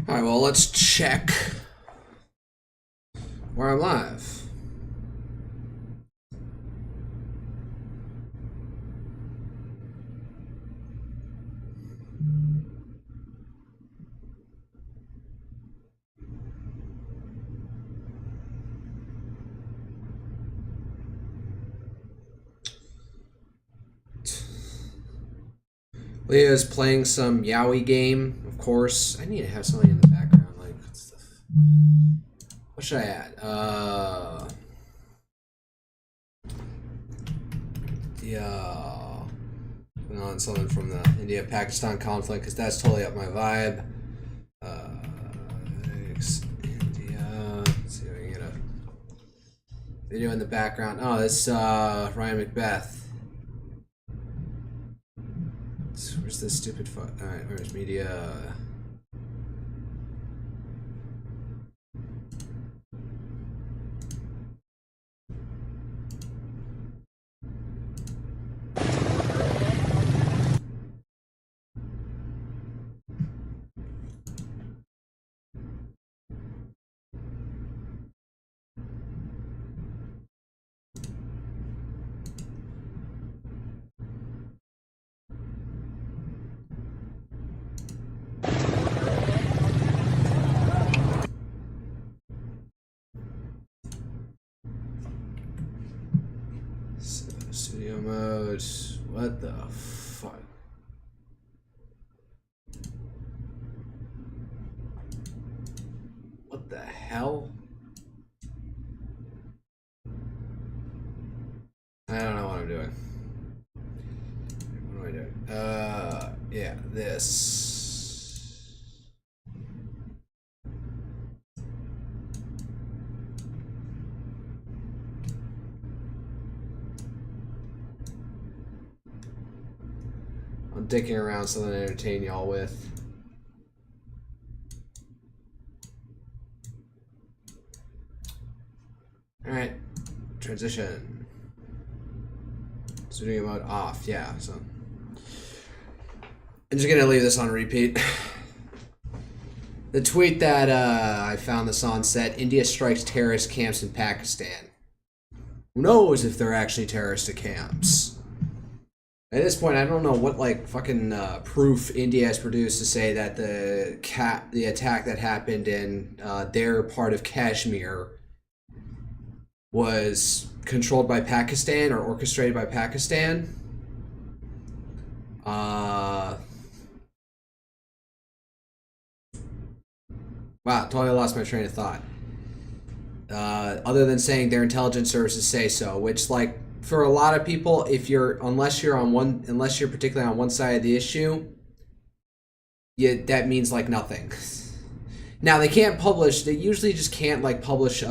Alright, well, let's check where I'm live. Leah's playing some Yaoi game, of course. I need to have something in the background. Like, what should I add? Put on something from the India-Pakistan conflict, because that's totally up my vibe. India. Let's see if I can get a video in the background. Oh, this Ryan Macbeth. Where's this stupid Alright, where's media? Studio mode. What the fuck? What the hell? I don't know what I'm doing. What am I doing? Yeah, this. I'm dicking around something to entertain y'all with. Alright, transition. Studio mode off, yeah, so. I'm just gonna leave this on repeat. The tweet that I found this on said, India strikes terrorist camps in Pakistan. Who knows if they're actually terrorist camps? At this point, I don't know what like fucking proof India has produced to say that the attack that happened in their part of Kashmir was controlled by Pakistan or orchestrated by Pakistan. Wow, totally lost my train of thought. Other than saying their intelligence services say so, which like. For a lot of people, unless you're particularly on one side of the issue, that means like nothing. Now they can't publish. They usually just can't like publish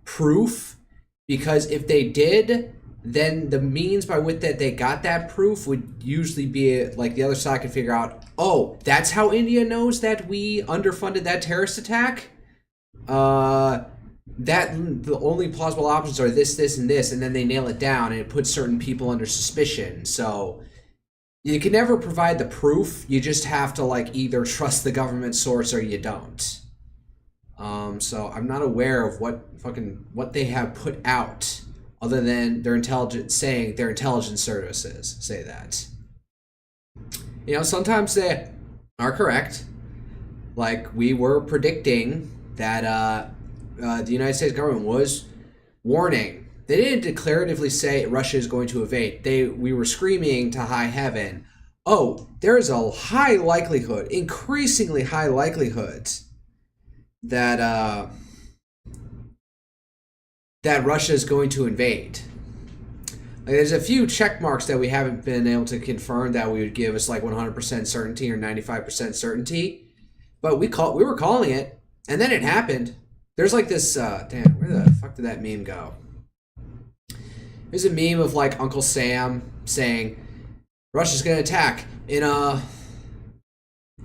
proof, because if they did, then the means by which that they got that proof would usually be like the other side could figure out. Oh, that's how India knows that we underfunded that terrorist attack. That the only plausible options are this, this, and this, and then they nail it down and it puts certain people under suspicion. So you can never provide the proof. You just have to like either trust the government source or you don't. So I'm not aware of what they have put out other than their intelligence services say that. You know, sometimes they are correct. Like we were predicting that the United States government was warning. They didn't declaratively say Russia is going to invade. We were screaming to high heaven, oh, there is a high likelihood, increasingly high likelihood, that that Russia is going to invade. Like, there's a few check marks that we haven't been able to confirm that we would give us like 100% certainty or 95% certainty, but we were calling it, and then it happened. There's like this, damn, where the fuck did that meme go? There's a meme of like Uncle Sam saying, Russia's gonna attack in a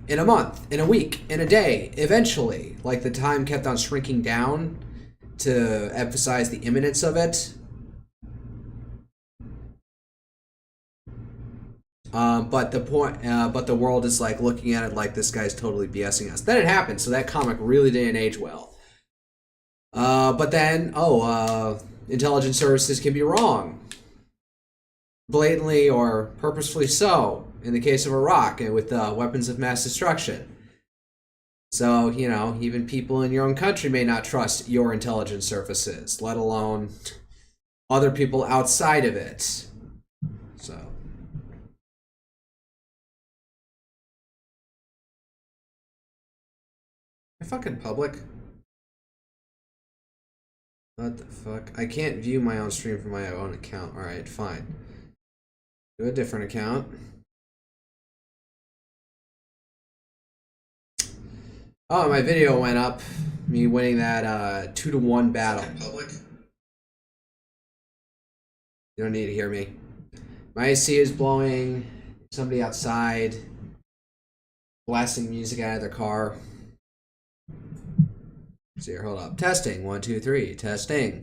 month, in a week, in a day, eventually. Like the time kept on shrinking down to emphasize the imminence of it. But the world is like looking at it like this guy's totally BSing us. Then it happened, so that comic really didn't age well. But then, intelligence services can be wrong, blatantly or purposefully so. In the case of Iraq, and with weapons of mass destruction. So, you know, even people in your own country may not trust your intelligence services, let alone other people outside of it. So. Am I fucking public? What the fuck? I can't view my own stream from my own account. Alright, fine. Do a different account. Oh, my video went up. Me winning that 2-to-1 battle. Public. You don't need to hear me. My AC is blowing. Somebody outside blasting music out of their car. So here, hold up. Testing. 1, 2, 3. Testing.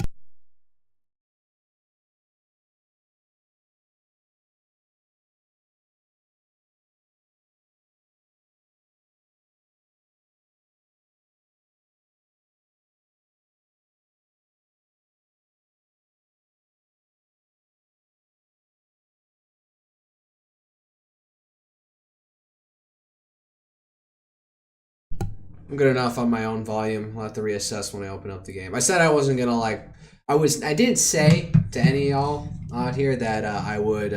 I'm good enough on my own volume. I'll have to reassess when I open up the game. I said I wasn't gonna like. I didn't say to any of y'all out here that I would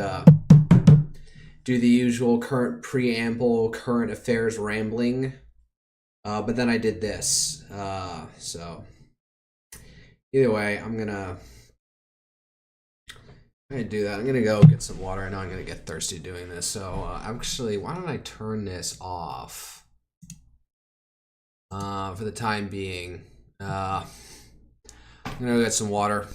do the usual current preamble, current affairs rambling. But then I did this. So either way, I'm gonna do that. I'm gonna go get some water. I know I'm gonna get thirsty doing this. So actually, why don't I turn this off? For the time being. I'm gonna go get some water.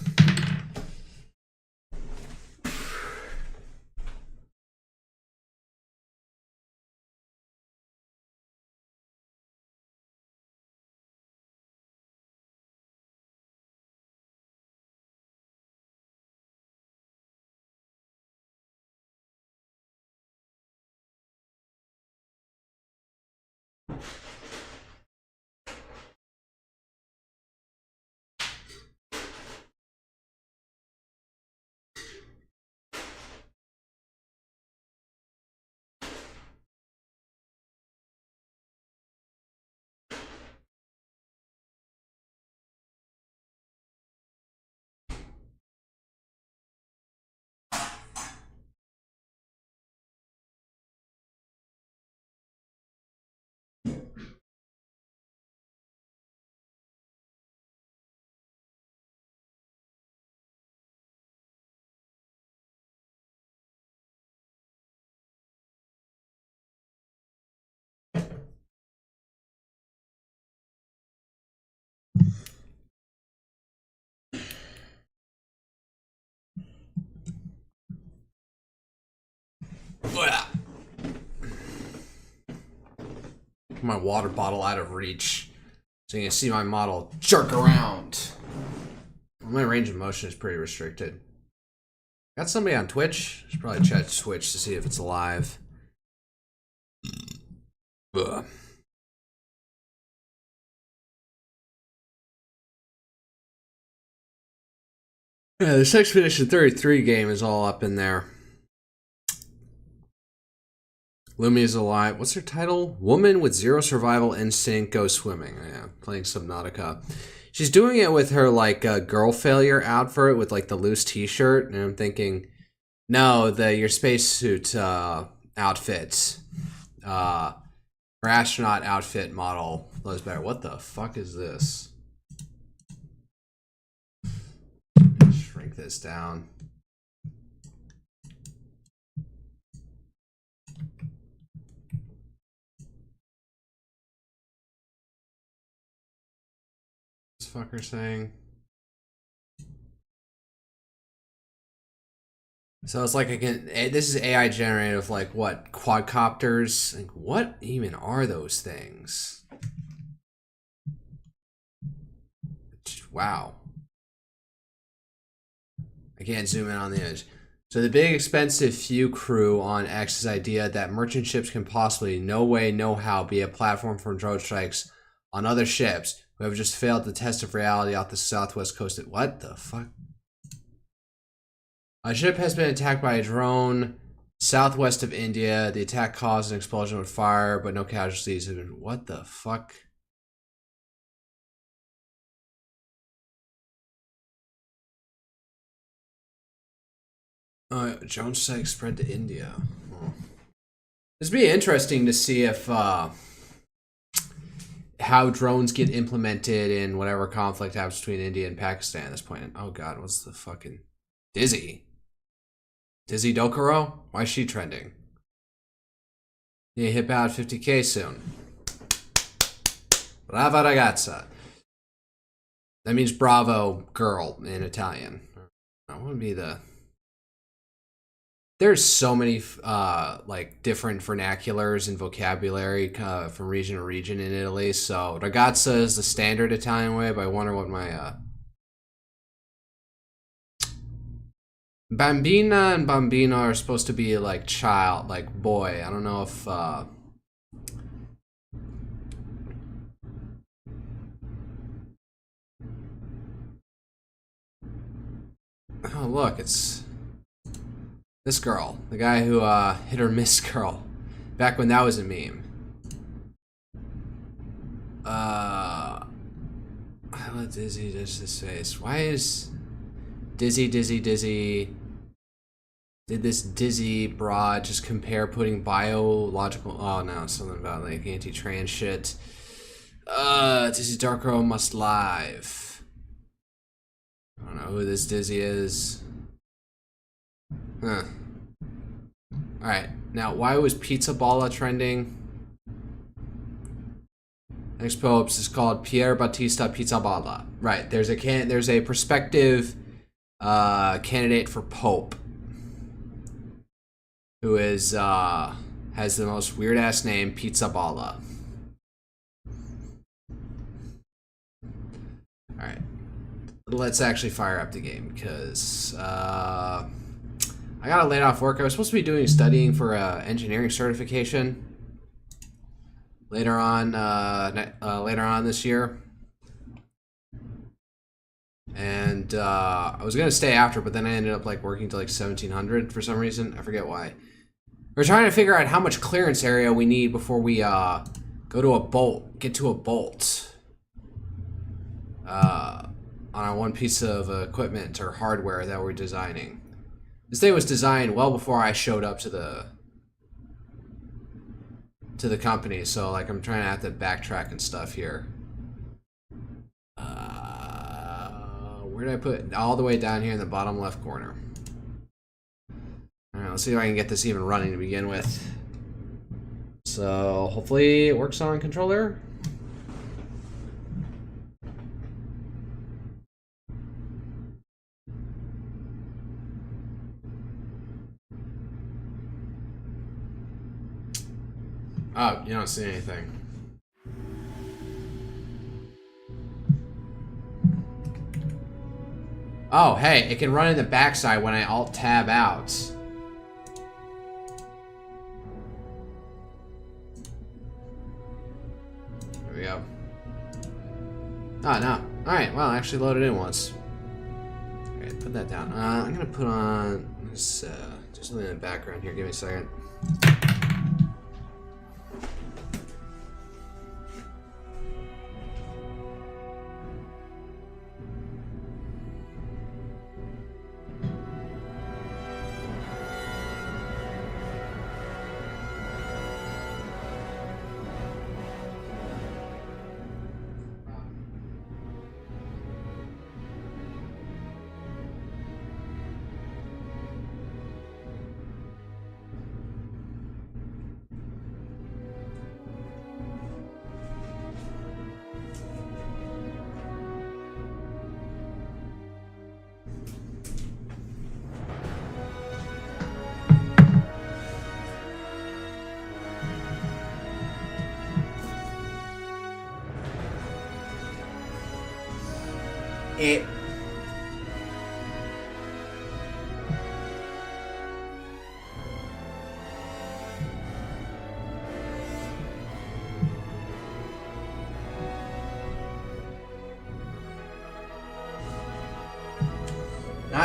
My water bottle out of reach, so you can see my model jerk around. My range of motion is pretty restricted. Got somebody on Twitch? Should probably check Twitch to see if it's alive. Ugh. Yeah, this Expedition 33 game is all up in there. Lumia's alive. What's her title? Woman with zero survival instinct goes swimming. Yeah, playing Subnautica. She's doing it with her like girl failure outfit with like the loose t-shirt, and I'm thinking, no, your spacesuit outfit, her astronaut outfit model was better. What the fuck is this? Shrink this down. Fucker saying. So it's like I can. This is AI generated of like what quadcopters? Like what even are those things? Wow. I can't zoom in on the edge. So the big expensive few crew on X's idea that merchant ships can possibly no way, no how be a platform for drone strikes on other ships who have just failed the test of reality off the southwest coast. What the fuck? A ship has been attacked by a drone southwest of India. The attack caused an explosion with fire, but no casualties have been. What the fuck? Drone strike spread to India. Oh. This would be interesting to see if how drones get implemented in whatever conflict happens between India and Pakistan at this point. Oh god, what's the fucking Dizzy Dokuro? Why is she trending? You hit about 50k soon. Brava ragazza. That means bravo girl in Italian. That would be the. There's so many like different vernaculars and vocabulary from region to region in Italy. So ragazza is the standard Italian way, but I wonder what my bambina and bambino are supposed to be like child, like boy. I don't know if oh look, it's this girl, the guy who hit or miss girl, back when that was a meme. I let Dizzy just his face. Why is Dizzy? Did this Dizzy broad just compare putting biological? Oh no, something about like anti-trans shit. Dizzy Darko must live. I don't know who this Dizzy is. Huh. Alright, now why was Pizza Balla trending? Next pope is called Pier Battista Pizzaballa. Right, there's a prospective candidate for pope who is has the most weird ass name, Pizzaballa. Alright. Let's actually fire up the game because I got laid off work. I was supposed to be studying for engineering certification later on this year, and I was gonna stay after, but then I ended up like working till like 1700 for some reason. I forget why. We're trying to figure out how much clearance area we need before we go to a bolt, get to a bolt on our one piece of equipment or hardware that we're designing. This thing was designed well before I showed up to the company, so like I'm trying to have to backtrack and stuff here. Where did I put it? All the way down here in the bottom left corner. Alright, let's see if I can get this even running to begin with. So hopefully it works on controller. Oh, you don't see anything. Oh, hey, it can run in the backside when I Alt-Tab out. There we go. Oh, no. Alright, well, I actually loaded in once. Alright, put that down. I'm gonna put on this, just something in the background here. Give me a second.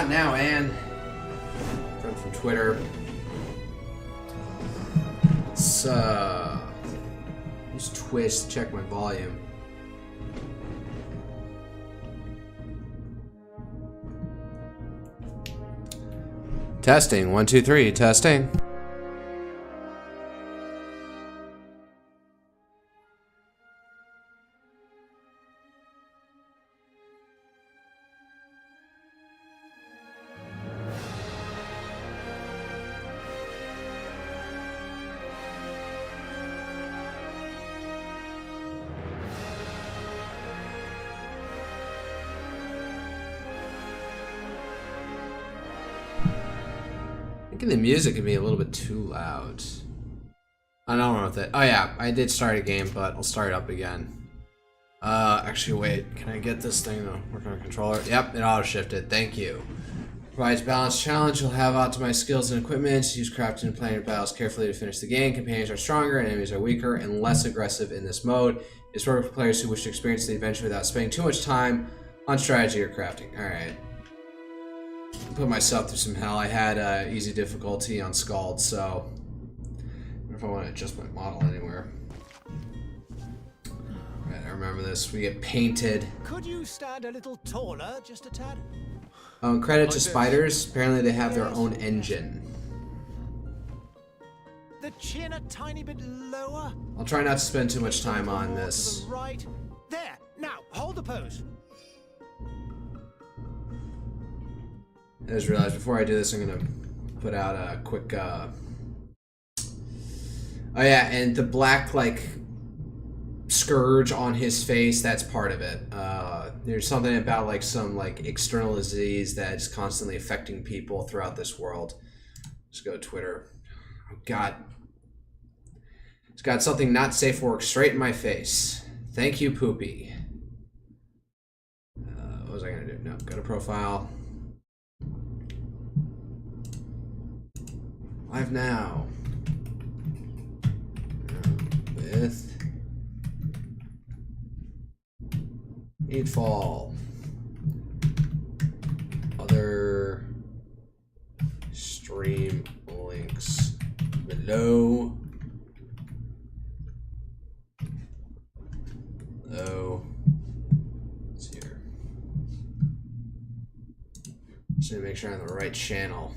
got now, Anne? Friend from Twitter. Let's use Twist to check my volume. Testing. 1, 2, 3. Testing. I think the music can be a little bit too loud. I don't know if that. Oh yeah, I did start a game, but I'll start it up again. Actually, wait. Can I get this thing to work on a controller? Yep, it auto shifted. Thank you. Provides balanced challenge. You'll have optimized skills and equipment. Use crafting and planning battles carefully to finish the game. Companions are stronger, and enemies are weaker and less aggressive in this mode. It's perfect for players who wish to experience the adventure without spending too much time on strategy or crafting. All right. Put myself through some hell. I had easy difficulty on SKALD, so I don't know if I want to adjust my model anywhere. Alright, I remember this. We get painted. Could you stand a little taller, just a tad? Credit to spiders. Apparently they have their own engine. The chin a tiny bit lower. I'll try not to spend too much time on this. To the right. There. Now, hold the pose. I just realized before I do this, I'm gonna put out a quick. Oh yeah, and the black like scourge on his face. That's part of it. There's something about like some like external disease that's constantly affecting people throughout this world. Let's go to Twitter. Oh God, it's got something not safe for work straight in my face. Thank you, Poopy. What was I gonna do? No, go to profile. Live now with GreedFall. Other stream links below. It's here. Just need to make sure I'm on the right channel.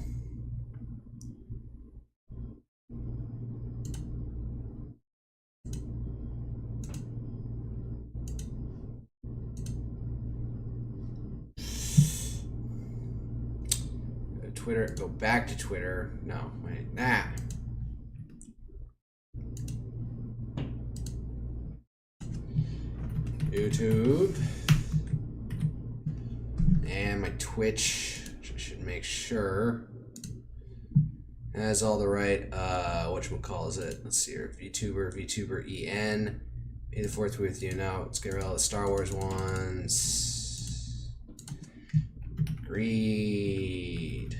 Twitter, go back to Twitter. No, wait, nah. YouTube. And my Twitch, which I should make sure has all the right, whatchamacallit. Let's see here. VTuber EN. May the 4th with you. Now, let's get rid of all the Star Wars ones. GreedFall.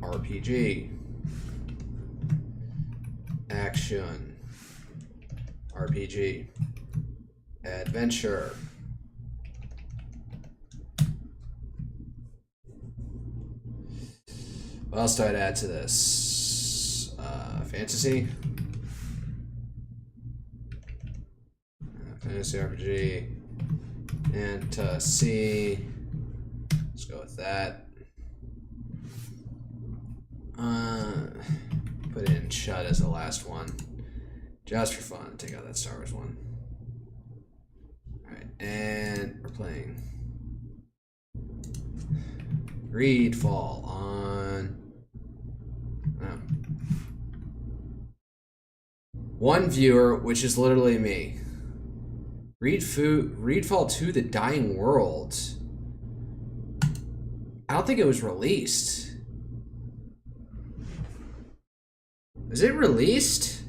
RPG. Action. RPG. Adventure. What else do I add to this? Fantasy. Fantasy RPG. Fantasy. Let's go with that. Put in Chud as the last one. Just for fun. Take out that Star Wars one. Alright, and we're playing GreedFall on one viewer, which is literally me. GreedFall 2 The Dying World. I don't think it was released. Is it released?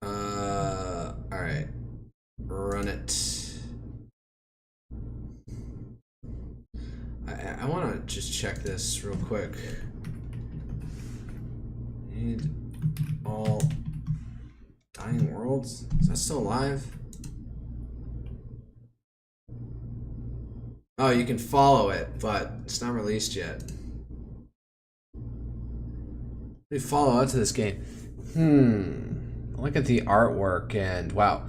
Alright. Run it. I want to just check this real quick. Need all dying worlds? Is that still alive? Oh, you can follow it, but it's not released yet. We follow up to this game. Look at the artwork and wow.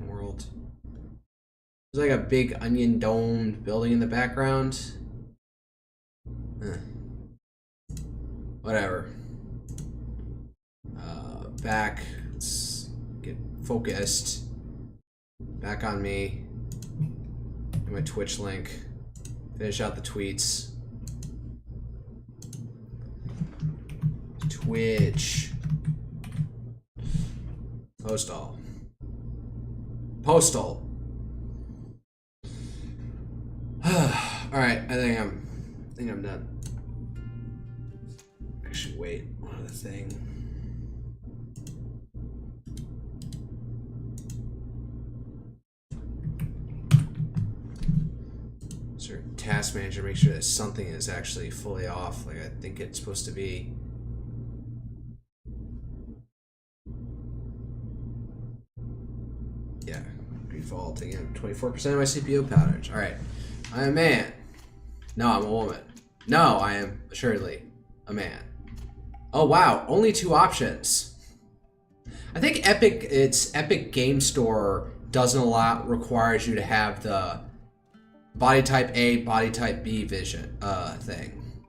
World. There's like a big onion domed building in the background. Whatever. Back. Let's get focused. Back on me. Get my Twitch link. Finish out the tweets. Twitch. Postal. Postal. Alright, I think I'm done. Actually, wait. One other thing. Certain task manager, make sure that something is actually fully off, like I think it's supposed to be. Yeah, GreedFall taking 24% of my CPU poundage. Alright. I am a man. No, I'm a woman. No, I am assuredly a man. Oh wow, only 2 options. I think Epic Game Store doesn't requires you to have the body type A, body type B vision thing.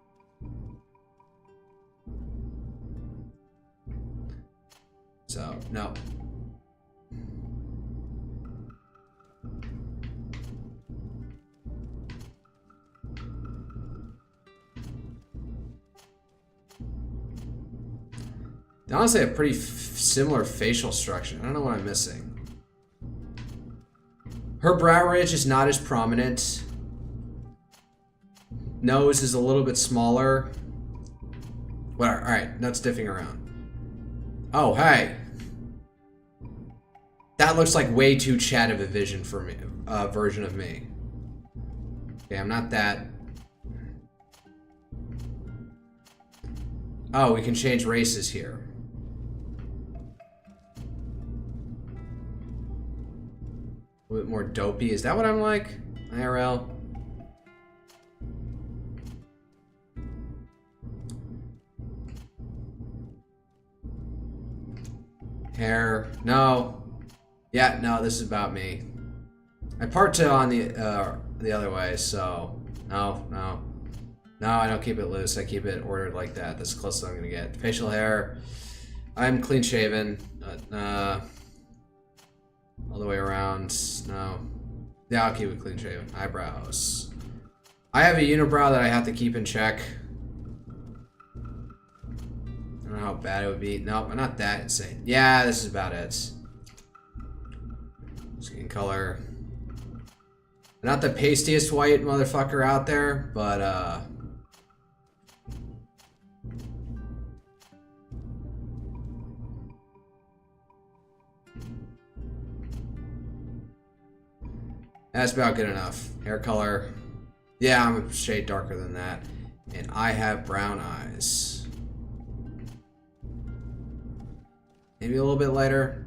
So, no. They honestly have pretty similar facial structure. I don't know what I'm missing. Her brow ridge is not as prominent. Nose is a little bit smaller. Well, alright, nuts diffing around. Oh, hey. That looks like way too chat of a vision for me, version of me. Okay, I'm not that. Oh, we can change races here. A little bit more dopey. Is that what I'm like? IRL? Hair. No. Yeah, no, this is about me. I part to on the other way, so no. No, I don't keep it loose. I keep it ordered like that. That's the closest I'm gonna get. Facial hair. I'm clean shaven. All the way around. No. Yeah, I'll keep it clean shaven. Eyebrows. I have a unibrow that I have to keep in check. I don't know how bad it would be. Nope, I'm not that insane. Yeah, this is about it. Skin color. Not the pastiest white motherfucker out there, but that's about good enough. Hair color. Yeah, I'm a shade darker than that. And I have brown eyes. Maybe a little bit lighter.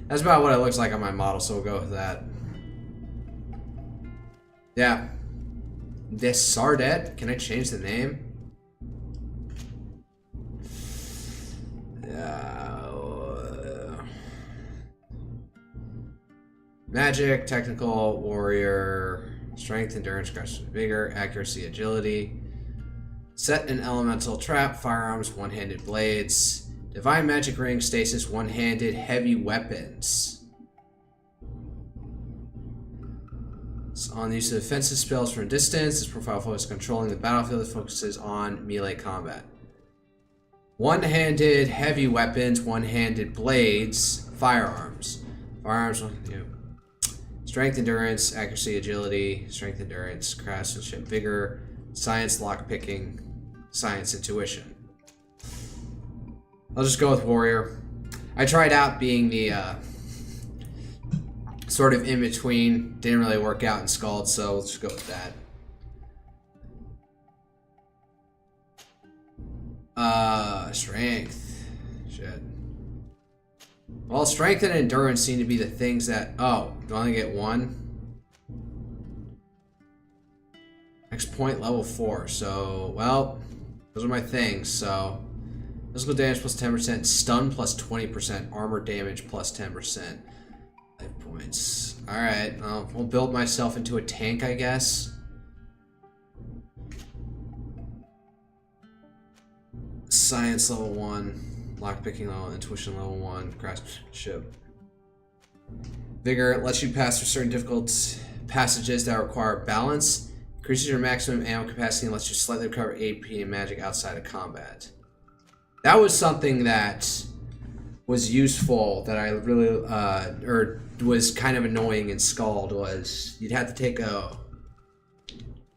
That's about what it looks like on my model, so we'll go with that. Yeah. Desardet? Can I change the name? Magic, technical, warrior, strength, endurance, aggression, vigor, accuracy, agility. Set an elemental trap, firearms, one-handed blades. Divine magic ring, stasis, one-handed, heavy weapons. It's on the use of offensive spells from a distance. This profile focuses controlling the battlefield. It focuses on melee combat. One-handed, heavy weapons, one-handed blades, firearms. Firearms, strength, endurance, accuracy, agility, strength, endurance, craftsmanship, vigor, science, lockpicking, science, intuition. I'll just go with warrior. I tried out being the sort of in between. Didn't really work out in SKALD, so let's just go with that. Strength. Shit. Well, strength and endurance seem to be the things that... Oh, do I only get one? Next point, level 4. So, well, those are my things. So, physical damage plus 10%, stun plus 20%, armor damage plus 10%. 5 points. Alright, we'll build myself into a tank, I guess. Science level 1, lockpicking level, intuition level 1, craftsmanship. Vigor lets you pass through certain difficult passages that require balance. Increases your maximum ammo capacity and lets you slightly recover AP and magic outside of combat. That was something that was useful that I really, or was kind of annoying in SKALD, was you'd have to take a...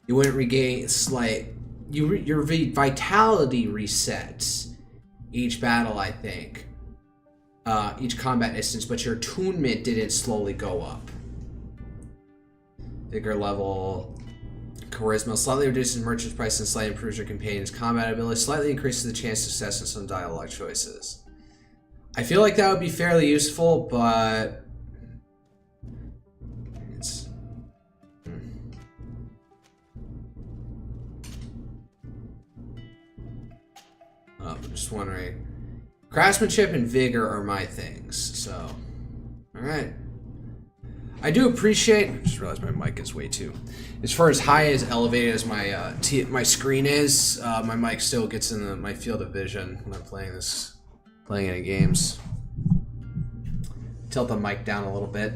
You wouldn't regain slight... Your vitality resets each battle, I think. Each combat instance, but your attunement didn't slowly go up. Vigor level, charisma slightly reduces merchant's price and slightly improves your companion's combat ability, slightly increases the chance of success in some dialogue choices. I feel like that would be fairly useful, but it's... Oh, I'm just wondering. Craftsmanship and vigor are my things, so... Alright. I do appreciate... I just realized my mic is way too... As far as high as elevated as my my screen is, my mic still gets in my field of vision when I'm playing any games. Tilt the mic down a little bit.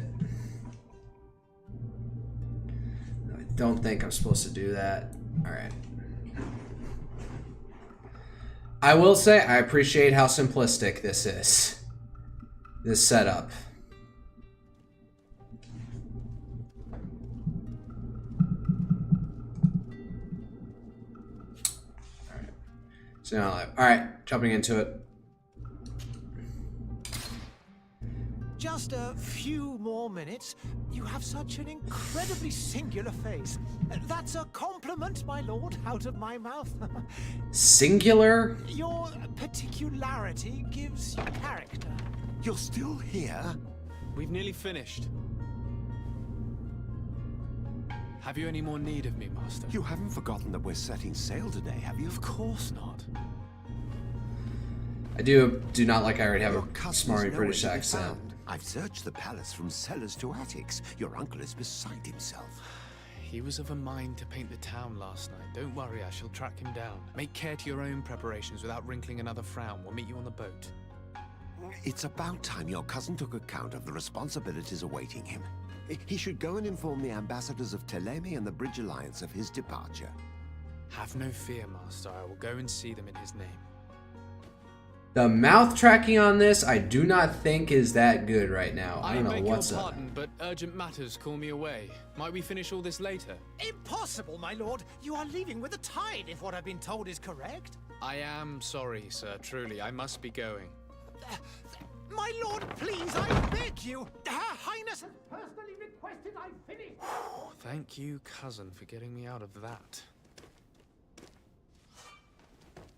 I don't think I'm supposed to do that. Alright. I will say I appreciate how simplistic this is. This setup. Alright. So now, alright, jumping into it. Just a few more minutes. You have such an incredibly singular face. That's a compliment, my lord, out of my mouth. Singular? Your particularity gives you character. You're still here? We've nearly finished. Have you any more need of me, Master? You haven't forgotten that we're setting sail today, have you? Of course not. I do not like I already have Your a cousin is smarmy nowhere British to be accent. found. I've searched the palace from cellars to attics. Your uncle is beside himself. He was of a mind to paint the town last night. Don't worry, I shall track him down. Make care to your own preparations without wrinkling another frown. We'll meet you on the boat. It's about time your cousin took account of the responsibilities awaiting him. He should go and inform the ambassadors of Telemi and the Bridge Alliance of his departure. Have no fear, Master. I will go and see them in his name. The mouth tracking on this, I do not think is that good right now. I don't know beg what's your up. pardon, but urgent matters call me away. Might we finish all this later? Impossible, my lord. You are leaving with the tide, if what I've been told is correct. I am sorry, sir. Truly, I must be going. My lord, please, I beg you. Her Highness has personally requested I finish. Thank you, cousin, for getting me out of that.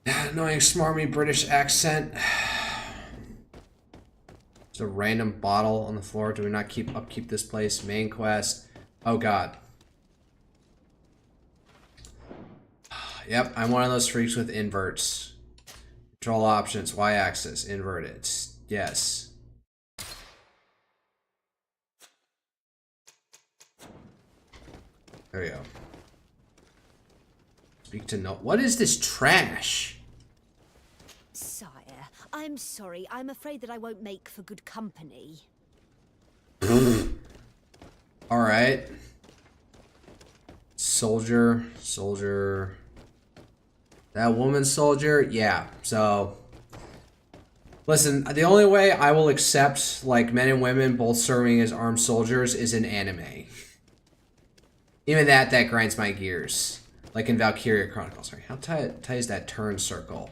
Annoying smarmy British accent. There's a random bottle on the floor. Do we not upkeep this place? Main quest. Oh god. Yep, I'm one of those freaks with inverts. Control options, y-axis, invert it. Yes. There we go. Speak to no. What is this trash? Sire, I'm sorry. I'm afraid that I won't make for good company. Alright. Soldier. That woman soldier? Yeah, so... Listen, the only way I will accept, like, men and women both serving as armed soldiers is in anime. Even that grinds my gears. Like in Valkyria Chronicles. Sorry, how tight is that turn circle?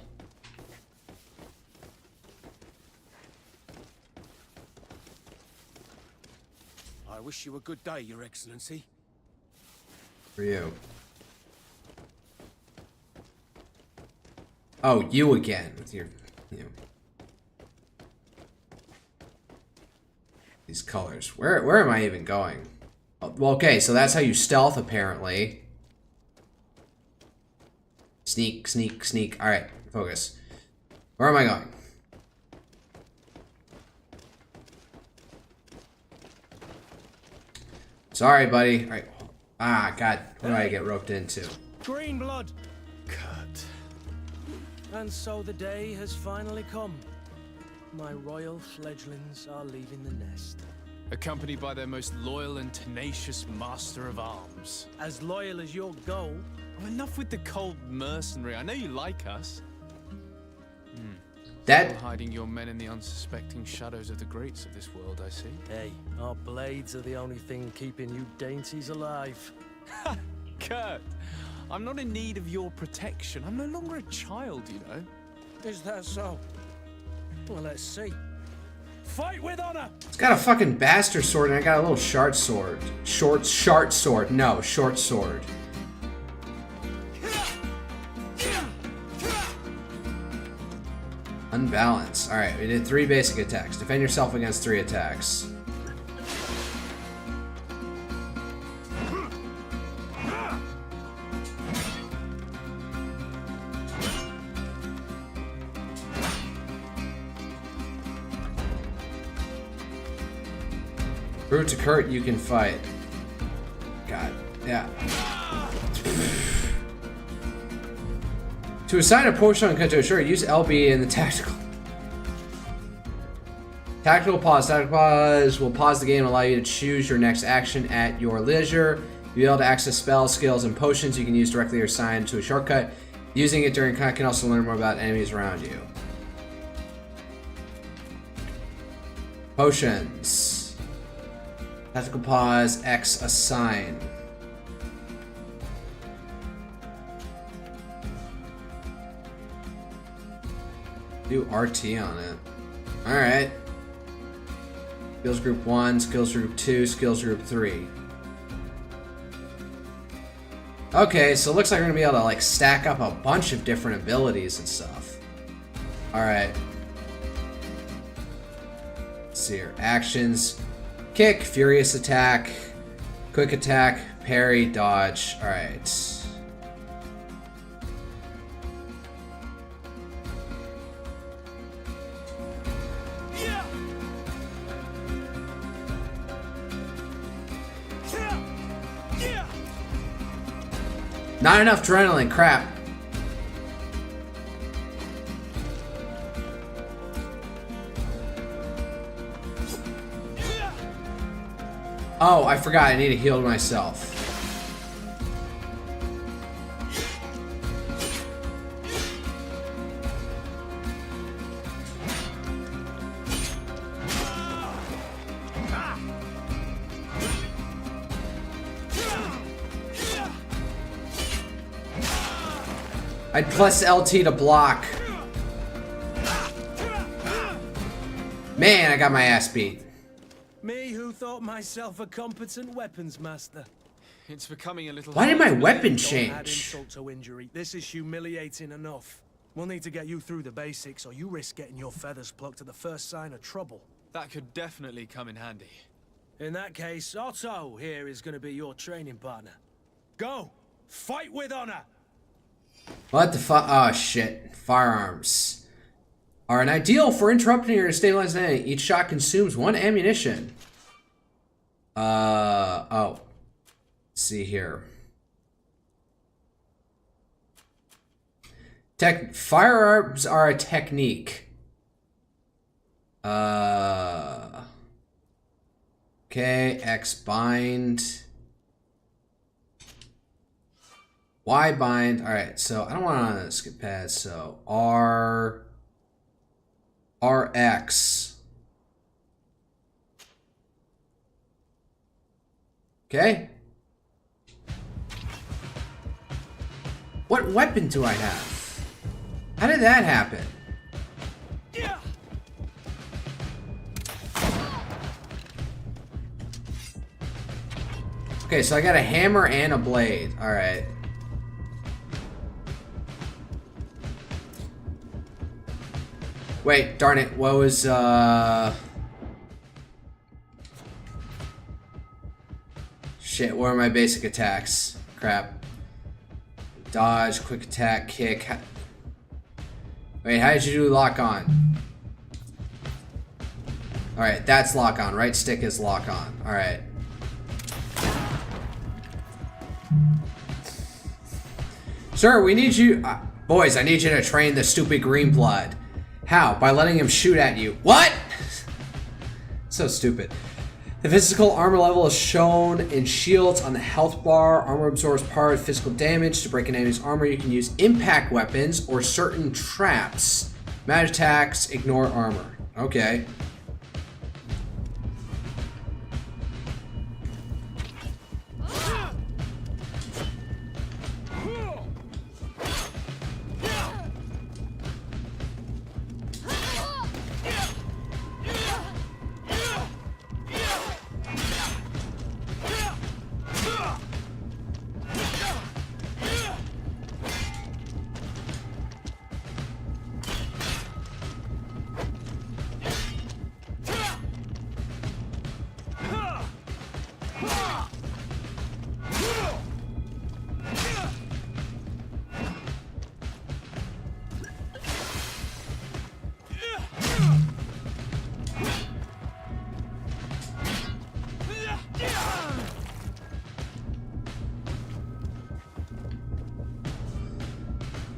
I wish you a good day, Your Excellency. For you. Oh, you again with your, you know, these colors. Where am I even going? Oh, well, okay, so that's how you stealth, apparently. Sneak, sneak, sneak. All right, focus. Where am I going? Sorry, buddy. All right. Ah, God. What do I get roped into? Green blood! Kurt. And so the day has finally come. My royal fledglings are leaving the nest. Accompanied by their most loyal and tenacious master of arms. As loyal as your gold. Oh, enough with the cold mercenary. I know you like us. That Still hiding your men in the unsuspecting shadows of the greats of this world, I see. Hey, our blades are the only thing keeping you dainties alive. Kurt, I'm not in need of your protection. I'm no longer a child, you know. Is that so? Well, let's see. Fight with honor! it's got a fucking bastard sword and I got a little short sword. Short sword. No, short sword. Unbalanced. Alright, we did 3 basic attacks. Defend yourself against 3 attacks. Brute to Kurt, you can fight. God, yeah. To assign a potion on Kanto, sure, use LB in the tactical. Tactical pause. Tactical pause will pause the game and allow you to choose your next action at your leisure. You'll be able to access spells, skills, and potions you can use directly or assigned to a shortcut. Using it during combat can also learn more about enemies around you. Potions. Tactical pause, X assign. Do RT on it. Alright. Skills group 1, skills group 2, skills group 3. Okay, so it looks like we're gonna be able to like stack up a bunch of different abilities and stuff. Alright. Let's see here. Actions. Kick, furious attack, quick attack, parry, dodge. Alright. Not enough adrenaline, crap. Oh, I forgot, I need to heal myself. I'd plus LT to block. Man, I got my ass beat. Me who thought myself a competent weapons master. It's becoming a little. Why did my hard to weapon believe. Don't add change? insult to injury. This is humiliating enough. We'll need to get you through the basics, or you risk getting your feathers plucked at the first sign of trouble. That could definitely come in handy. In that case, Otto here is going to be your training partner. Go! Fight with honor! What the fuck? Oh shit. Firearms are an ideal for interrupting or stabilizing an enemy. Each shot consumes 1 ammunition. Oh. Let's see here. Firearms are a technique. Okay, X bind. Y bind. Alright, so I don't want to skip pad, so RX. Okay. What weapon do I have? How did that happen? Okay, so I got a hammer and a blade. Alright. Wait, darn it. What was, Shit, what are my basic attacks? Crap. Dodge, quick attack, kick. Wait, how did you do lock on? Alright, that's lock on. Right stick is lock on. Alright. Sir, we need you... boys, I need you to train the stupid green blood. How? By letting him shoot at you. What? So stupid. The physical armor level is shown in shields on the health bar. Armor absorbs part of physical damage. To break an enemy's armor, you can use impact weapons or certain traps. Magic attacks, ignore armor. Okay.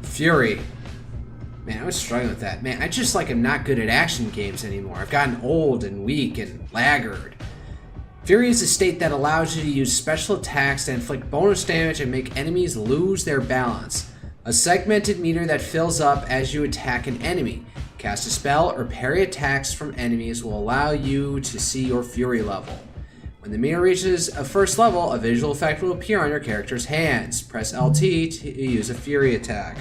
Fury. Man, I was struggling with that. Man, I just like am not good at action games anymore. I've gotten old and weak and laggard. Fury is a state that allows you to use special attacks to inflict bonus damage and make enemies lose their balance. A segmented meter that fills up as you attack an enemy. Cast a spell or parry attacks from enemies will allow you to see your Fury level. When the meter reaches a first level, a visual effect will appear on your character's hands. Press LT to use a Fury attack.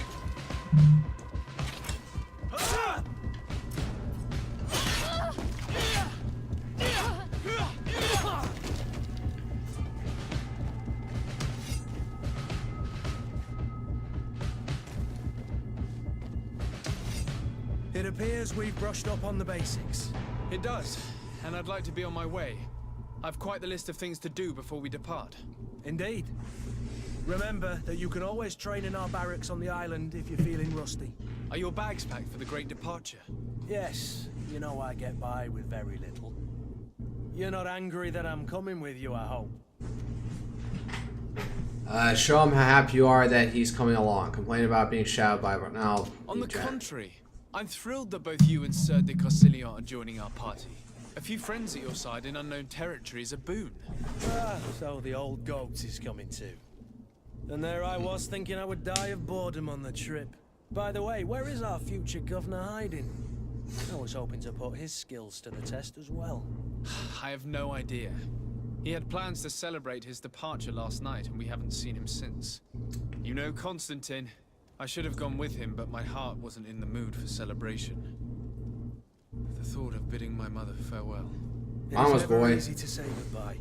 It appears we've brushed up on the basics. It does, and I'd like to be on my way. I've quite the list of things to do before we depart. Indeed. Remember that you can always train in our barracks on the island if you're feeling rusty. Are your bags packed for the great departure? Yes, you know I get by with very little. You're not angry that I'm coming with you, I hope. Show him how happy you are that he's coming along. Complain about being shadowed by... No. On the contrary, I'm thrilled that both you and Sir de Corsilion are joining our party. A few friends at your side in unknown territory is a boon. Ah, so the old goat is coming too. And there I was thinking I would die of boredom on the trip. By the way, where is our future governor hiding? I was hoping to put his skills to the test as well. I have no idea. He had plans to celebrate his departure last night, and we haven't seen him since. You know Constantine. I should have gone with him, but my heart wasn't in the mood for celebration. The thought of bidding my mother farewell. Mama's It's never boy. easy to say goodbye.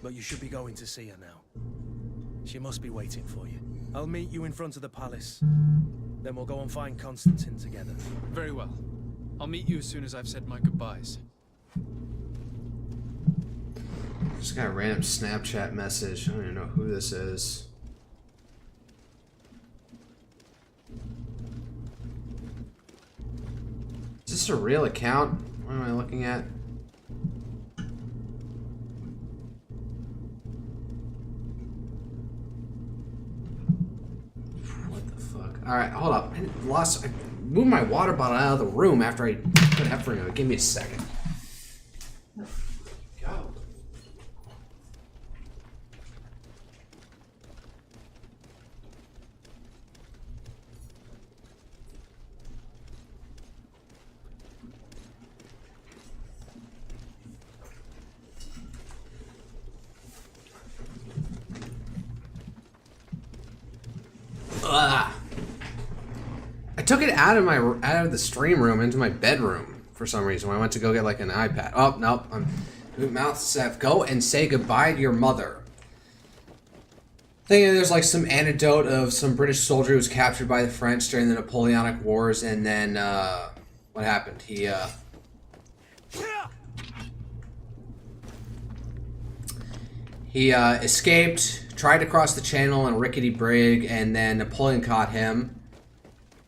But you should be going to see her now. She must be waiting for you. I'll meet you in front of the palace. Then we'll go and find Constantine together. Very well. I'll meet you as soon as I've said my goodbyes. Just got a random Snapchat message. I don't even know who this is. Is this a real account? What am I looking at? What the fuck? Alright, hold up. I moved my water bottle out of the room after I put effort into it. Give me a second. Where the fuck did it go? Ugh. I took it out of the stream room into my bedroom for some reason when I went to go get like an iPad. Oh, nope. Mouth said, go and say goodbye to your mother. Thinking there's like some anecdote of some British soldier who was captured by the French during the Napoleonic Wars, and then what happened? He escaped, tried to cross the channel in a rickety brig, and then Napoleon caught him.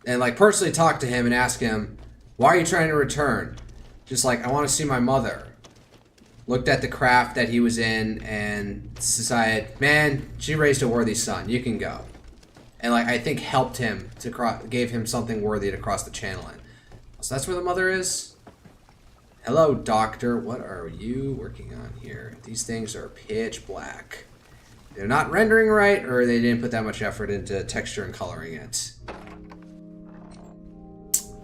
And like personally talked to him and asked him, "Why are you trying to return?" Just like, "I want to see my mother." Looked at the craft that he was in and decided, "Man, she raised a worthy son. You can go." And like I think helped him to gave him something worthy to cross the channel in. So that's where the mother is. Hello, doctor. What are you working on here? These things are pitch black. They're not rendering right, or they didn't put that much effort into texture and coloring it.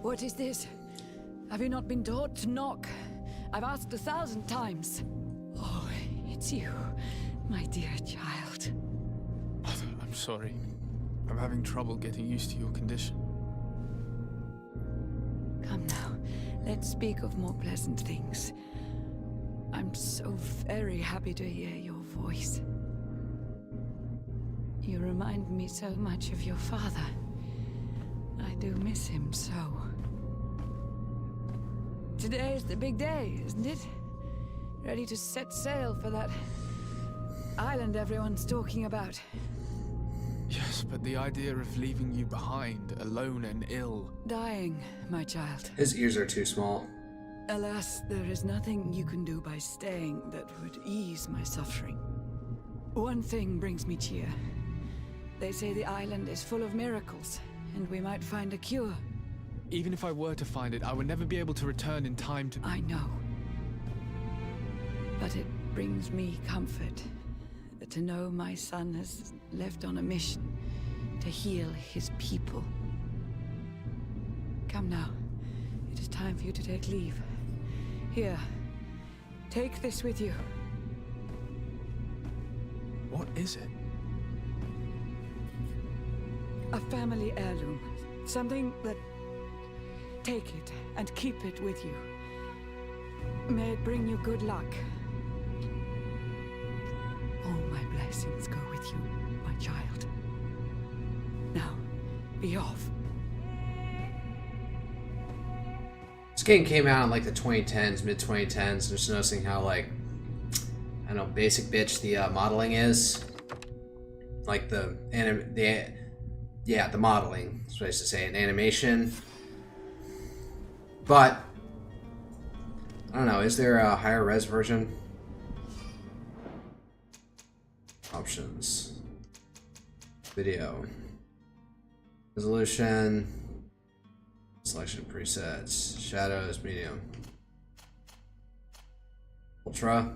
What is this? Have you not been taught to knock? I've asked 1,000 times. Oh, it's you, my dear child. Mother, I'm sorry. I'm having trouble getting used to your condition. Come now, let's speak of more pleasant things. I'm so very happy to hear your voice. You remind me so much of your father. I do miss him so. Today is the big day, isn't it? Ready to set sail for that island everyone's talking about. Yes, but the idea of leaving you behind, alone and ill. Dying, my child. His ears are too small. Alas, there is nothing you can do by staying that would ease my suffering. One thing brings me cheer. They say the island is full of miracles, and we might find a cure. Even if I were to find it, I would never be able to return in time to... I know. But it brings me comfort to know my son has left on a mission to heal his people. Come now. It is time for you to take leave. Here. Take this with you. What is it? A family heirloom. Something that... Take it and keep it with you. May it bring you good luck. All my blessings go with you, my child. Now, be off. This game came out in like the 2010s, mid-2010s. Just noticing how like, I don't know, basic bitch the modeling is. Like the modeling, that's what I used to say, an animation. But, I don't know, is there a higher res version? Options. Video. Resolution. Selection presets. Shadows, medium. Ultra.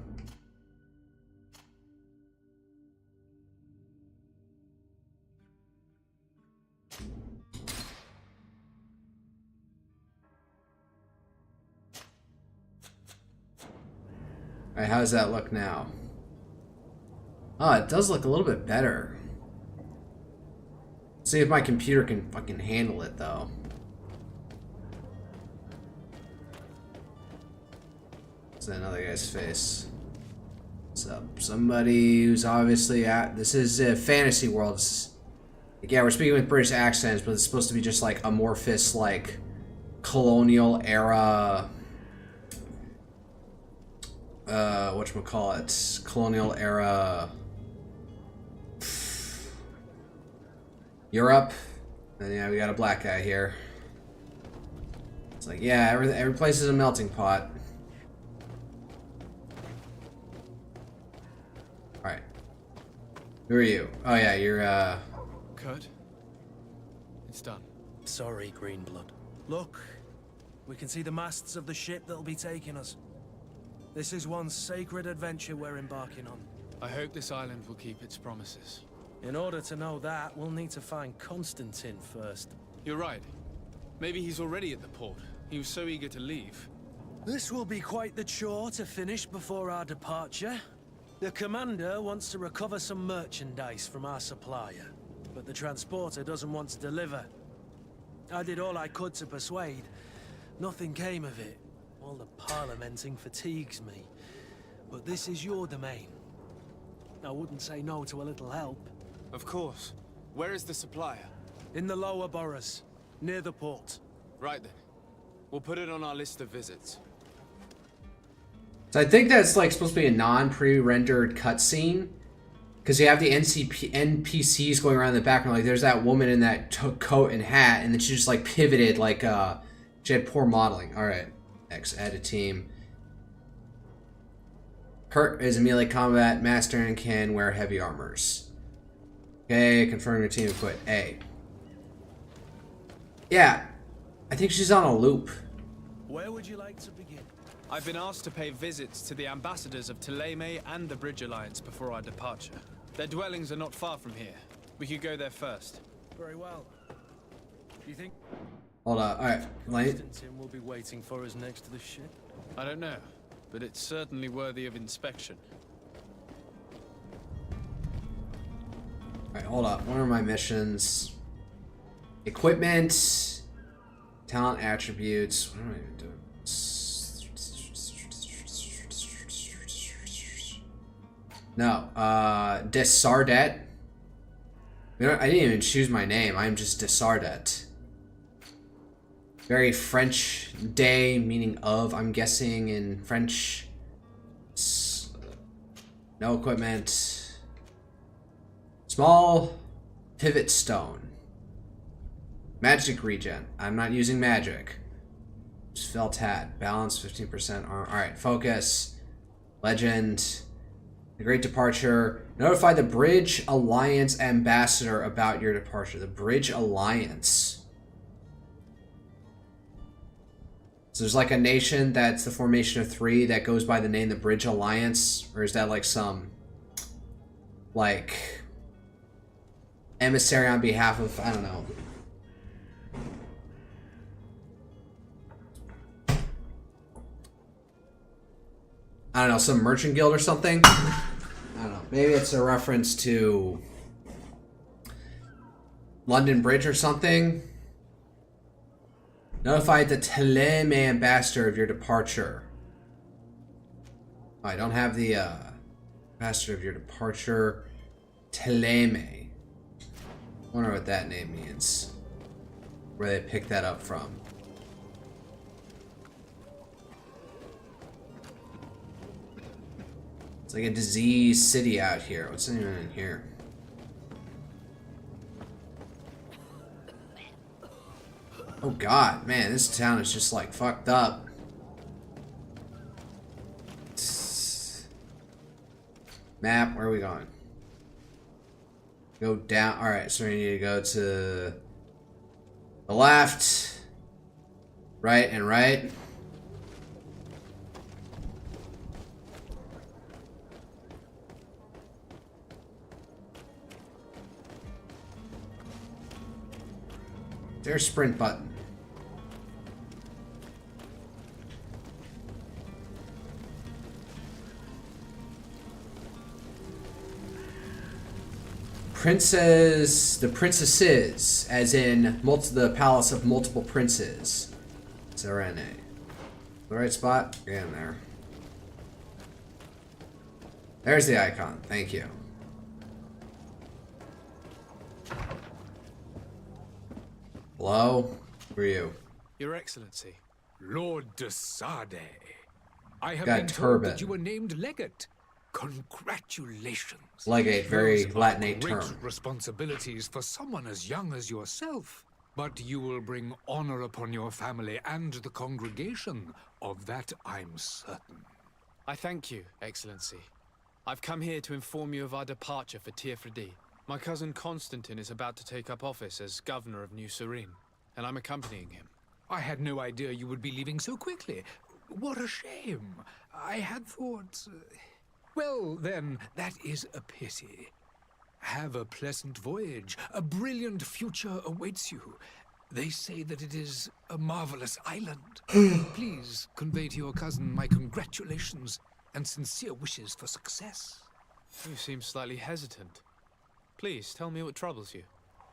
Alright, how does that look now? Oh, it does look a little bit better. See if my computer can fucking handle it, though. What's that other guy's face? What's up? Somebody who's obviously at... This is a fantasy world. Like, yeah, we're speaking with British accents, but it's supposed to be just like amorphous, like, colonial era... whatchamacallit, colonial era Europe. And yeah, we got a black guy here. It's like, yeah, every place is a melting pot. Alright. Who are you? Oh yeah, you're Kurt? It's done. Sorry, Greenblood. Look, we can see the masts of the ship that'll be taking us. This is one sacred adventure we're embarking on. I hope this island will keep its promises. In order to know that, we'll need to find Constantine first. You're right. Maybe he's already at the port. He was so eager to leave. This will be quite the chore to finish before our departure. The commander wants to recover some merchandise from our supplier, but the transporter doesn't want to deliver. I did all I could to persuade. Nothing came of it. All the parliamenting fatigues me. But this is your domain. I wouldn't say no to a little help. Of course. Where is the supplier? In the lower boroughs, near the port. Right then. We'll put it on our list of visits. So I think that's like supposed to be a non-pre-rendered cutscene, because you have the NPCs going around in the background. Like there's that woman in that coat and hat, and then she just like pivoted like she had poor modeling. All right, X, add a team. Kurt is a melee combat master and can wear heavy armors. Okay, confirm your team equip A. Yeah, I think she's on a loop. Where would you like to begin? I've been asked to pay visits to the ambassadors of Thélème and the Bridge Alliance before our departure. Their dwellings are not far from here. We could go there first. Very well. Do you think Hold on, alright, Lane. Constantine will be waiting for us next to the ship? I don't know, but it's certainly worthy of inspection. Alright, hold up. What are my missions? Equipment, talent attributes. What am I even doing? No, Desardet. I didn't even choose my name. I'm just Desardet. Very French day, meaning of, I'm guessing, in French. No equipment. Small pivot stone. Magic regen. I'm not using magic. Just felt hat. Balance 15%. Alright, focus. Legend. The Great Departure. Notify the Bridge Alliance Ambassador about your departure. The Bridge Alliance. So there's like a nation that's the formation of 3 that goes by the name the Bridge Alliance? Or is that like some, like, emissary on behalf of, I don't know. I don't know, some merchant guild or something? I don't know. Maybe it's a reference to London Bridge or something. Notify the Thélème ambassador of your departure. Oh, I don't have the ambassador of your departure. Thélème. I wonder what that name means. Where they picked that up from. It's like a diseased city out here. What's even in here? Oh god, man, this town is just like fucked up. Map, where are we going? Go down. Alright, so we need to go to the left, right, and right. There's sprint button. The princesses, as in the palace of multiple princes. Serene. The right spot? Get in there. There's the icon. Thank you. Hello? Who are you? Your Excellency. Lord de Sade. I have Got been turban. told that you were named legate. Congratulations. Legate, very Those are Latinate great term. responsibilities for someone as young as yourself. But you will bring honor upon your family and the congregation. Of that I'm certain. I thank you, Excellency. I've come here to inform you of our departure for Tiefredi. My cousin Constantine is about to take up office as governor of New Serene, and I'm accompanying him. I had no idea you would be leaving so quickly. What a shame. I had thought... Well, then, that is a pity. Have a pleasant voyage. A brilliant future awaits you. They say that it is a marvelous island. Please convey to your cousin my congratulations and sincere wishes for success. You seem slightly hesitant. Please, tell me what troubles you.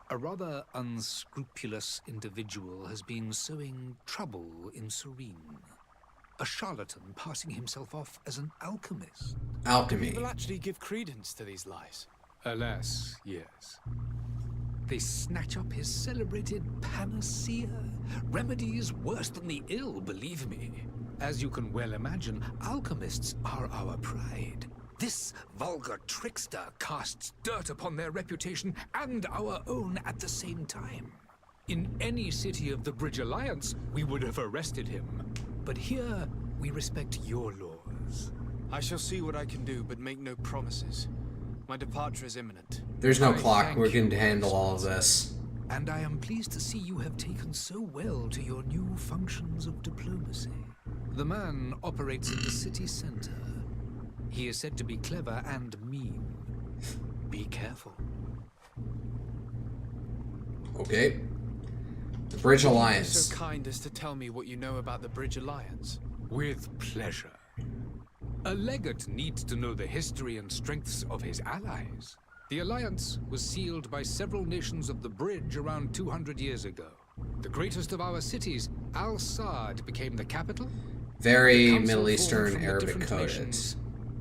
A rather unscrupulous individual has been sowing trouble in Serene. A charlatan passing himself off as an alchemist. Alchemy. People actually give credence to these lies. Alas, yes. They snatch up his celebrated panacea. Remedies worse than the ill, believe me. As you can well imagine, alchemists are our pride. This vulgar trickster casts dirt upon their reputation and our own at the same time. In any city of the Bridge Alliance, we would have arrested him. But here, we respect your laws. I shall see what I can do, but make no promises. My departure is imminent. There's no I clock. thank We're you, going to handle all of this. And I am pleased to see you have taken so well to your new functions of diplomacy. The man operates in the city center. He is said to be clever and mean. Be careful. Okay. The Bridge Alliance. So kind as to tell me what you know about the Bridge Alliance. With pleasure. A legate needs to know the history and strengths of his allies. The alliance was sealed by several nations of the Bridge around 200 years ago. The greatest of our cities, Al-Sad, became the capital. Very The council Middle formed Eastern from the Arabic different coded. nations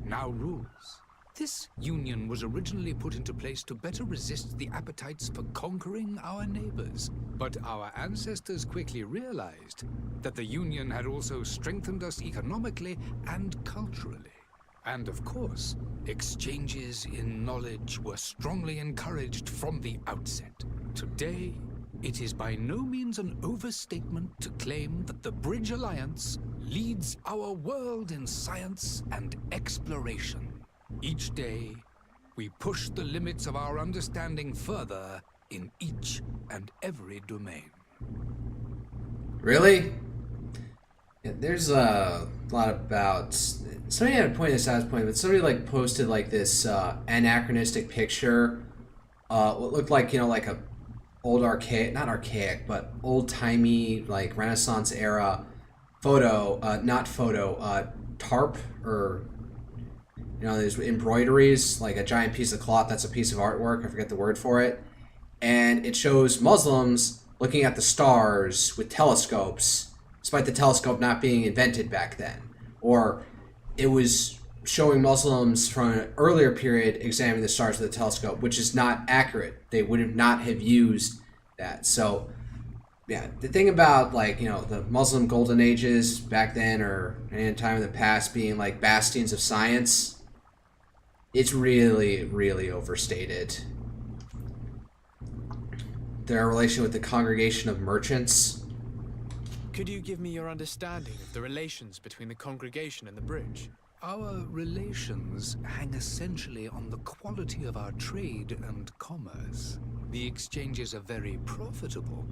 now rules. This union was originally put into place to better resist the appetites for conquering our neighbors. But our ancestors quickly realized that the union had also strengthened us economically and culturally. And of course, exchanges in knowledge were strongly encouraged from the outset. Today, it is by no means an overstatement to claim that the Bridge Alliance leads our world in science and exploration. Each day, we push the limits of our understanding further in each and every domain. Really? Yeah, there's a lot about... Somebody had pointed this out as point, but somebody like posted like this anachronistic picture. What looked like, you know, like a old archaic, not archaic, but old-timey, like Renaissance era photo, tarp, or, you know, there's embroideries, like a giant piece of cloth that's a piece of artwork, I forget the word for it, and it shows Muslims looking at the stars with telescopes, despite the telescope not being invented back then. Or it was showing Muslims from an earlier period examining the stars with a telescope, which is not accurate. They would not have used that. So, yeah, the thing about, like, you know, the Muslim golden ages back then or any time in the past being like bastions of science, it's really, really overstated. Their relation with the congregation of merchants. Could you give me your understanding of the relations between the congregation and the bridge? Our relations hang essentially on the quality of our trade and commerce. The exchanges are very profitable,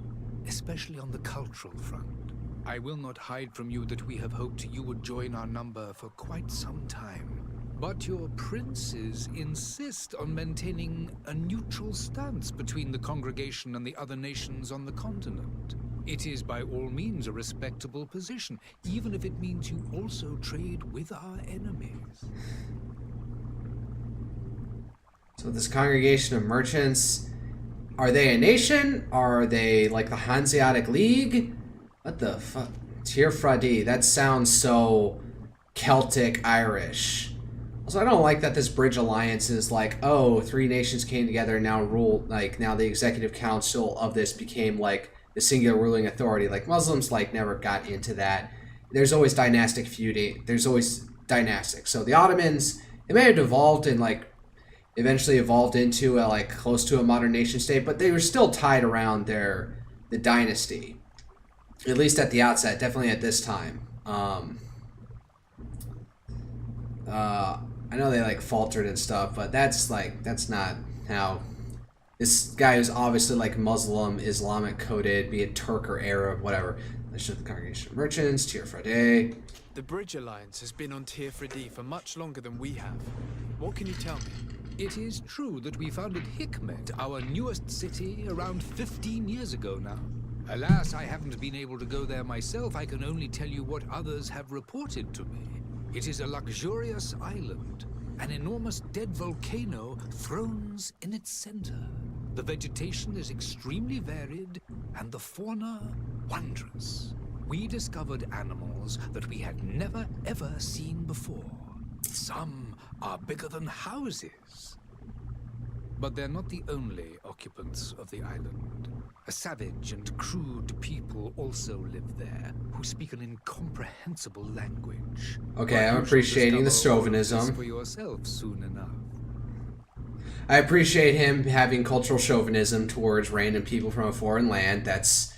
especially on the cultural front. I will not hide from you that we have hoped you would join our number for quite some time. But your princes insist on maintaining a neutral stance between the congregation and the other nations on the continent. It is by all means a respectable position, even if it means you also trade with our enemies. So this congregation of merchants, are they a nation? Are they like the Hanseatic League? What the fuck? Tirfradi, that sounds so Celtic Irish. Also, I don't like that this Bridge Alliance is like, oh, 3 nations came together and now rule, like, now the executive council of this became like the singular ruling authority. Like, Muslims like never got into that. There's always dynastic feuding. There's always dynastic. So the Ottomans, they may have evolved and like eventually evolved into a, like, close to a modern nation state, but they were still tied around the dynasty, at least at the outset. Definitely at this time. I know they like faltered and stuff, but that's not how this guy who's obviously like Muslim, Islamic coded, be it Turk or Arab, whatever. Let's show the congregation of merchants, Tirfradi. The Bridge Alliance has been on Tirfradi for much longer than we have. What can you tell me? It is true that we founded Hikmet, our newest city, around 15 years ago now. Alas, I haven't been able to go there myself. I can only tell you what others have reported to me. It is a luxurious island. An enormous dead volcano thrones in its center. The vegetation is extremely varied, and the fauna wondrous. We discovered animals that we had never ever seen before. Some are bigger than houses. But they're not the only occupants of the island. A savage and crude people also live there, who speak an incomprehensible language. Okay, I'm But you shall appreciating the discover all of this chauvinism. for yourself soon enough. I appreciate him having cultural chauvinism towards random people from a foreign land. That's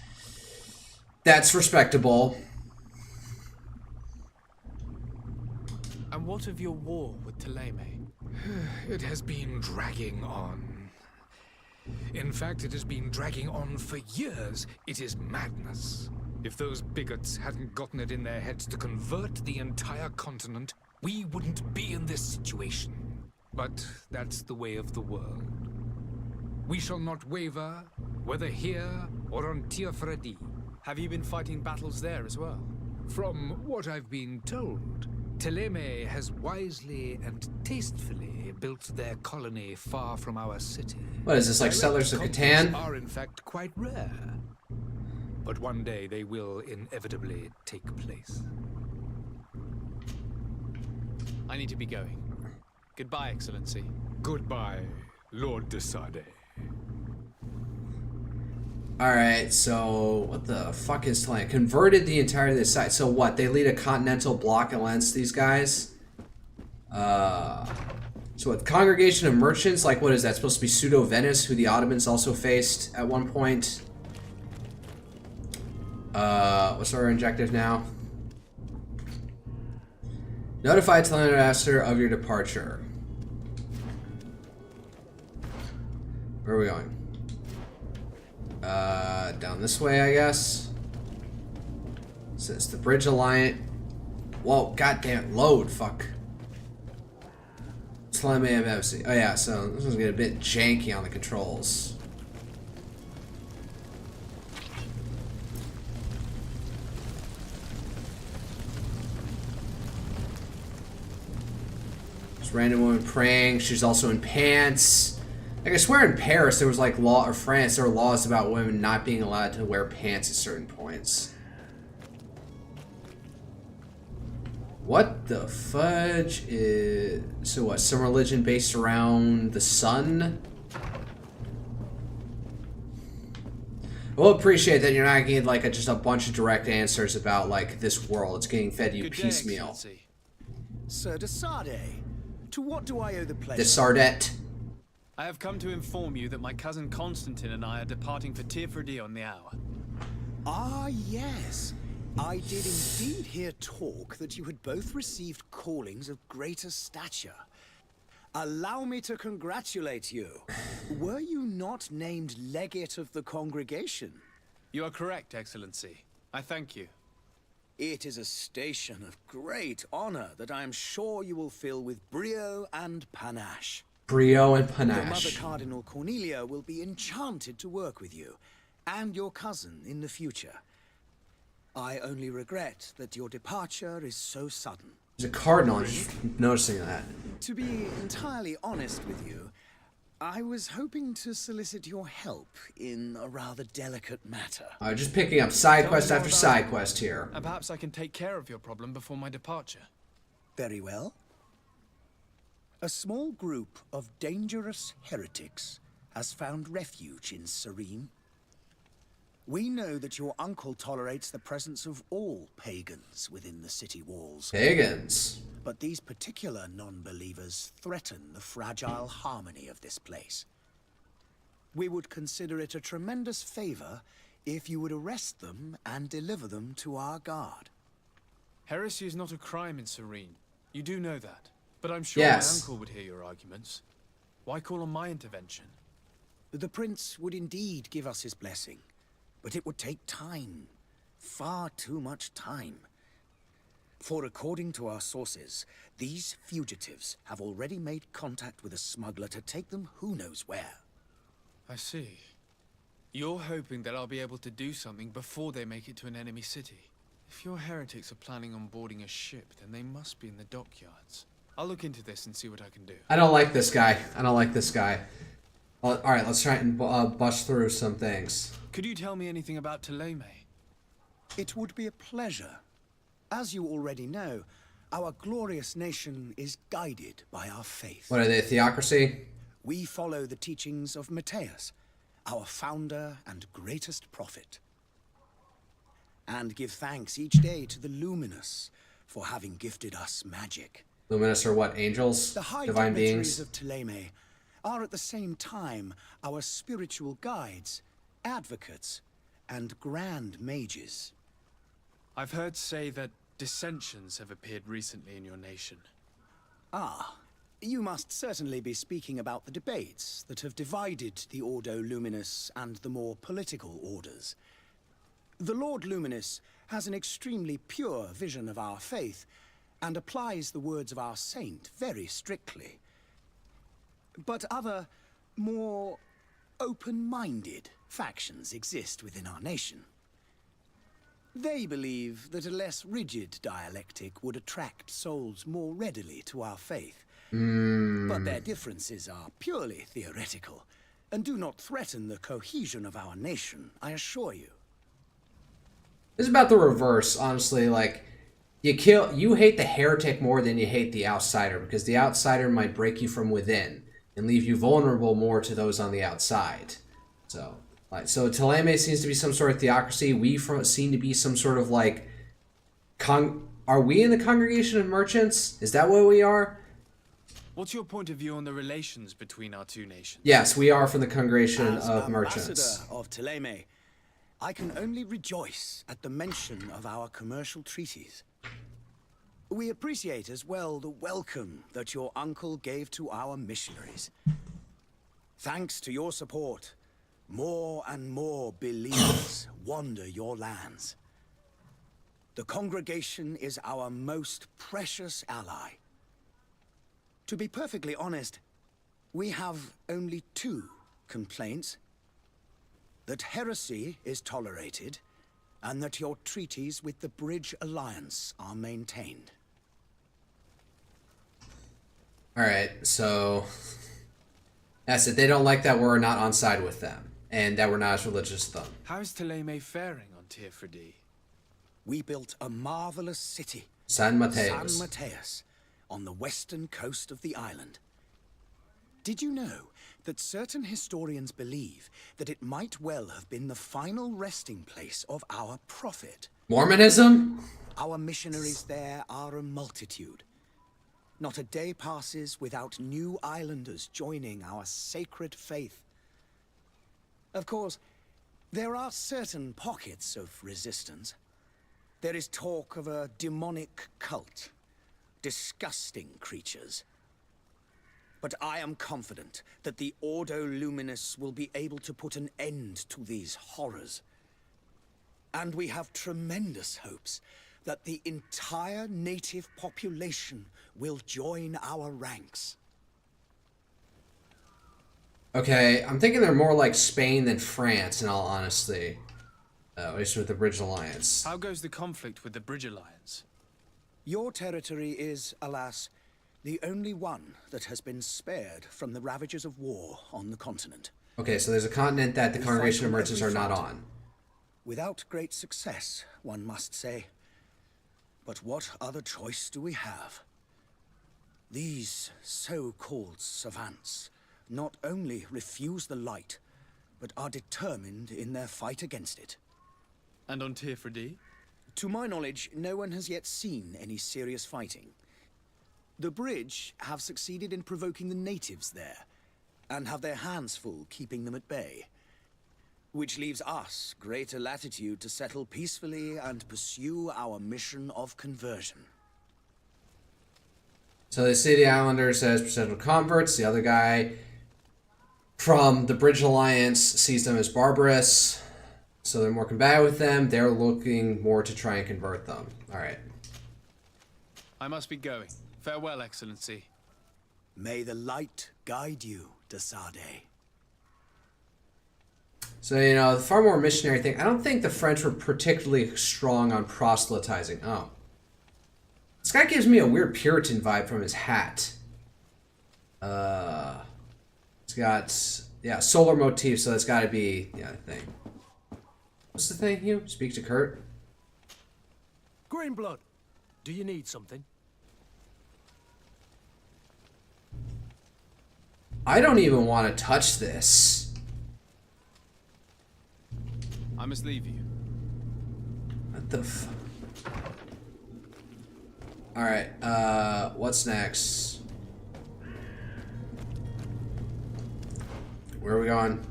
respectable. And what of your war with Thélème? It has been dragging on. In fact, it has been dragging on for years. It is madness. If those bigots hadn't gotten it in their heads to convert the entire continent, we wouldn't be in this situation. But that's the way of the world. We shall not waver, whether here or on Tiafredi. Have you been fighting battles there as well? From what I've been told, Thélème has wisely and tastefully built their colony far from our city. What is this, like Settlers of Direct Catan? conflicts are in fact quite rare. But one day they will inevitably take place. I need to be going. Goodbye, Excellency. Goodbye, Lord de Sade. Alright, so what the fuck is Thélème? Converted the entirety of this site. So what, they lead a continental bloc against these guys? So what, Congregation of Merchants? Like, what is that? Supposed to be Pseudo-Venice, who the Ottomans also faced at one point? What's our objective now? Notify Thélème Master of your departure. Where are we going? Down this way, I guess. So it's the Bridge Alliance. Whoa, goddamn, load, fuck. Thélème Embassy. Oh yeah, so this one's getting a bit janky on the controls. This random woman praying. She's also in pants. Like, I swear in Paris there was like law, or France, there were laws about women not being allowed to wear pants at certain points. What the fudge is... So what, some religion based around the sun? We'll appreciate that you're not getting like just a bunch of direct answers about like this world. It's getting fed you Good day, piecemeal. Excellency. Sir de Sade, to what do I owe the pleasure? The Sardet. I have come to inform you that my cousin Constantine and I are departing for Tiafredi on the hour. Ah, yes. I did indeed hear talk that you had both received callings of greater stature. Allow me to congratulate you. Were you not named legate of the congregation? You are correct, Excellency. I thank you. It is a station of great honor that I am sure you will fill with brio and panache. Brio and Your mother, panache. Cardinal Cornelia, will be enchanted to work with you, and your cousin in the future. I only regret that your departure is so sudden. There's a cardinal, I'm just noticing that. To be entirely honest with you, I was hoping to solicit your help in a rather delicate matter. Just picking up side Tell quest me more after about side it. quest here. And perhaps I can take care of your problem before my departure. Very well. A small group of dangerous heretics has found refuge in Serene. We know that your uncle tolerates the presence of all pagans within the city walls. Pagans. But these particular non-believers threaten the fragile harmony of this place. We would consider it a tremendous favor if you would arrest them and deliver them to our guard. Heresy is not a crime in Serene. You do know that. But I'm sure Yes. my uncle would hear your arguments. Why call on my intervention? The prince would indeed give us his blessing, but it would take time. Far too much time. For according to our sources, these fugitives have already made contact with a smuggler to take them who knows where. I see. You're hoping that I'll be able to do something before they make it to an enemy city. If your heretics are planning on boarding a ship, then they must be in the dockyards. I'll look into this and see what I can do. I don't like this guy. I don't like this guy. Alright, let's try and bust through some things. Could you tell me anything about Thélème? It would be a pleasure. As you already know, our glorious nation is guided by our faith. What are they, a theocracy? We follow the teachings of Matthias, our founder and greatest prophet. And give thanks each day to the Luminous for having gifted us magic. Luminous are what? Angels? The high Divine dignitaries beings? of Thélème are at the same time our spiritual guides, advocates, and grand mages. I've heard say that dissensions have appeared recently in your nation. Ah, you must certainly be speaking about the debates that have divided the Ordo Luminous and the more political orders. The Lord Luminous has an extremely pure vision of our faith and applies the words of our saint very strictly. But other, more open-minded factions exist within our nation. They believe that a less rigid dialectic would attract souls more readily to our faith. But their differences are purely theoretical and do not threaten the cohesion of our nation, I assure you. It's about the reverse, honestly. Like, you hate the heretic more than you hate the outsider, because the outsider might break you from within and leave you vulnerable more to those on the outside. So Thélème seems to be some sort of theocracy. We seem to be some sort of like, are we in the congregation of merchants? Is that what we are? What's your point of view on the relations between our two nations? Yes, we are from the congregation As of merchants. ambassador of Thélème, I can only rejoice at the mention of our commercial treaties. We appreciate as well the welcome that your uncle gave to our missionaries. Thanks to your support, more and more believers wander your lands. The congregation is our most precious ally. To be perfectly honest, we have only two complaints. That heresy is tolerated, and that your treaties with the Bridge Alliance are maintained. Alright, so that's it. They don't like that we're not on side with them, and that we're not as religious as them. How is Thélème faring on Tirfredi? We built a marvelous city, San Mateos. San Mateus, on the western coast of the island. Did you know that certain historians believe that it might well have been the final resting place of our prophet? Mormonism? Our missionaries there are a multitude. Not a day passes without new islanders joining our sacred faith. Of course, there are certain pockets of resistance. There is talk of a demonic cult. Disgusting creatures. But I am confident that the Ordo Luminous will be able to put an end to these horrors. And we have tremendous hopes that the entire native population will join our ranks. Okay, I'm thinking they're more like Spain than France, in all honesty. At least with the Bridge Alliance. How goes the conflict with the Bridge Alliance? Your territory is, alas, the only one that has been spared from the ravages of war on the continent. Okay, so there's a continent that the We Congregation fight of on Merchants every are not front. on. Without great success, one must say. But what other choice do we have? These so-called savants not only refuse the light, but are determined in their fight against it. And on Tirfredi? To my knowledge, no one has yet seen any serious fighting. The Bridge have succeeded in provoking the natives there, and have their hands full keeping them at bay. Which leaves us greater latitude to settle peacefully and pursue our mission of conversion. So they say the Islanders has percentage converts. The other guy from the Bridge Alliance sees them as barbarous. So they're more combative with them. They're looking more to try and convert them. Alright. I must be going. Farewell, Excellency. May the light guide you, de Sade. So, you know, the far more missionary thing. I don't think the French were particularly strong on proselytizing. Oh. This guy gives me a weird Puritan vibe from his hat. It's got, yeah, solar motif, so that's got to be, yeah, the thing. What's the thing, Hugh? Speak to Kurt. Greenblood, do you need something? I don't even want to touch this. I must leave you. What the f... Alright, what's next? Where are we going?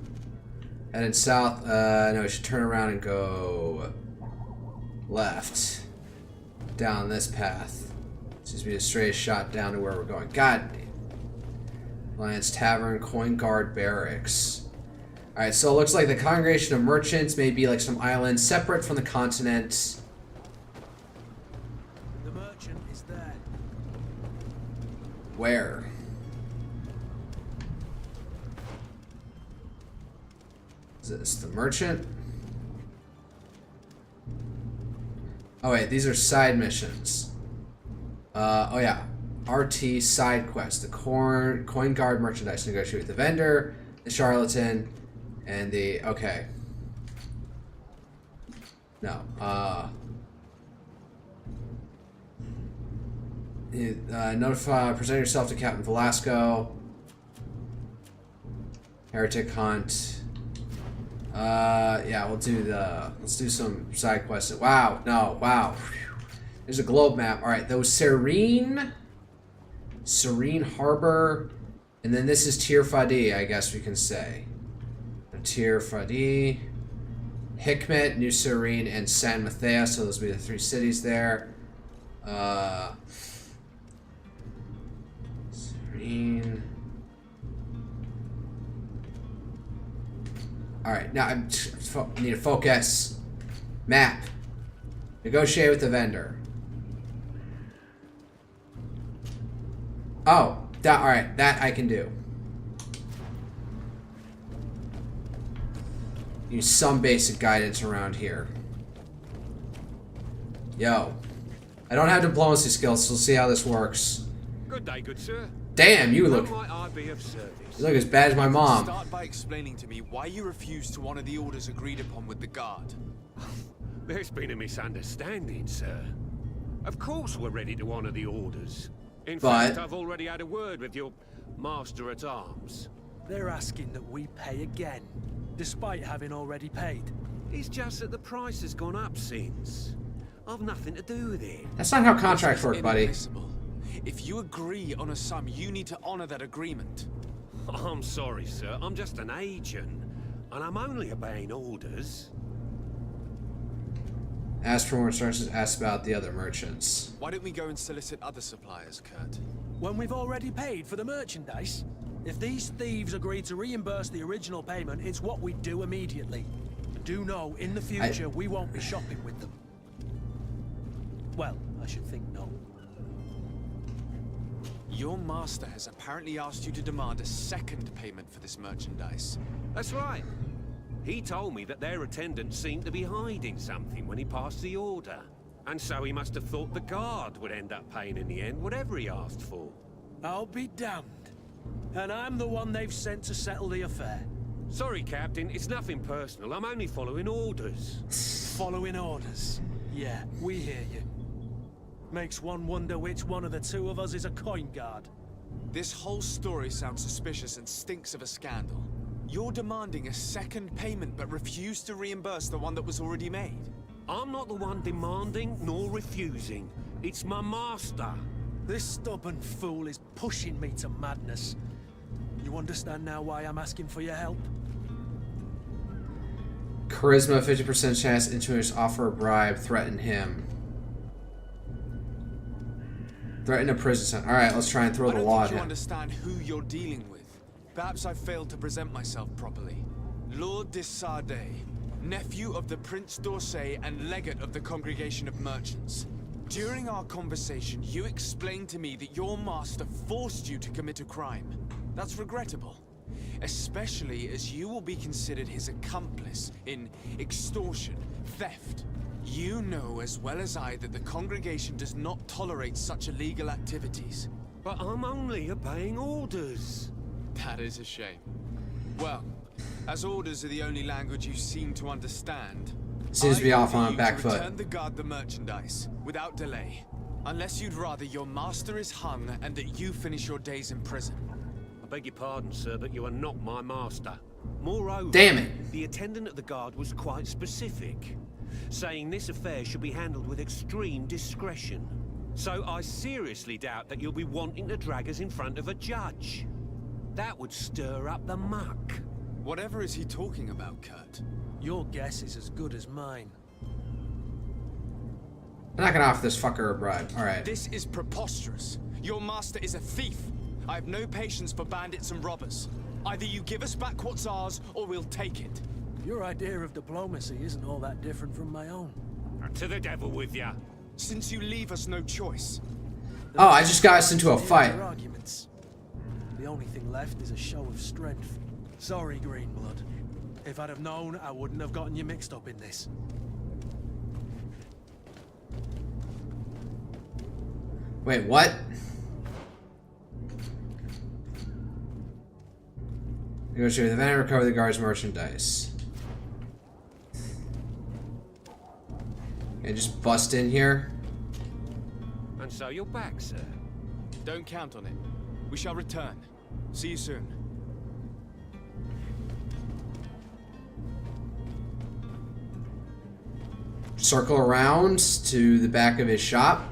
Heading south. No, we should turn around and go left. Down this path. Seems to be the straightest shot down to where we're going. God. Lions Tavern, Coin Guard Barracks. Alright, so it looks like the Congregation of Merchants may be like some island separate from the continent. The merchant is there. Where? Is this the merchant? Oh wait, these are side missions. Oh yeah. RT side quest. The coin guard merchandise. Negotiate with the vendor, the charlatan, and the... Okay. No. Present yourself to Captain Velasco. Heretic hunt. Yeah, we'll do the... Let's do some side quests. Wow, no, wow. There's a globe map. Alright, those Serene Harbor. And then this is Tir Fadi, I guess we can say. Tir Fadi, Hikmet, New Serene, and San Mateo. So those will be the 3 cities there. Serene. Alright, now I need to focus. Map. Negotiate with the vendor. Oh, alright, that I can do. Use some basic guidance around here. Yo. I don't have diplomacy skills, so we'll see how this works. Good day, good sir. Damn, you look... How might I be of service? You look as bad as my mom. Start by explaining to me why you refuse to honor the orders agreed upon with the guard. There's been a misunderstanding, sir. Of course we're ready to honor the orders. In fact, I've already had a word with your master-at-arms. They're asking that we pay again, despite having already paid. It's just that the price has gone up since. I've nothing to do with it. That's not how contracts work, buddy. If you agree on a sum, you need to honor that agreement. I'm sorry, sir. I'm just an agent, and I'm only obeying orders. Ask for more instructions, ask about the other merchants. Why don't we go and solicit other suppliers, Kurt? When we've already paid for the merchandise? If these thieves agree to reimburse the original payment, it's what we do immediately. Do know, in the future, we won't be shopping with them. Well, I should think no. Your master has apparently asked you to demand a second payment for this merchandise. That's right. He told me that their attendant seemed to be hiding something when he passed the order. And so he must have thought the guard would end up paying in the end, whatever he asked for. I'll be damned. And I'm the one they've sent to settle the affair. Sorry, Captain, it's nothing personal. I'm only following orders. Following orders? Yeah, we hear you. Makes one wonder which one of the two of us is a coin guard. This whole story sounds suspicious and stinks of a scandal. You're demanding a second payment but refuse to reimburse the one that was already made. I'm not the one demanding nor refusing. It's my master. This stubborn fool is pushing me to madness. You understand now why I'm asking for your help? Charisma, 50% chance, influence, offer a bribe, threaten him. Threaten a prison sentence. Alright, let's try and throw the law at him. I don't think you understand who you're dealing with. Perhaps I failed to present myself properly. Lord de Sardet, nephew of the Prince d'Orsay and legate of the Congregation of Merchants. During our conversation, you explained to me that your master forced you to commit a crime. That's regrettable, especially as you will be considered his accomplice in extortion, theft. You know as well as I that the congregation does not tolerate such illegal activities. But I'm only obeying orders. That is a shame. Well, as orders are the only language you seem to understand, seems to be off on a back foot. Return the guard the merchandise without delay, unless you'd rather your master is hung and that you finish your days in prison. I beg your pardon, sir, but you are not my master. Moreover, Damn it. the attendant at the guard was quite specific, saying this affair should be handled with extreme discretion. So I seriously doubt that you'll be wanting to drag us in front of a judge. That would stir up the muck. Whatever is he talking about, Kurt? Your guess is as good as mine. I'm not gonna offer this fucker a bribe. Alright. This is preposterous. Your master is a thief. I have no patience for bandits and robbers. Either you give us back what's ours, or we'll take it. Your idea of diplomacy isn't all that different from my own. To the devil with ya. Since you leave us no choice. Oh, I just got us into a fight. Arguments. The only thing left is a show of strength. Sorry, Greenblood. If I'd have known, I wouldn't have gotten you mixed up in this. Wait, what? Negotiate with the vendor, recover the guard's merchandise. Okay, just bust in here. And so you're back, sir. Don't count on it. We shall return. See you soon. Circle around to the back of his shop.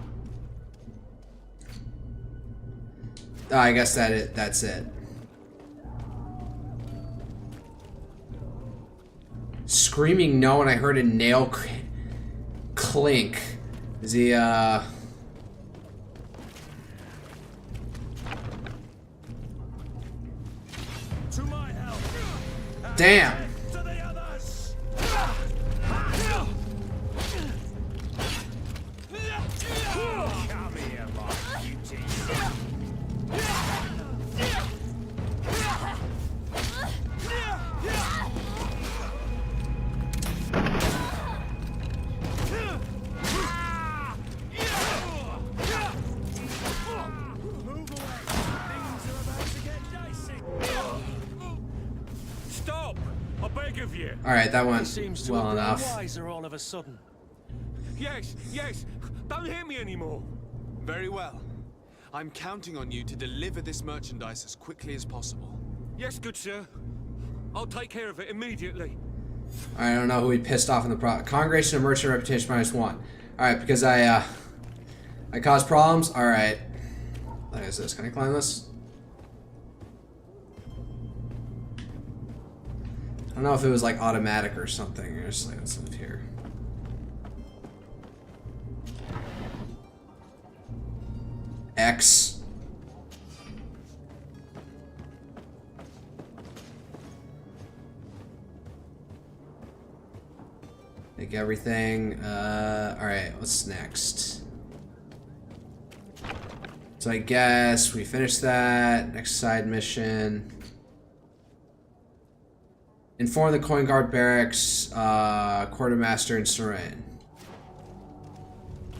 Oh, I guess that's it. Screaming no, and I heard a nail clink. Is he, To my help. Damn. To the others. Come here, my beauty. Stop! I beg of you. Alright, that went Seems to well have grown enough. wiser all of a sudden. Yes, yes. Don't hit me anymore. Very well. I'm counting on you to deliver this merchandise as quickly as possible. Yes, good sir. I'll take care of it immediately. I don't know who he pissed off in the Congregation of Merchant Reputation -1. Alright, because I caused problems. Alright. What is this? Can I climb this? I don't know if it was like automatic or something. Or just like, let's live here. X. Make everything. Alright, what's next? So I guess we finished that. Next side mission. Inform the Coin Guard Barracks, Quartermaster, and Seren.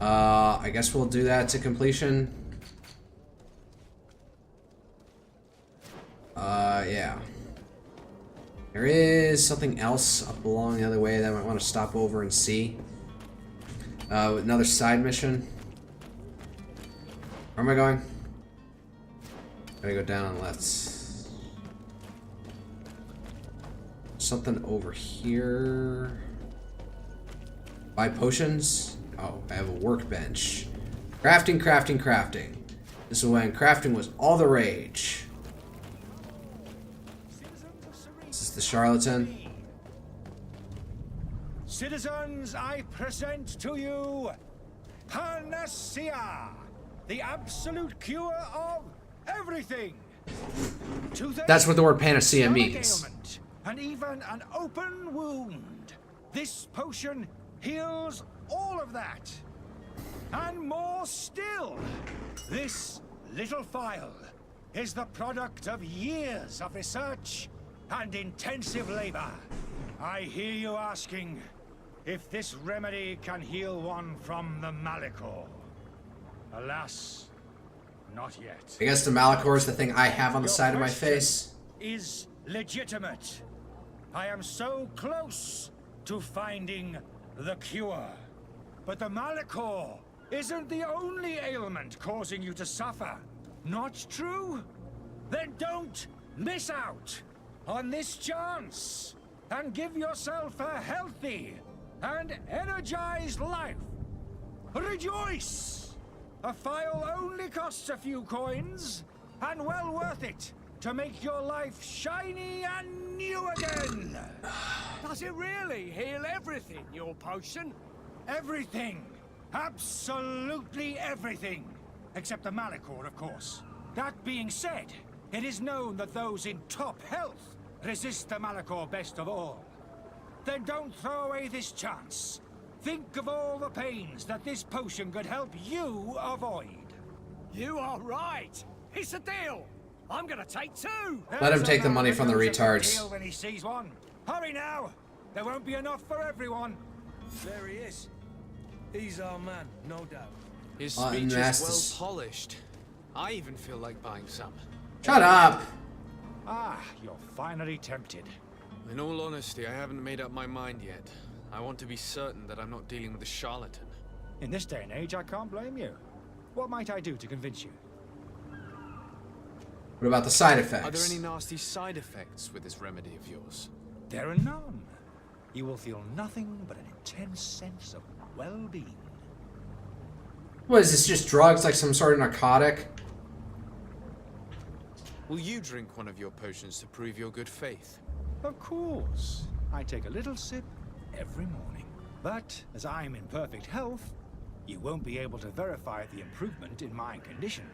I guess we'll do that to completion. Yeah. There is something else up along the other way that I might want to stop over and see. Another side mission. Where am I going? Gotta go down and left. Something over here. Buy potions? Oh, I have a workbench. Crafting, crafting, crafting. This is when crafting was all the rage. Is this the charlatan? Citizens, I present to you Panacea, the absolute cure of everything. That's what the word panacea means. Ailment, and even an open wound. This potion heals all of that. And more still. This little phial is the product of years of research and intensive labor. I hear you asking if this remedy can heal one from the Malachor. Alas, not yet. I guess the Malachor is the thing I have on the Your side of my question face. Is legitimate. I am so close to finding the cure. But the Malachor isn't the only ailment causing you to suffer. Not true? Then don't miss out on this chance and give yourself a healthy and energized life. Rejoice! A file only costs a few coins, and well worth it to make your life shiny and new again. Does it really heal everything, your potion? Everything. Absolutely everything. Except the Malachor, of course. That being said, it is known that those in top health resist the Malachor best of all. Then don't throw away this chance. Think of all the pains that this potion could help you avoid. You are right. It's a deal. I'm gonna take 2. Let him take the money from the There's a retards. deal when he sees one. Hurry now. There won't be enough for everyone. There he is. He's our man, no doubt. His Oh, speech is Nestus. well polished. I even feel like buying some. Shut up! Ah, you're finally tempted. In all honesty, I haven't made up my mind yet. I want to be certain that I'm not dealing with a charlatan. In this day and age, I can't blame you. What might I do to convince you? What about the side Are there effects? any nasty side effects with this remedy of yours? There are none. You will feel nothing but an intense sense of well-being. What is this, just drugs, like some sort of narcotic? Will you drink one of your potions to prove your good faith? Of course. I take a little sip every morning. But as I'm in perfect health, you won't be able to verify the improvement in my condition.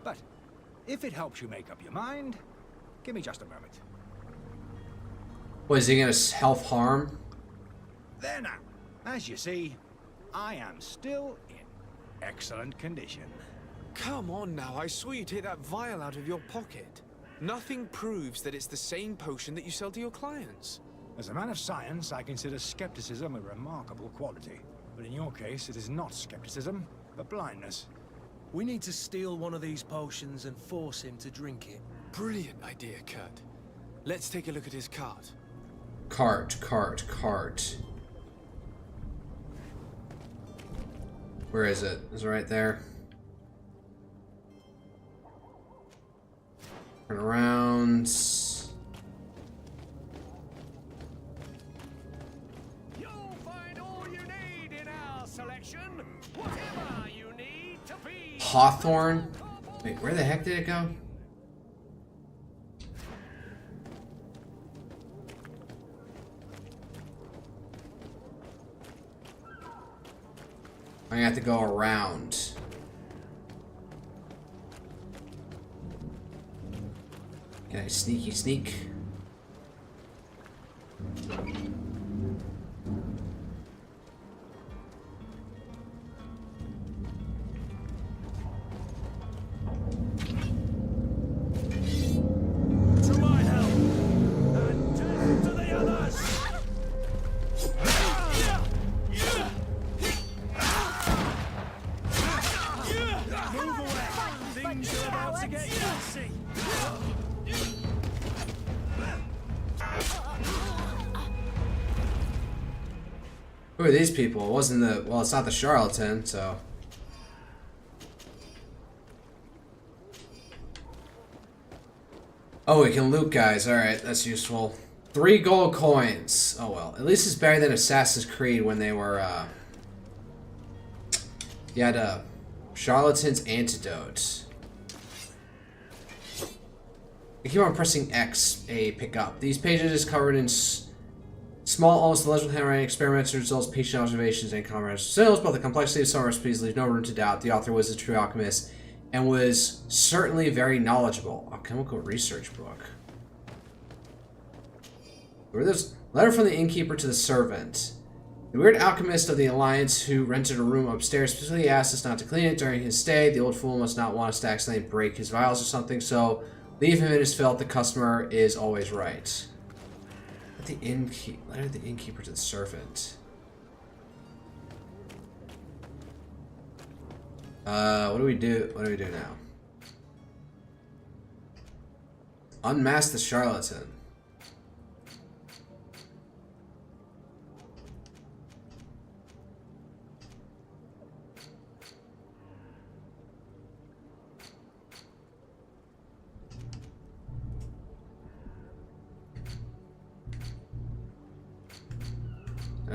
But if it helps you make up your mind, give me just a moment. What, is he gonna health harm? There now. As you see, I am still in excellent condition. Come on now, I saw you take that vial out of your pocket. Nothing proves that it's the same potion that you sell to your clients. As a man of science, I consider skepticism a remarkable quality. But in your case, it is not skepticism, but blindness. We need to steal one of these potions and force him to drink it. Brilliant idea, Kurt. Let's take a look at his cart. Cart. Where is it? Is it right there? Turn around. You'll find all you need in our selection. Whatever you need to be. Hawthorne? Wait, where the heck did it go? I have to go around. Can I sneaky sneak? To my help, and death to the others. Move away. Things are about to get messy. Who are these people? It wasn't the... Well, it's not the charlatan, so... Oh, we can loot guys. Alright, that's useful. 3 gold coins. Oh well. At least it's better than Assassin's Creed when they were, You had, Charlatan's Antidote. I keep on pressing X, A, pick up. These pages is covered in small, almost illegible handwriting, experiments, results, patient observations, and comrades' symbols, but the complexity of some recipes leaves no room to doubt. The author was a true alchemist and was certainly very knowledgeable. A chemical research book. Where this letter from the innkeeper to the servant. The weird alchemist of the Alliance who rented a room upstairs specifically asked us not to clean it during his stay. The old fool must not want us to accidentally break his vials or something, so leave him in his filth. The customer is always right. Letter of the innkeeper to the servant. What do we do? What do we do now? Unmask the charlatan.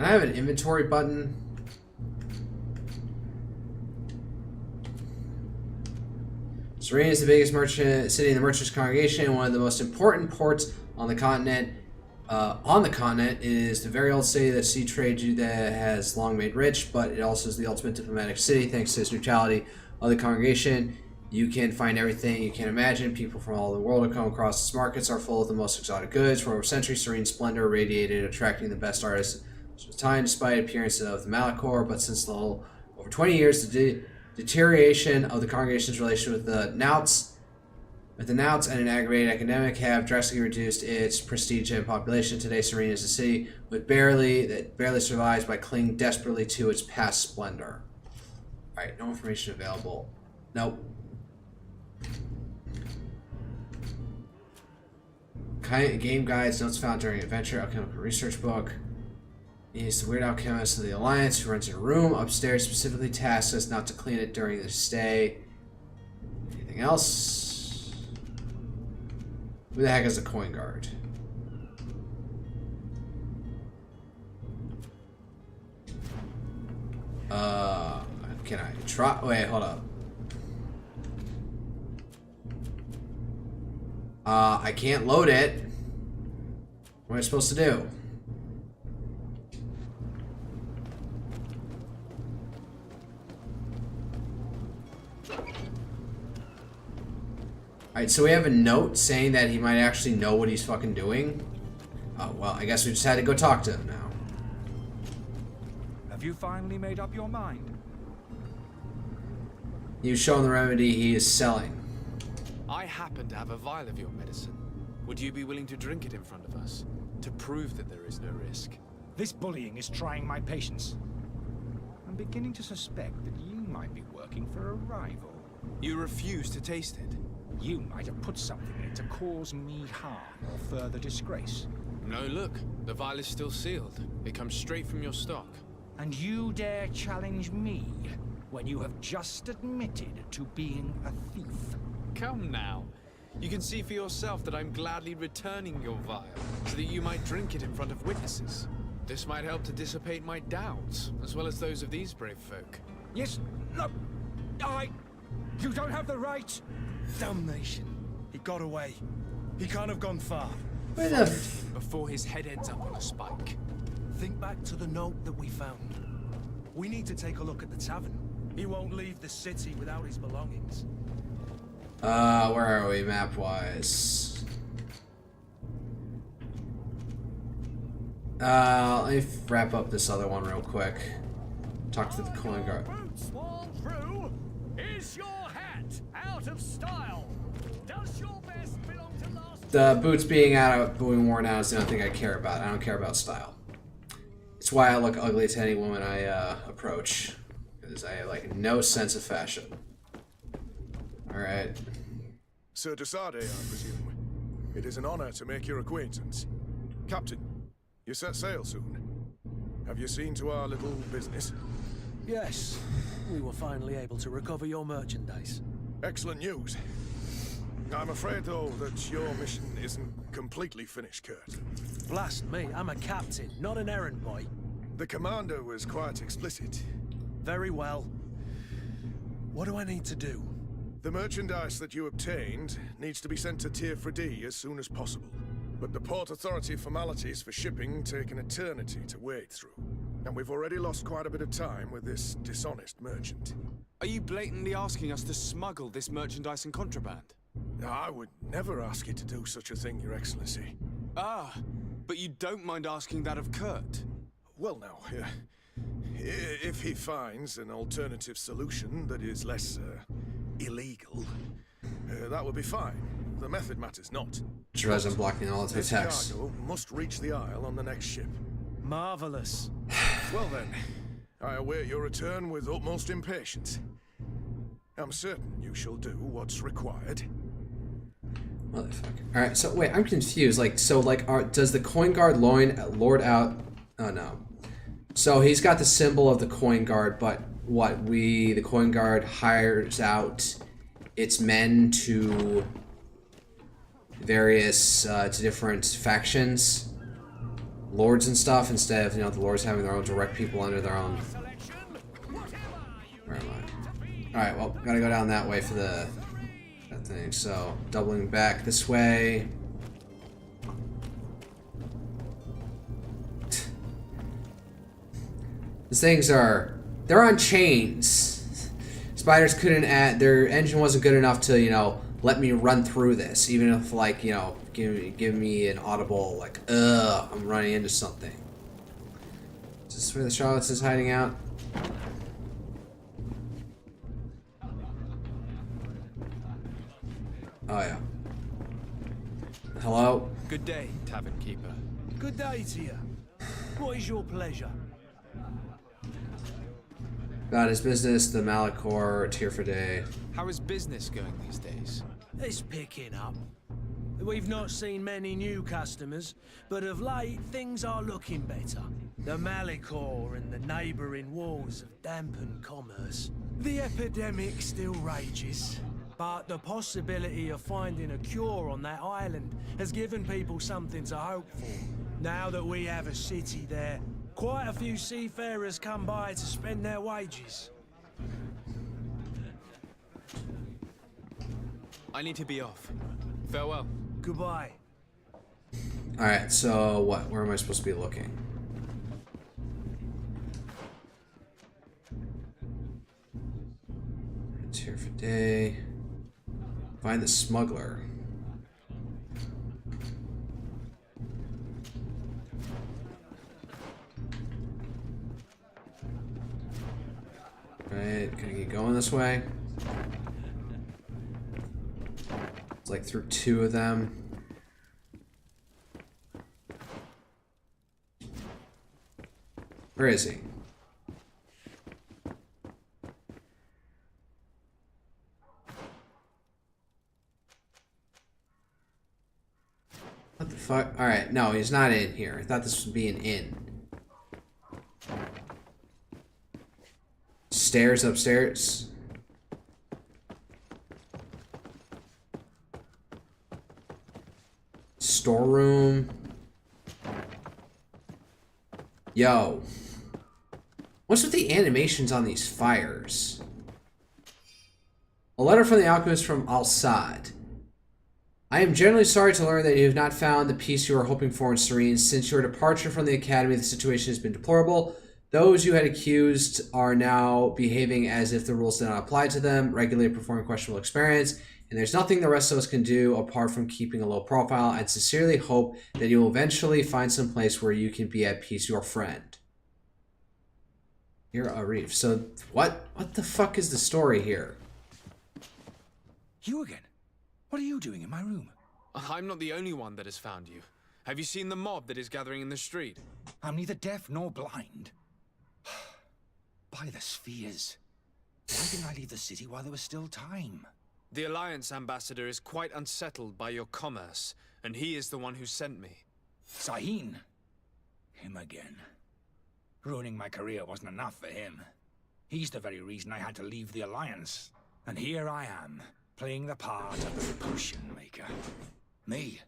And I have an inventory button. Serene is the biggest merchant city in the Merchants Congregation, one of the most important ports on the continent. It is the very old city that sea trade that has long made rich, but it also is the ultimate diplomatic city thanks to its neutrality of the congregation. You can find everything you can imagine. People from all over the world who come across its markets are full of the most exotic goods. For over centuries, Serene splendor radiated, attracting the best artists of the time, despite appearances of the Malachor. But since over 20 years, the deterioration of the congregation's relation with the Nauts and an aggravated academic have drastically reduced its prestige and population. Today, Serene is a city that barely survives by clinging desperately to its past splendor. Alright, no information available. Nope. Game guides, notes found during adventure, alchemical research book. He's the weird alchemist of the Alliance who runs a room upstairs, specifically tasks us not to clean it during the stay. Anything else? Who the heck is a coin guard? Can I try? Wait, hold up. I can't load it. What am I supposed to do? Alright, so we have a note saying that he might actually know what he's fucking doing. Oh, well, I guess we just had to go talk to him now. Have you finally made up your mind? He was showing the remedy he is selling. I happen to have a vial of your medicine. Would you be willing to drink it in front of us? To prove that there is no risk? This bullying is trying my patience. I'm beginning to suspect that you might be working for a rival. You refuse to taste it? You might have put something in it to cause me harm or further disgrace. No, look. The vial is still sealed. It comes straight from your stock. And you dare challenge me when you have just admitted to being a thief? Come now. You can see for yourself that I'm gladly returning your vial, so that you might drink it in front of witnesses. This might help to dissipate my doubts, as well as those of these brave folk. Yes, look, you don't have the right. Damnation. He got away. He can't have gone far. Before his head ends up on a spike. Think back to the note that we found. We need to take a look at the tavern. He won't leave the city without his belongings. Where are we map-wise? Let me wrap up this other one real quick. Talk to the coin guard. Is your hat out of style? Does your vest belong to last? The boots being worn out is the only thing I care about. I don't care about style. It's why I look ugly to any woman I approach, because I have like no sense of fashion. All right. Sir Desade, I presume. It is an honor to make your acquaintance. Captain, you set sail soon. Have you seen to our little business? Yes, we were finally able to recover your merchandise. Excellent news. I'm afraid, though, that your mission isn't completely finished, Kurt. Blast me, I'm a captain, not an errand boy. The commander was quite explicit. Very well. What do I need to do? The merchandise that you obtained needs to be sent to Tier 4D as soon as possible. But the Port Authority formalities for shipping take an eternity to wade through. And we've already lost quite a bit of time with this dishonest merchant. Are you blatantly asking us to smuggle this merchandise and contraband? I would never ask you to do such a thing, Your Excellency. Ah, but you don't mind asking that of Kurt? Well, now, if he finds an alternative solution that is less illegal, that would be fine. The method matters not. Just realize I'm blocking all of the this text. cargo must reach the Isle on the next ship. Marvelous. Well then, I await your return with utmost impatience. I'm certain you shall do what's required. Motherfucker. Alright, so wait, I'm confused. Does the coin guard lord out... Oh, no. So he's got the symbol of the coin guard, but what? The coin guard hires out its men to various, to different factions? lords and stuff instead of, you know, the lords having their own direct people under their own. Where am I? Alright, well, gotta go down that way for that thing. So, doubling back this way. These things they're on chains. Spiders couldn't their engine wasn't good enough to, you know, let me run through this, even if, like, you know, give me an audible, like, I'm running into something. Is this where the Charlotte is hiding out? Oh, yeah. Hello? Good day, tavern keeper. Good day to you. What is your pleasure? About his business, the Malachor, Tear for Day. How is business going these days? It's picking up. We've not seen many new customers, but of late things are looking better. The Malachor and the neighbouring wars have dampened commerce. The epidemic still rages, but the possibility of finding a cure on that island has given people something to hope for. Now that we have a city there, quite a few seafarers come by to spend their wages. I need to be off. Farewell. Goodbye. Alright, so what? Where am I supposed to be looking? It's here for day. Find the smuggler. Right, can I keep going this way? It's like through two of them. Where is he? What the fuck? Alright, no, he's not in here. I thought this would be an inn. Stairs upstairs. Storeroom. Yo. What's with the animations on these fires? A letter from the alchemist from Al-Sad. I am genuinely sorry to learn that you have not found the peace you are hoping for in Serene. Since your departure from the academy, the situation has been deplorable. Those you had accused are now behaving as if the rules did not apply to them, regularly performing questionable experiments, and there's nothing the rest of us can do apart from keeping a low profile. I sincerely hope that you will eventually find some place where you can be at peace, your friend. You're Arif. So, what the fuck is the story here? You again? What are you doing in my room? I'm not the only one that has found you. Have you seen the mob that is gathering in the street? I'm neither deaf nor blind. By the spheres. Why didn't I leave the city while there was still time? The Alliance ambassador is quite unsettled by your commerce, and he is the one who sent me. Sahin? Him again. Ruining my career wasn't enough for him. He's the very reason I had to leave the Alliance. And here I am, playing the part of the potion maker. Me,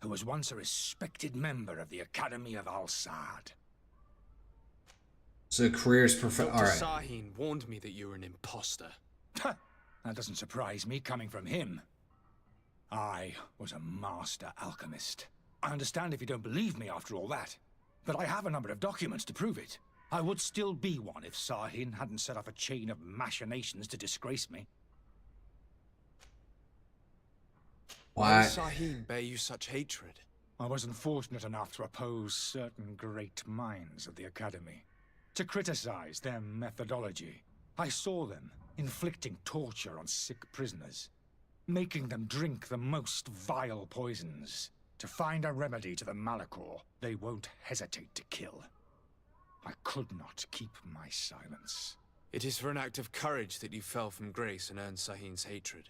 who was once a respected member of the Academy of Al-Sad. So career's Dr. Alright. Sahin warned me that you were an imposter. That doesn't surprise me coming from him. I was a master alchemist. I understand if you don't believe me after all that, but I have a number of documents to prove it. I would still be one if Sahin hadn't set off a chain of machinations to disgrace me. Why does Sahin bear you such hatred? I wasn't fortunate enough to oppose certain great minds of the Academy. To criticize their methodology. I saw them inflicting torture on sick prisoners. Making them drink the most vile poisons. To find a remedy to the Malachor they won't hesitate to kill. I could not keep my silence. It is for an act of courage that you fell from grace and earned Sahin's hatred.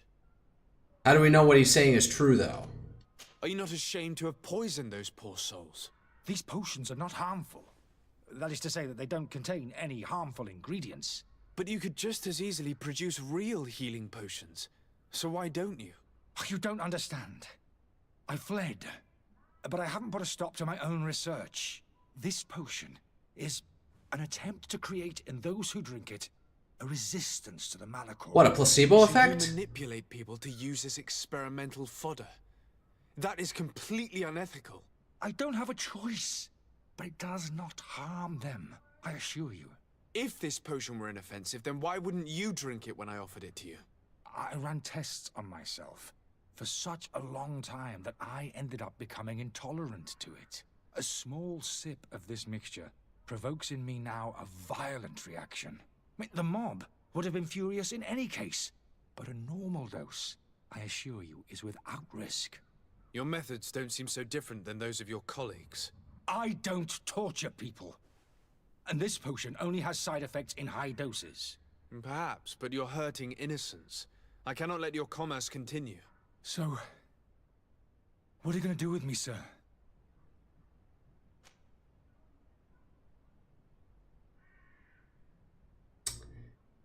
How do we know what he's saying is true, though? Are you not ashamed to have poisoned those poor souls? These potions are not harmful. That is to say that they don't contain any harmful ingredients. But you could just as easily produce real healing potions. So why don't you? You don't understand. I fled. But I haven't put a stop to my own research. This potion is an attempt to create in those who drink it a resistance to the Malachor. What, a placebo So effect? you manipulate people to use as experimental fodder. That is completely unethical. I don't have a choice, but it does not harm them, I assure you. If this potion were inoffensive, then why wouldn't you drink it when I offered it to you? I ran tests on myself for such a long time that I ended up becoming intolerant to it. A small sip of this mixture provokes in me now a violent reaction. I mean, the mob would have been furious in any case, but a normal dose, I assure you, is without risk. Your methods don't seem so different than those of your colleagues. I don't torture people. And this potion only has side effects in high doses. Perhaps, but you're hurting innocents. I cannot let your commerce continue. So, what are you going to do with me, sir?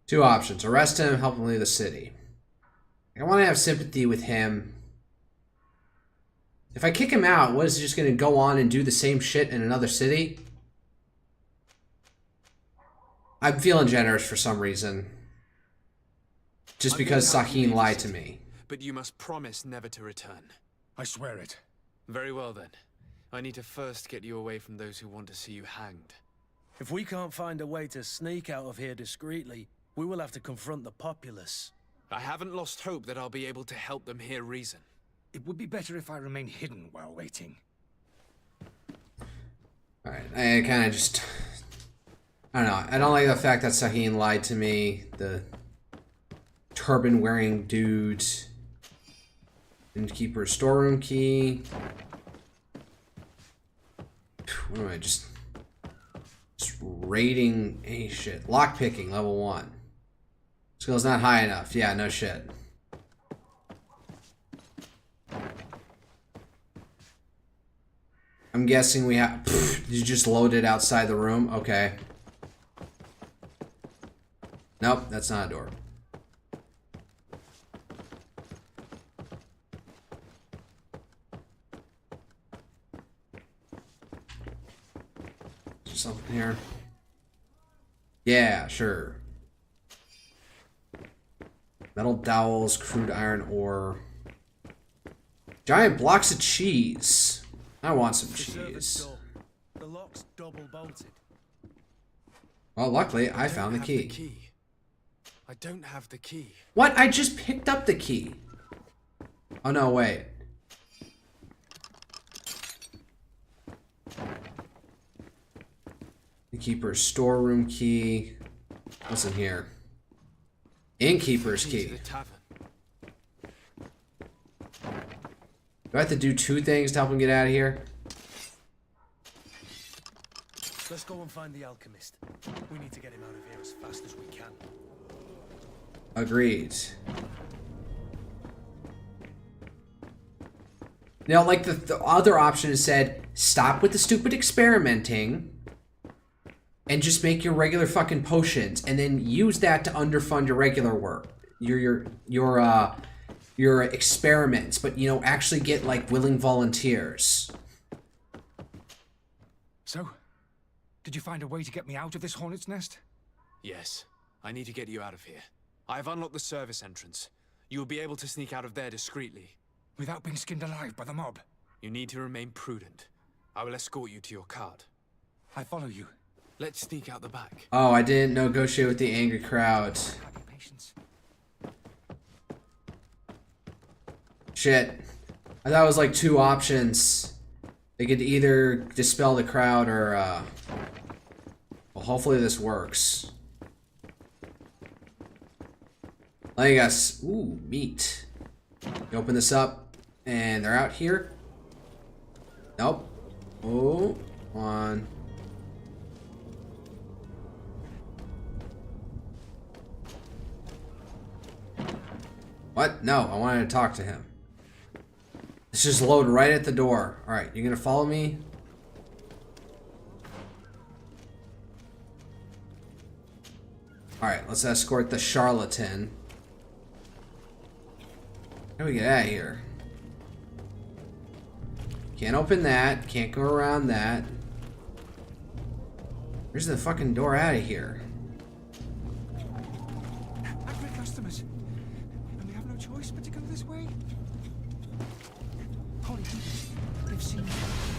Two options. Arrest him, help him leave the city. I want to have sympathy with him. If I kick him out, what is he just going to go on and do the same shit in another city? I'm feeling generous for some reason. Just because Sahin lied to me. But you must promise never to return. I swear it. Very well then. I need to first get you away from those who want to see you hanged. If we can't find a way to sneak out of here discreetly, we will have to confront the populace. I haven't lost hope that I'll be able to help them hear reason. It would be better if I remain hidden while waiting. Alright, I kind of just... I don't know. I don't like the fact that Sahin lied to me. The turban-wearing dude. Innkeeper storeroom key. What am I just raiding any shit? Lockpicking, level 1. Skill's not high enough. Yeah, no shit. I'm guessing we have... You just loaded outside the room? Okay. Nope, that's not a door. Is there something here? Yeah, sure. Metal dowels, crude iron ore. Giant blocks of cheese. I want some cheese. The lock's double bolted. Well, luckily, I found the key. I don't have the key. What? I just picked up the key. Oh, no, wait. Innkeeper's storeroom key. What's in here? Innkeeper's key. Do I have to do 2 things to help him get out of here? Let's go and find the alchemist. We need to get him out of here as fast as we can. Agreed. Now, like the other option said, stop with the stupid experimenting and just make your regular fucking potions and then use that to underfund your regular work. Your experiments, but you know, actually get like willing volunteers. So, did you find a way to get me out of this hornet's nest? Yes. I need to get you out of here. I have unlocked the service entrance. You will be able to sneak out of there discreetly. Without being skinned alive by the mob? You need to remain prudent. I will escort you to your cart. I follow you. Let's sneak out the back. Oh, I didn't negotiate with the angry crowd. Shit. I thought it was like 2 options. They could either dispel the crowd or, well, hopefully this works. I guess. Ooh, meat. You open this up, and they're out here. Nope. Oh, on. What? No, I wanted to talk to him. Let's just load right at the door. Alright, you gonna follow me? Alright, let's escort the charlatan. How do we get out of here? Can't open that. Can't go around that. Where's the fucking door out of here? Angry customers. And we have no choice but to go this way. Holy heavens. They've seen me.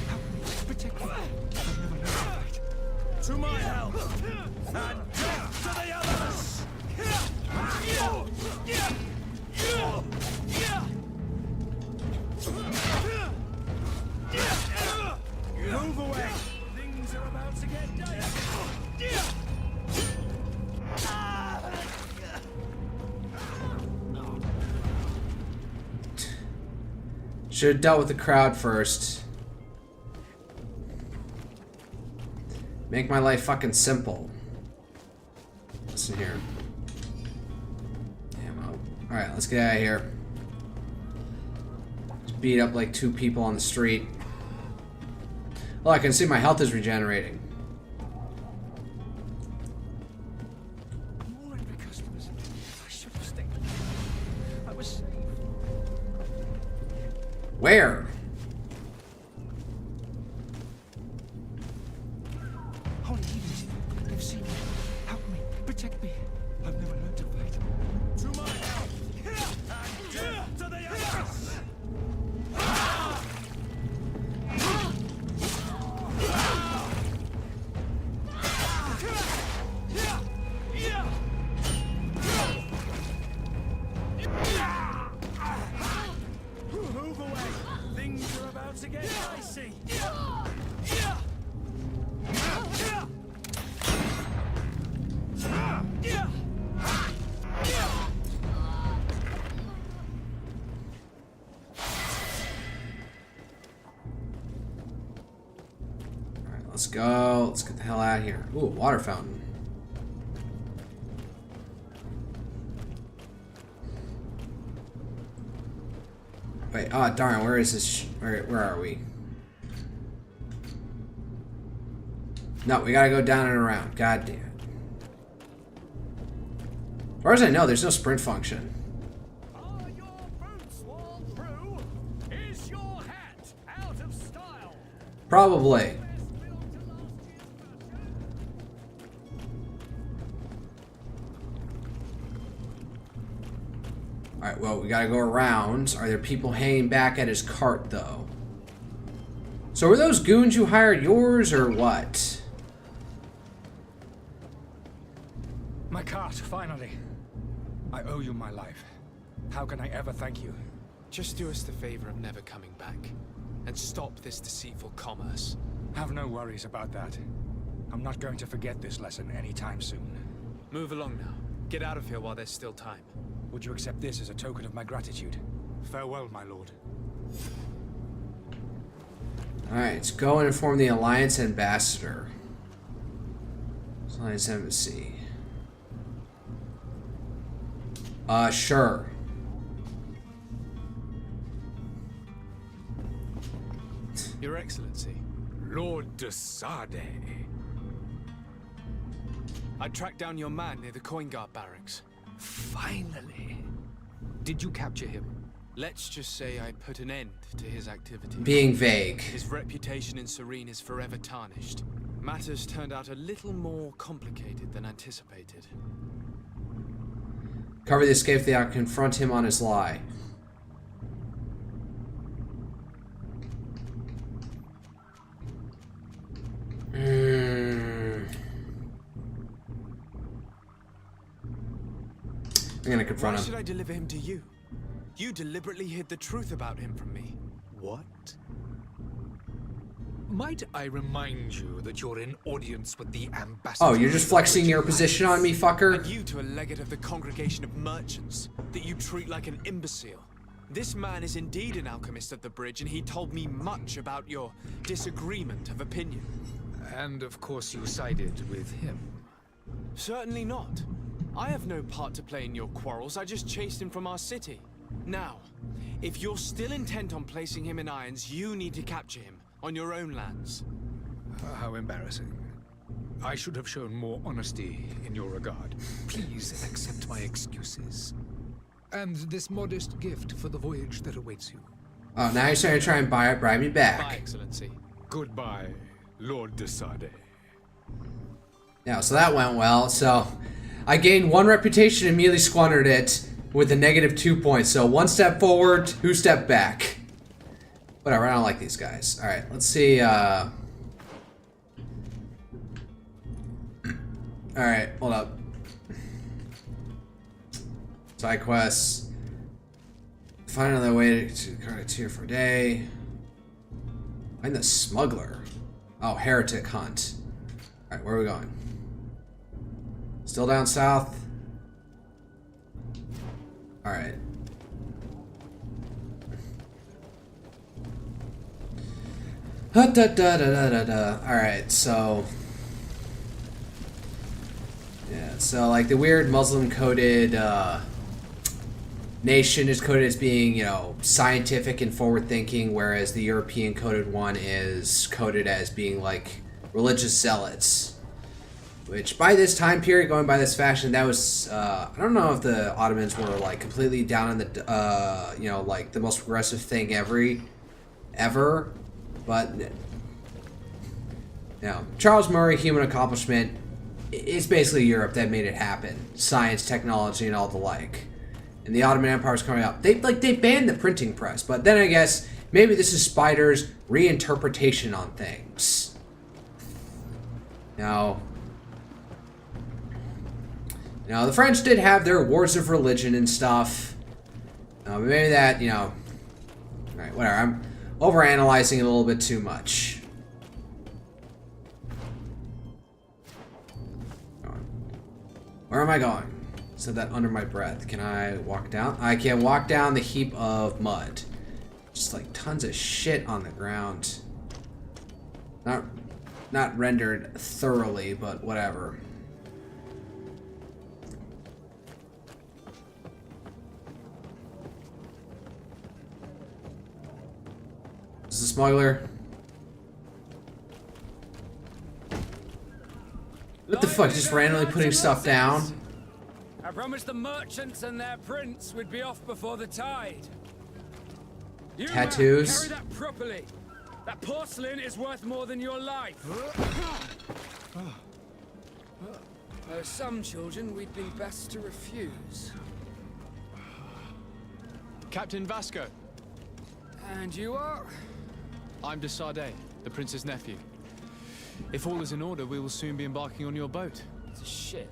Help me. Protect me. I've never known to fight. To my help! And death to the others! Move away! Things are about to get dicey. Should have dealt with the crowd first. Make my life fucking simple. Listen here. Ammo. Alright, let's get out of here. Just beat up like 2 people on the street. Oh, I can see my health is regenerating. More angry customers. I should have stayed. I was safe. Where? Holy heavens. They've seen me. Help me. Protect me. I've never learned to fight. To my help! And death to the others! Move away! Things are about to get dicey! Alright, let's go. Let's get the hell out of here. Ooh, water fountain. Wait, oh darn, where is this? Where are we? No, we gotta go down and around. God damn it. As far as I know, there's no sprint function. Are your boots worn through? Is your hat out of style? Probably. Alright, well, we gotta go around. Are there people hanging back at his cart, though? So were those goons you hired yours, or what? My cart, finally. I owe you my life. How can I ever thank you? Just do us the favor of never coming back. And stop this deceitful commerce. Have no worries about that. I'm not going to forget this lesson anytime soon. Move along now. Get out of here while there's still time. Would you accept this as a token of my gratitude? Farewell, my lord. Alright, let's go and inform the Alliance Ambassador. Alliance Embassy. Sure. Your Excellency. Lord de Sade. I tracked down your man near the coin guard barracks. Finally. Did you capture him? Let's just say I put an end to his activity. Being vague. His reputation in Serene is forever tarnished. Matters turned out a little more complicated than anticipated. Cover the escape so I confront him on his lie. I'm gonna confront him. Why should I deliver him to you? You deliberately hid the truth about him from me. What? Might I remind you that you're in audience with the ambassador? Oh, you're just flexing your position on me, fucker? And you to a legate of the Congregation of Merchants that you treat like an imbecile. This man is indeed an alchemist at the bridge, and he told me much about your disagreement of opinion. And of course you sided with him. Certainly not. I have no part to play in your quarrels. I just chased him from our city. Now, if you're still intent on placing him in irons, you need to capture him on your own lands. How embarrassing. I should have shown more honesty in your regard. Please accept my excuses. And this modest gift for the voyage that awaits you. Oh, now you're trying to bribe me back. Bye, Excellency. Goodbye, Lord de Sade. Yeah, so that went well. So I gained 1 reputation and immediately squandered it with a -2 points. So 1 step forward, 2 step back. Whatever, I don't like these guys. Alright, let's see. Alright, hold up. Side quests. Find another way to card a tier for a day. Find the smuggler. Oh, heretic hunt. Alright, where are we going? Still down south? Alright. Alright, so... yeah, so like the weird Muslim-coded nation is coded as being, you know, scientific and forward-thinking, whereas the European-coded one is coded as being like religious zealots. Which, by this time period, going by this fashion, that was, I don't know if the Ottomans were, like, completely down in the, you know, like, the most progressive thing ever, but, you know, Charles Murray, human accomplishment, it's basically Europe that made it happen. Science, technology, and all the like. And the Ottoman Empire was coming up. They banned the printing press, but then I guess, maybe this is Spider's reinterpretation on things. Now... now, the French did have their wars of religion and stuff. But maybe that, you know... alright, whatever. I'm overanalyzing it a little bit too much. Where am I going? Said that under my breath. Can I walk down? I can walk down the heap of mud. Just like tons of shit on the ground. Not rendered thoroughly, but whatever. Is the smuggler? What the fuck? Just randomly putting stuff down? I promised the merchants and their prince we'd be off before the tide. You Tattoos? carry that properly. That porcelain is worth more than your life. Some children we'd be best to refuse. Captain Vasco. And you are? I'm de Sade, the prince's nephew. If all is in order, we will soon be embarking on your boat. It's a ship,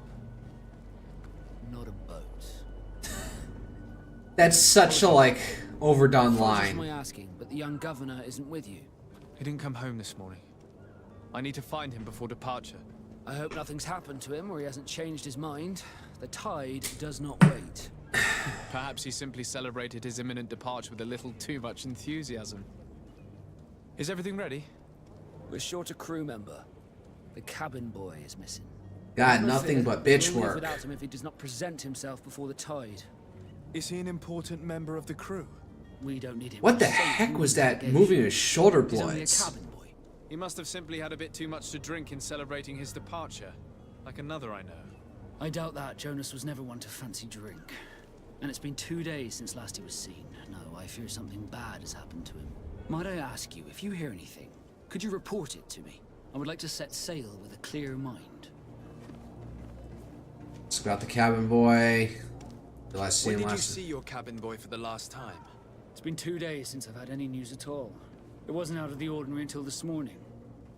not a boat. That's such a, like, overdone Apologies line. for my asking, but the young governor isn't with you. He didn't come home this morning. I need to find him before departure. I hope nothing's happened to him or he hasn't changed his mind. The tide does not wait. Perhaps he simply celebrated his imminent departure with a little too much enthusiasm. Is everything ready? We're short a crew member. The cabin boy is missing. God, nothing but bitch We'll leave work. without him if he does not present himself before the tide. Is he an important member of the crew? We don't need him. What the heck was that moving his shoulder He's only a blades? cabin boy. He must have simply had a bit too much to drink in celebrating his departure. Like another I know. I doubt that. Jonas was never one to fancy drink. And it's been 2 days since last he was seen. No, I fear something bad has happened to him. Might I ask you, if you hear anything, could you report it to me? I would like to set sail with a clear mind. It's about the cabin boy. The last When scene did you last. see your cabin boy for the last time? It's been 2 days since I've had any news at all. It wasn't out of the ordinary until this morning.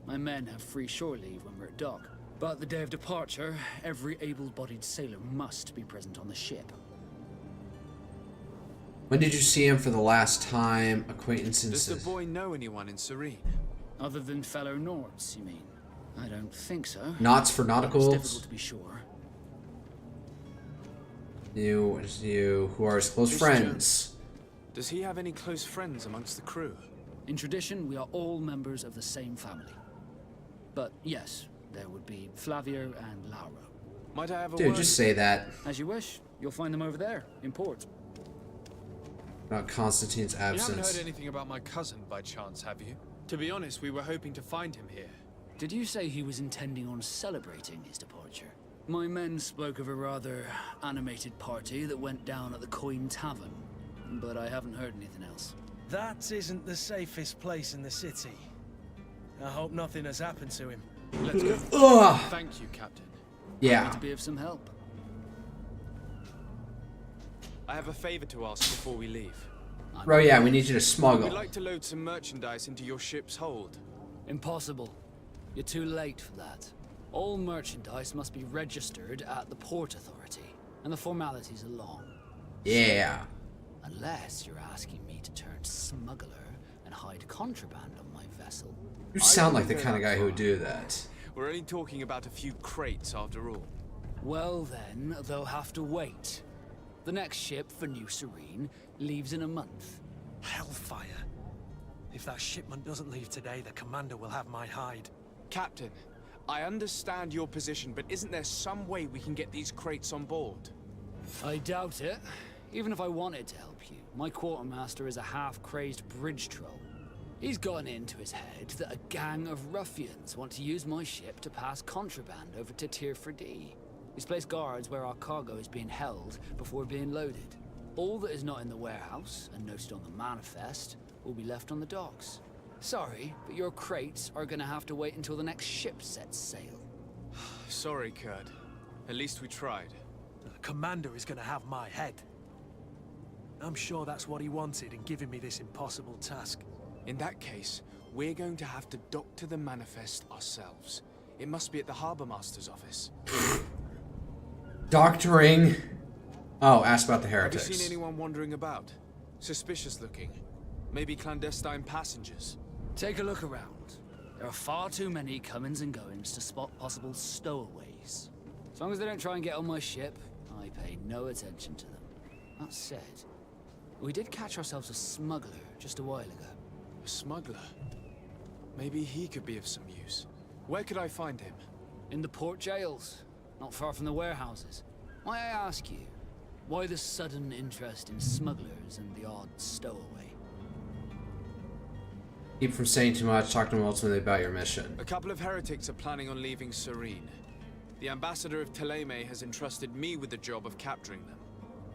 My men have free shore leave when we're at dock. But the day of departure, every able-bodied sailor must be present on the ship. When did you see him for the last time? Acquaintances. Does the boy know anyone in Serene? Other than fellow Nords, you mean? I don't think so. Knots for nauticals? It's difficult to be sure. You who are his close Mr. friends. Jones, does he have any close friends amongst the crew? In tradition, we are all members of the same family. But yes, there would be Flavio and Lauro. Might I have a Dude, word? just say that. As you wish. You'll find them over there, in port. About Constantine's You haven't absence. heard anything about my cousin by chance, have you? To be honest, we were hoping to find him here. Did you say he was intending on celebrating his departure? My men spoke of a rather animated party that went down at the Coin Tavern, but I haven't heard anything else. That isn't the safest place in the city. I hope nothing has happened to him. Let's go. Ugh. Thank you, Captain. Yeah. To be of some help. I have a favor to ask before we leave. Bro, yeah, we need you to smuggle. We'd like to load some merchandise into your ship's hold. Impossible. You're too late for that. All merchandise must be registered at the Port Authority, and the formalities are long. Yeah. Unless you're asking me to turn smuggler and hide contraband on my vessel. You sound like the kind of guy who would do that. We're only talking about a few crates after all. Well then, they'll have to wait. The next ship for New Serene leaves in a month. Hellfire. If that shipment doesn't leave today, the commander will have my hide. Captain, I understand your position, but isn't there some way we can get these crates on board? I doubt it. Even if I wanted to help you, my quartermaster is a half-crazed bridge troll. He's gotten into his head that a gang of ruffians want to use my ship to pass contraband over to Tier 4D. He's placed guards where our cargo is being held before being loaded. All that is not in the warehouse, and noted on the manifest, will be left on the docks. Sorry, but your crates are gonna have to wait until the next ship sets sail. Sorry, Kurt. At least we tried. The commander is gonna have my head. I'm sure that's what he wanted in giving me this impossible task. In that case, we're going to have to doctor the manifest ourselves. It must be at the Harbor Master's office. Doctoring. Oh, ask about the heretics. Have you seen anyone wandering about? Suspicious looking. Maybe clandestine passengers. Take a look around. There are far too many comings and goings to spot possible stowaways. As long as they don't try and get on my ship, I pay no attention to them. That said, we did catch ourselves a smuggler just a while ago. A smuggler? Maybe he could be of some use. Where could I find him? In the port jails, not far from the warehouses. May I ask you, why the sudden interest in smugglers and the odd stowaway? Keep from saying too much. Talk to them ultimately about your mission. A couple of heretics are planning on leaving Serene. The ambassador of Thélème has entrusted me with the job of capturing them.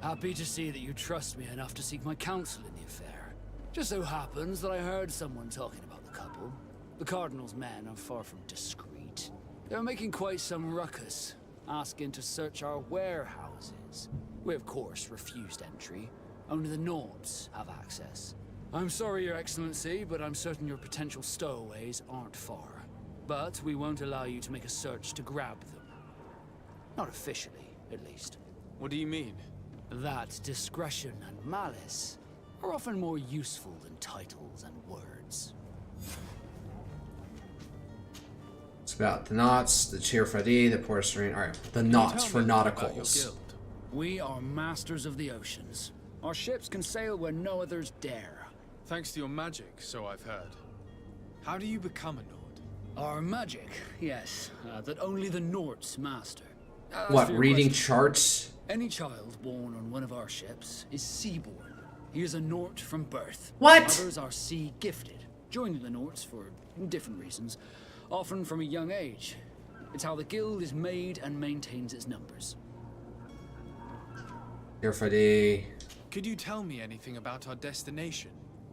Happy to see that you trust me enough to seek my counsel in the affair. Just so happens that I heard someone talking about the couple. The Cardinal's men are far from discreet. They're making quite some ruckus, asking to search our warehouses. We of course refused entry. Only the Nords have access. I'm sorry, Your Excellency, but I'm certain your potential stowaways aren't far. But we won't allow you to make a search to grab them. Not officially, at least. What do you mean? That discretion and malice are often more useful than titles and words. It's about the knots, the Tier 4D, the Port Serene. Alright, the knots for nauticals. We are masters of the oceans. Our ships can sail where no others dare. Thanks to your magic, so I've heard. How do you become a Nord? Our magic, yes, that only the Nords master. What, reading charts? Any child born on one of our ships is seaborn. He is a Nord from birth. What? Others are sea gifted, joining the Nords for different reasons, often from a young age. It's how the guild is made and maintains its numbers. Tier 4D. Could you tell me anything about our destination?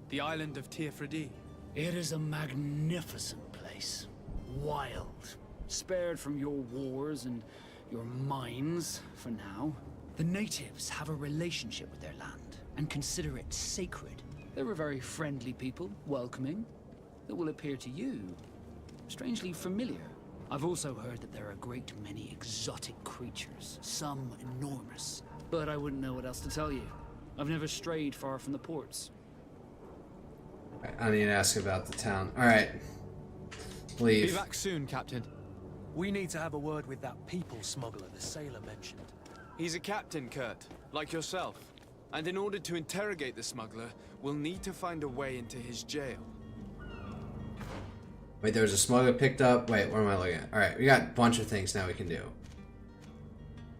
The island of Tier 4D? It is a magnificent place. Wild. Spared from your wars and your mines, for now. The natives have a relationship with their land and consider it sacred. They're a very friendly people, welcoming, that will appear to you strangely familiar. I've also heard that there are a great many exotic creatures, some enormous. But I wouldn't know what else to tell you. I've never strayed far from the ports. I need to ask about the town. Alright. Leave. Be back soon, Captain. We need to have a word with that people smuggler the sailor mentioned. He's a captain, Kurt, like yourself. And in order to interrogate the smuggler, we'll need to find a way into his jail. Wait, there was a smuggler picked up. Wait, what am I looking at? Alright, we got a bunch of things now we can do.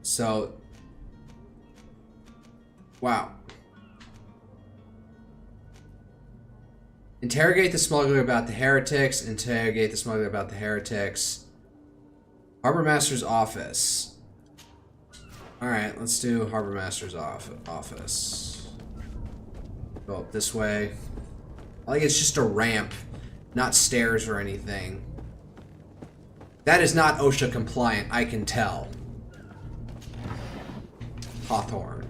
So. Wow. Interrogate the smuggler about the heretics. Interrogate the smuggler about the heretics. Harbor Master's office. Alright, let's do Harbor Master's office. Go up this way. I think it's just a ramp, not stairs or anything. That is not OSHA compliant, I can tell. Hawthorne.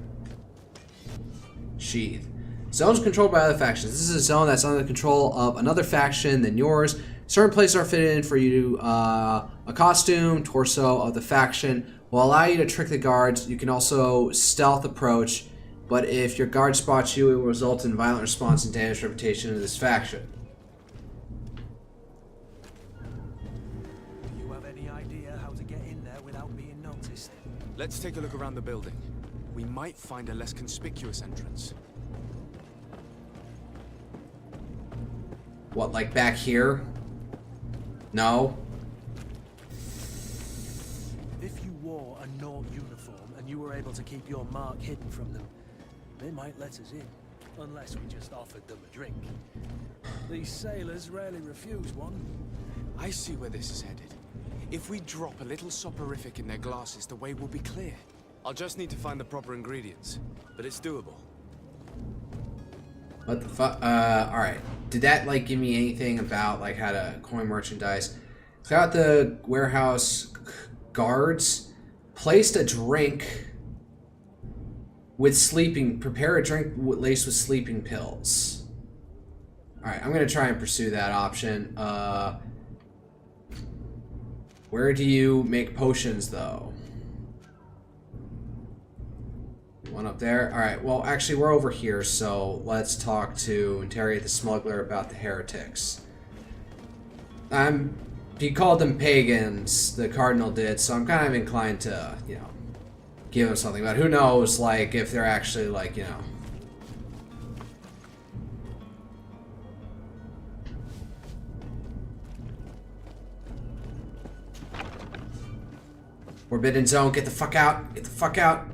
Sheath. Zones controlled by other factions. This is a zone that's under the control of another faction than yours. Certain places are fitted in for you. A costume, torso of the faction will allow you to trick the guards. You can also stealth approach, but if your guard spots you, it will result in violent response and damage reputation of this faction. Do you have any idea how to get in there without being noticed? Let's take a look around the building. We might find a less conspicuous entrance. What, like back here? No. If you wore a Nort uniform and you were able to keep your mark hidden from them, they might let us in. Unless we just offered them a drink. These sailors rarely refuse one. I see where this is headed. If we drop a little soporific in their glasses, the way will be clear. I'll just need to find the proper ingredients, but it's doable. What the fuck? Alright. Did that, like, give me anything about, like, how to coin merchandise? Clear out the warehouse guards. Placed a drink with sleeping... Prepare a drink laced with sleeping pills. Alright, I'm gonna try and pursue that option. Where do you make potions, though? One up there. Alright, well, actually, we're over here, so let's interrogate the smuggler about the heretics. He called them pagans, the cardinal did, so I'm kind of inclined to, you know, give him something. But who knows, like, if they're actually, like, you know... Forbidden zone, get the fuck out! Get the fuck out!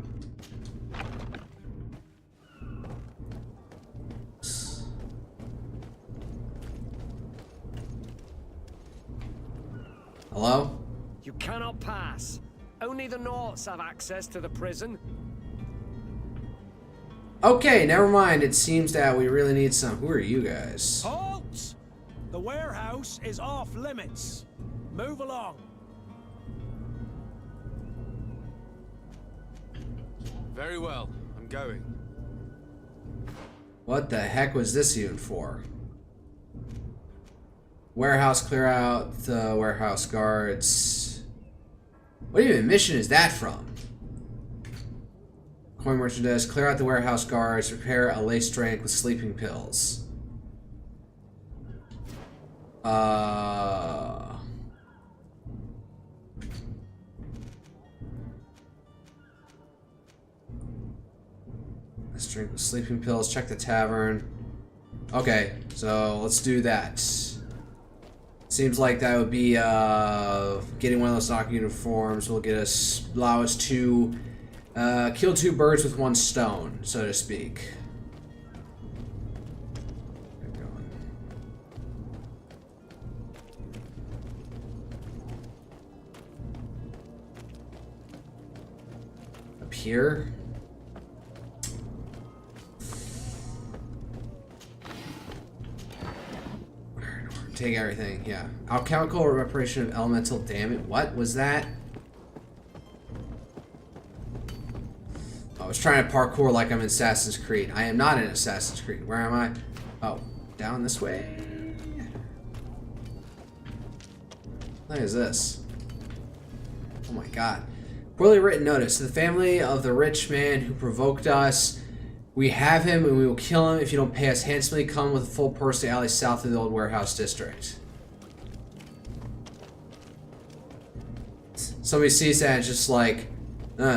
Hello? You cannot pass. Only the Norts have access to the prison. Okay, never mind. It seems that we really need some... Who are you guys? Halt! The warehouse is off limits. Move along. Very well, I'm going. What the heck was this even for? Warehouse, clear out the warehouse guards. What even mission is that from? Coin merchandise, clear out the warehouse guards, prepare a laced drink with sleeping pills. Let's drink with sleeping pills, check the tavern. Okay, so let's do that. Seems like that would be getting one of those knock uniforms will allow us to kill two birds with one stone, so to speak. Up here. Take everything, yeah. Alchemical reparation of elemental damage. What was that? I was trying to parkour like I'm in Assassin's Creed. I am not in Assassin's Creed. Where am I? Oh, down this way? What is this? Oh my god. Poorly written notice. To the family of the rich man who provoked us, we have him and we will kill him if you don't pay us handsomely. Come with a full purse to alley south of the old warehouse district. Somebody sees that and it's just like,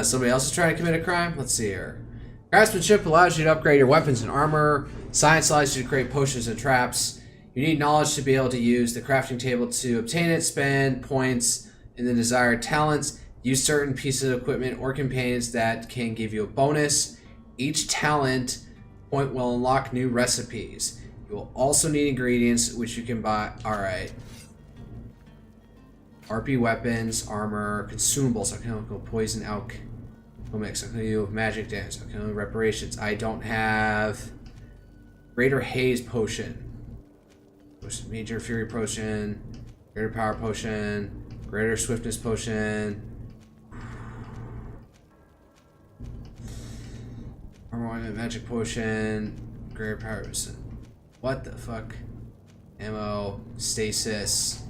somebody else is trying to commit a crime? Let's see here. Craftsmanship allows you to upgrade your weapons and armor. Science allows you to create potions and traps. You need knowledge to be able to use the crafting table to obtain it. Spend points in the desired talents. Use certain pieces of equipment or companions that can give you a bonus. Each talent point will unlock new recipes. You will also need ingredients, which you can buy. Alright. RP weapons, armor, consumables, alchemical poison, mix, alchemical magic damage, alchemical reparations. I don't have Greater Haze potion. Major Fury potion, Greater Power potion. Greater swiftness potion. Armor magic potion. Greater power. What the fuck? Ammo. Stasis.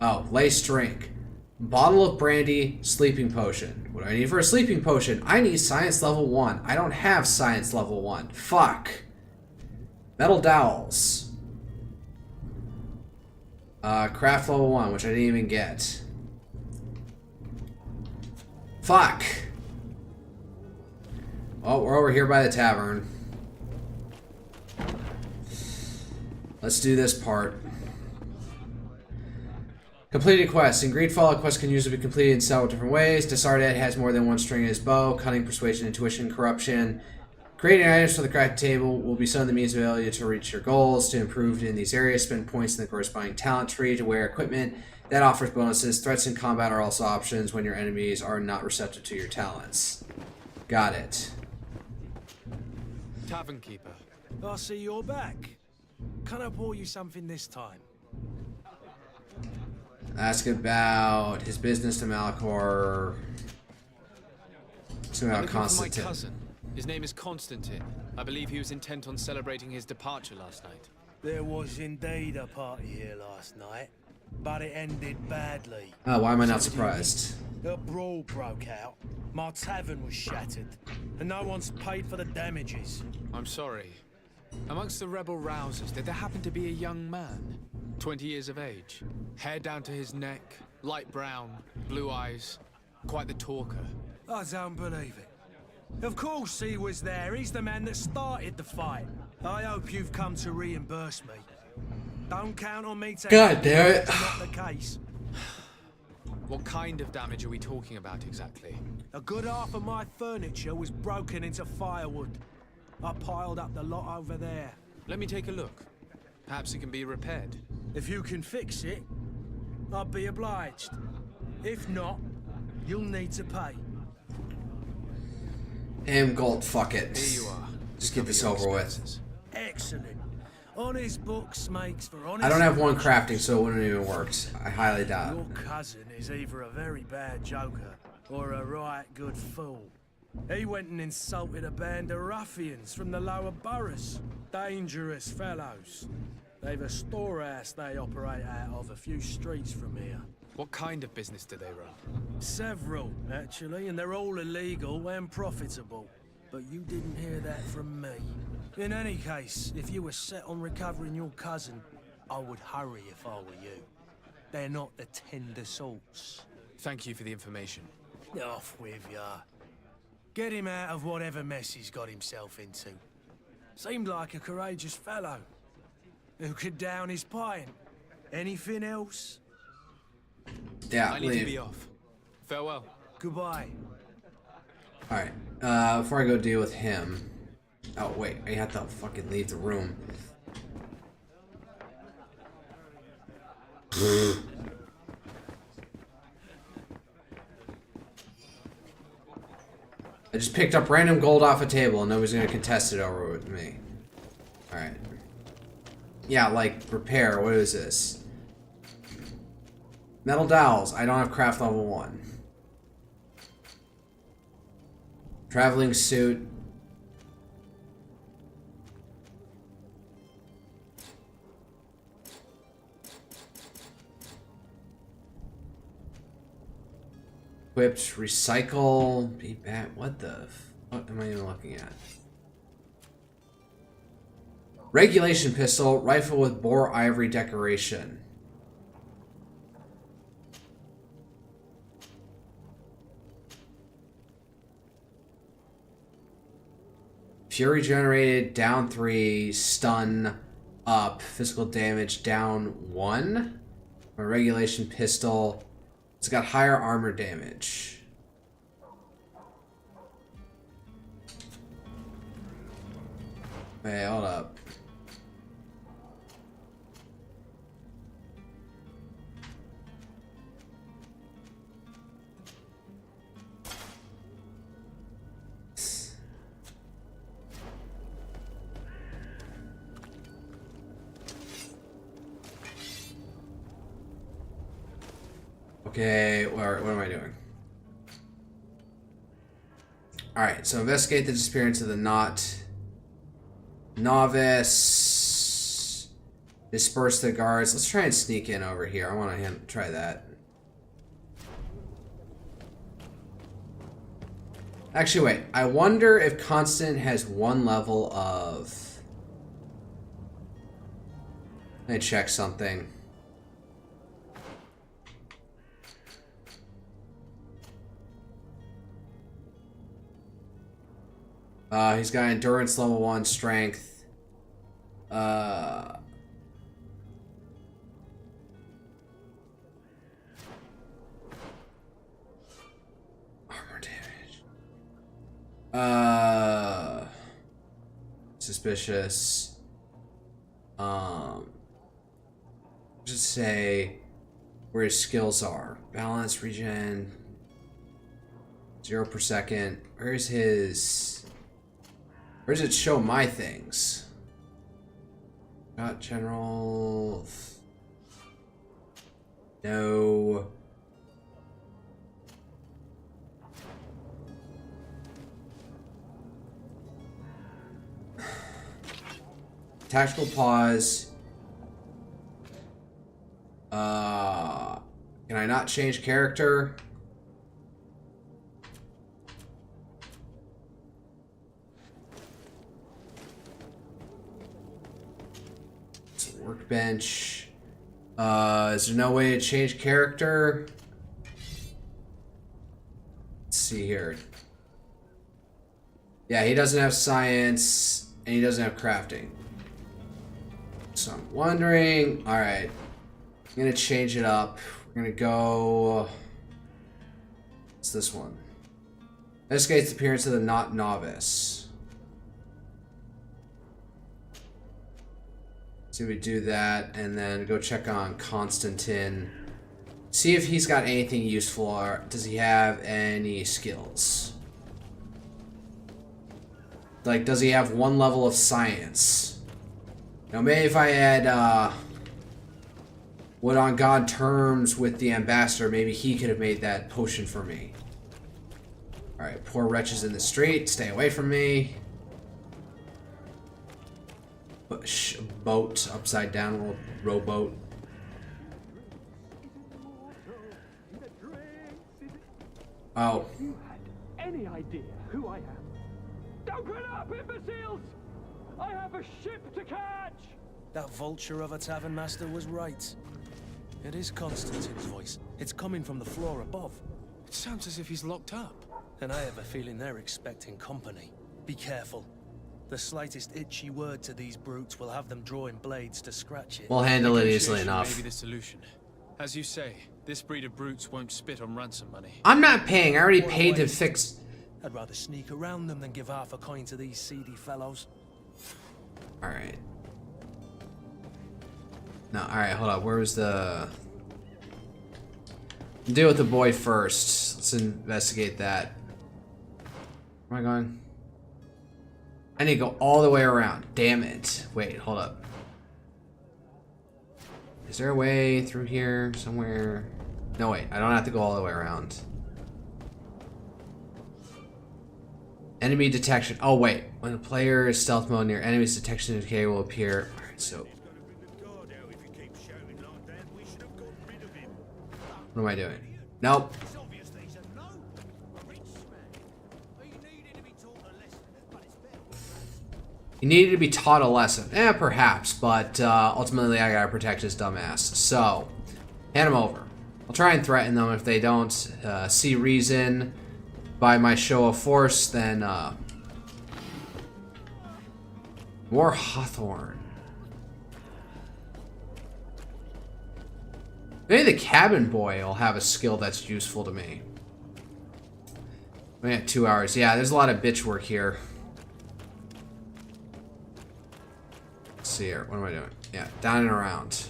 Oh, laced drink. Bottle of brandy. Sleeping potion. What do I need for a sleeping potion? I need science level 1. I don't have science level 1. Fuck. Metal dowels. Craft level 1, which I didn't even get. Fuck. Oh, we're over here by the tavern. Let's do this part. Completed quest. In GreedFall, a quest can usually be completed in several different ways. Disarded has more than one string in his bow. Cunning, persuasion, intuition, corruption. Creating items for the craft table will be some of the means available to reach your goals. To improve in these areas, spend points in the corresponding talent tree to wear equipment that offers bonuses. Threats in combat are also options when your enemies are not receptive to your talents. Got it. Tavern keeper. I see you're back. Can I pour you something this time? Ask about his business to Malachor. Ask about Constantine. My cousin. His name is Constantine. I believe he was intent on celebrating his departure last night. There was indeed a party here last night, but it ended badly. Oh, why am I not surprised? A brawl broke out. My tavern was shattered, and no one's paid for the damages. I'm sorry. Amongst the rebel rousers, did there happen to be a young man? 20 years of age. Hair down to his neck, light brown, blue eyes. Quite the talker. I don't believe it. Of course he was there. He's the man that started the fight. I hope you've come to reimburse me. Don't count on me to... God damn it. Not the case. What kind of damage are we talking about exactly? A good half of my furniture was broken into firewood. I piled up the lot over there. Let me take a look. Perhaps it can be repaired. If you can fix it, I'll be obliged. If not, you'll need to pay. Gold, fuck it. Here you are. Just get this over with. Excellent. Honest books makes for honest... I don't have one crafting, so it wouldn't even work. I highly doubt it. Your cousin is either a very bad joker or a right good fool. He went and insulted a band of ruffians from the lower boroughs. Dangerous fellows. They've a storehouse they operate out of a few streets from here. What kind of business do they run? Several, actually, and they're all illegal and profitable. But you didn't hear that from me. In any case, if you were set on recovering your cousin, I would hurry if I were you. They're not the tender sorts. Thank you for the information. Off with ya. Get him out of whatever mess he's got himself into. Seemed like a courageous fellow. Who could down his pint. Anything else? Yeah, I need to be off. Farewell. Goodbye. Alright, before I go deal with him... Oh, wait, I have to fucking leave the room. I just picked up random gold off a table and nobody's gonna contest it over with me. Alright. Yeah, like, repair, what is this? Metal dowels, I don't have craft level 1. Traveling suit. Equipped, recycle, be back. What the fuck am I even looking at? Regulation pistol, rifle with boar ivory decoration. Fury generated, down 3, stun up, physical damage down 1. A regulation pistol. It's got higher armor damage. Wait, hold up. Okay, what am I doing? Alright, so investigate the disappearance of the novice. Disperse the guards. Let's try and sneak in over here. I want to try that. Actually, wait. I wonder if Constant has one level of... Let me check something. He's got endurance level 1, strength. Armor damage. Suspicious. Just say where his skills are. Balance, regen. 0 per second. Where's his... Where does it show my things? Got general... No. Tactical pause. Can I not change character? Workbench. Is there no way to change character? Let's see here. Yeah, he doesn't have science, and he doesn't have crafting. So I'm wondering... Alright. I'm gonna change it up. We're gonna go... What's this one? Investigates the appearance of the not novice. So we do that, and then go check on Constantine. See if he's got anything useful, or does he have any skills? Like, does he have one level of science? Now, maybe if I had, would on God terms with the ambassador, maybe he could have made that potion for me. Alright, poor wretches in the street, stay away from me. Boat, upside down rowboat. Oh. You had any idea who I am? Don't put up, imbeciles! I have a ship to catch! That vulture of a tavern master was right. It is Constantine's voice. It's coming from the floor above. It sounds as if he's locked up. And I have a feeling they're expecting company. Be careful. The slightest itchy word to these brutes will have them drawing blades to scratch it. We'll handle it easily enough. Maybe the solution. As you say, this breed of brutes won't spit on ransom money. I'm not paying. I already paid to fix... I'd rather sneak around them than give half a coin to these seedy fellows. Alright. No, alright, hold up. Where was the... Deal with the boy first. Let's investigate that. Where am I going? I need to go all the way around. Damn it. Wait, hold up. Is there a way through here somewhere? No, wait. I don't have to go all the way around. Enemy detection. Oh, wait. When a player is stealth mode near enemies, detection indicator will appear. Alright, so... What am I doing? Nope. He needed to be taught a lesson. Perhaps, but ultimately I gotta protect his dumb ass. So, hand him over. I'll try and threaten them. If they don't see reason by my show of force, then more Hawthorne. Maybe the cabin boy will have a skill that's useful to me. We had 2 hours. Yeah, there's a lot of bitch work here. Let's see here. What am I doing? Yeah, down and around.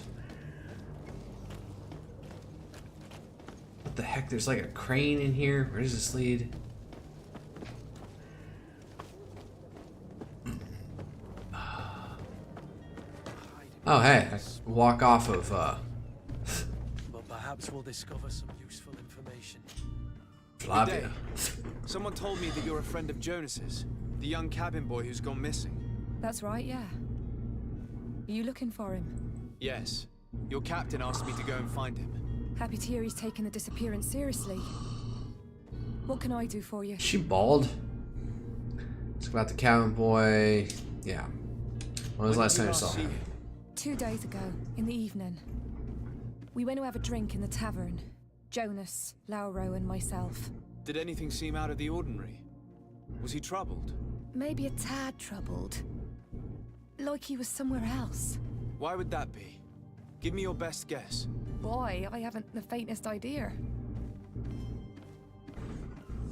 What the heck? There's like a crane in here. Where does this lead? Oh, hey. I walk off of, Perhaps we'll discover some useful information. Good day. Someone told me that you're a friend of Jonas's, the young cabin boy who's gone missing. That's right, yeah. Are you looking for him? Yes. Your captain asked me to go and find him. Happy to hear he's taken the disappearance seriously. What can I do for you? Is she bald? It's about the cabin boy. Yeah. When was the last time you saw him? 2 days ago, in the evening. We went to have a drink in the tavern. Jonas, Lauro, and myself. Did anything seem out of the ordinary? Was he troubled? Maybe a tad troubled. Like he was somewhere else. Why would that be? Give me your best guess. Boy, I haven't the faintest idea.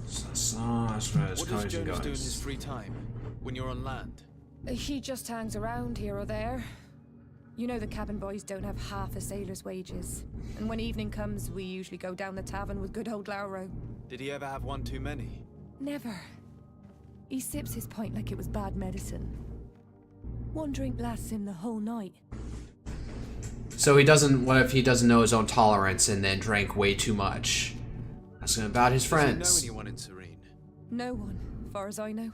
What does Jonas do in his free time, when you're on land? He just hangs around here or there. You know the cabin boys don't have half a sailor's wages. And when evening comes, we usually go down the tavern with good old Lauro. Did he ever have one too many? Never. He sips his pint like it was bad medicine. One drink lasts him the whole night. So he doesn't, what if he doesn't know his own tolerance and then drank way too much? Ask him about his friends. Does he know anyone in Serene? No one, far as I know.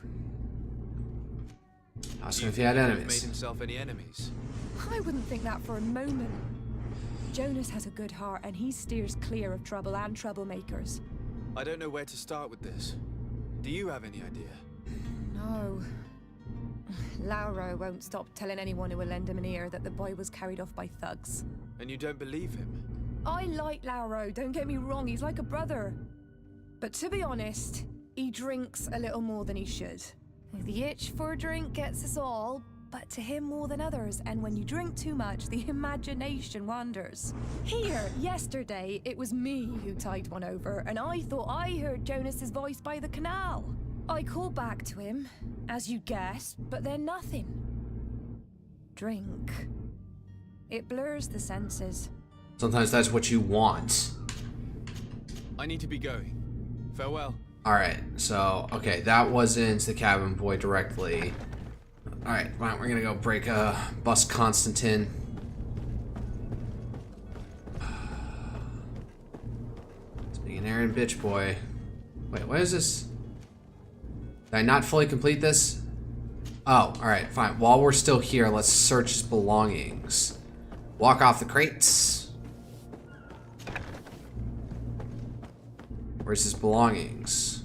Ask him if he had enemies. Made himself any enemies? I wouldn't think that for a moment. Jonas has a good heart and he steers clear of trouble and troublemakers. I don't know where to start with this. Do you have any idea? No. Lauro won't stop telling anyone who will lend him an ear that the boy was carried off by thugs. And you don't believe him? I like Lauro, don't get me wrong, he's like a brother. But to be honest, he drinks a little more than he should. The itch for a drink gets us all, but to him more than others, and when you drink too much, the imagination wanders. Here, yesterday, it was me who tied one over, and I thought I heard Jonas's voice by the canal. I called back to him, as you guessed, but then nothing. Drink. It blurs the senses. Sometimes that's what you want. I need to be going. Farewell. Alright, so, okay, that wasn't the cabin boy directly. Alright, fine, we're gonna go bust Constantine. Let's be an errand bitch boy. Wait, what is this? Did I not fully complete this? Oh, alright, fine. While we're still here, let's search his belongings. Walk off the crates. Where's his belongings?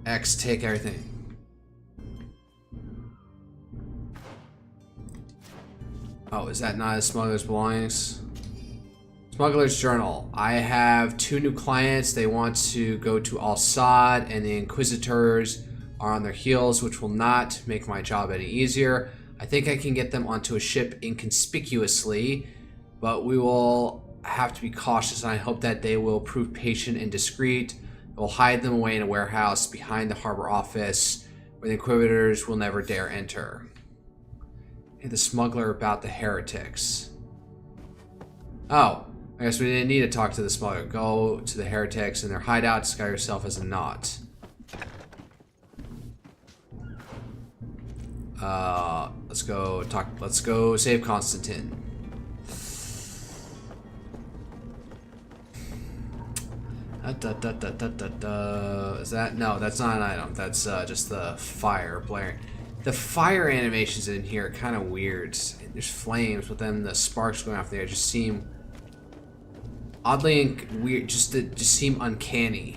X, take everything. Oh, is that not a smuggler's belongings? Smuggler's journal. I have 2 new clients. They want to go to Al-Sad, and the Inquisitors are on their heels, which will not make my job any easier. I think I can get them onto a ship inconspicuously, but we will have to be cautious, and I hope that they will prove patient and discreet. We'll hide them away in a warehouse behind the harbor office, where the Inquisitors will never dare enter. Hey, the smuggler about the heretics. Oh, I guess we didn't need to talk to the smuggler. Go to the heretics in their hideout, disguise yourself as a knot. Let's go save Constantine. Is that? No, that's not an item. That's just the fire blaring. The fire animations in here are kind of weird. There's flames, but then the sparks going off there just seem oddly weird. Just seem uncanny.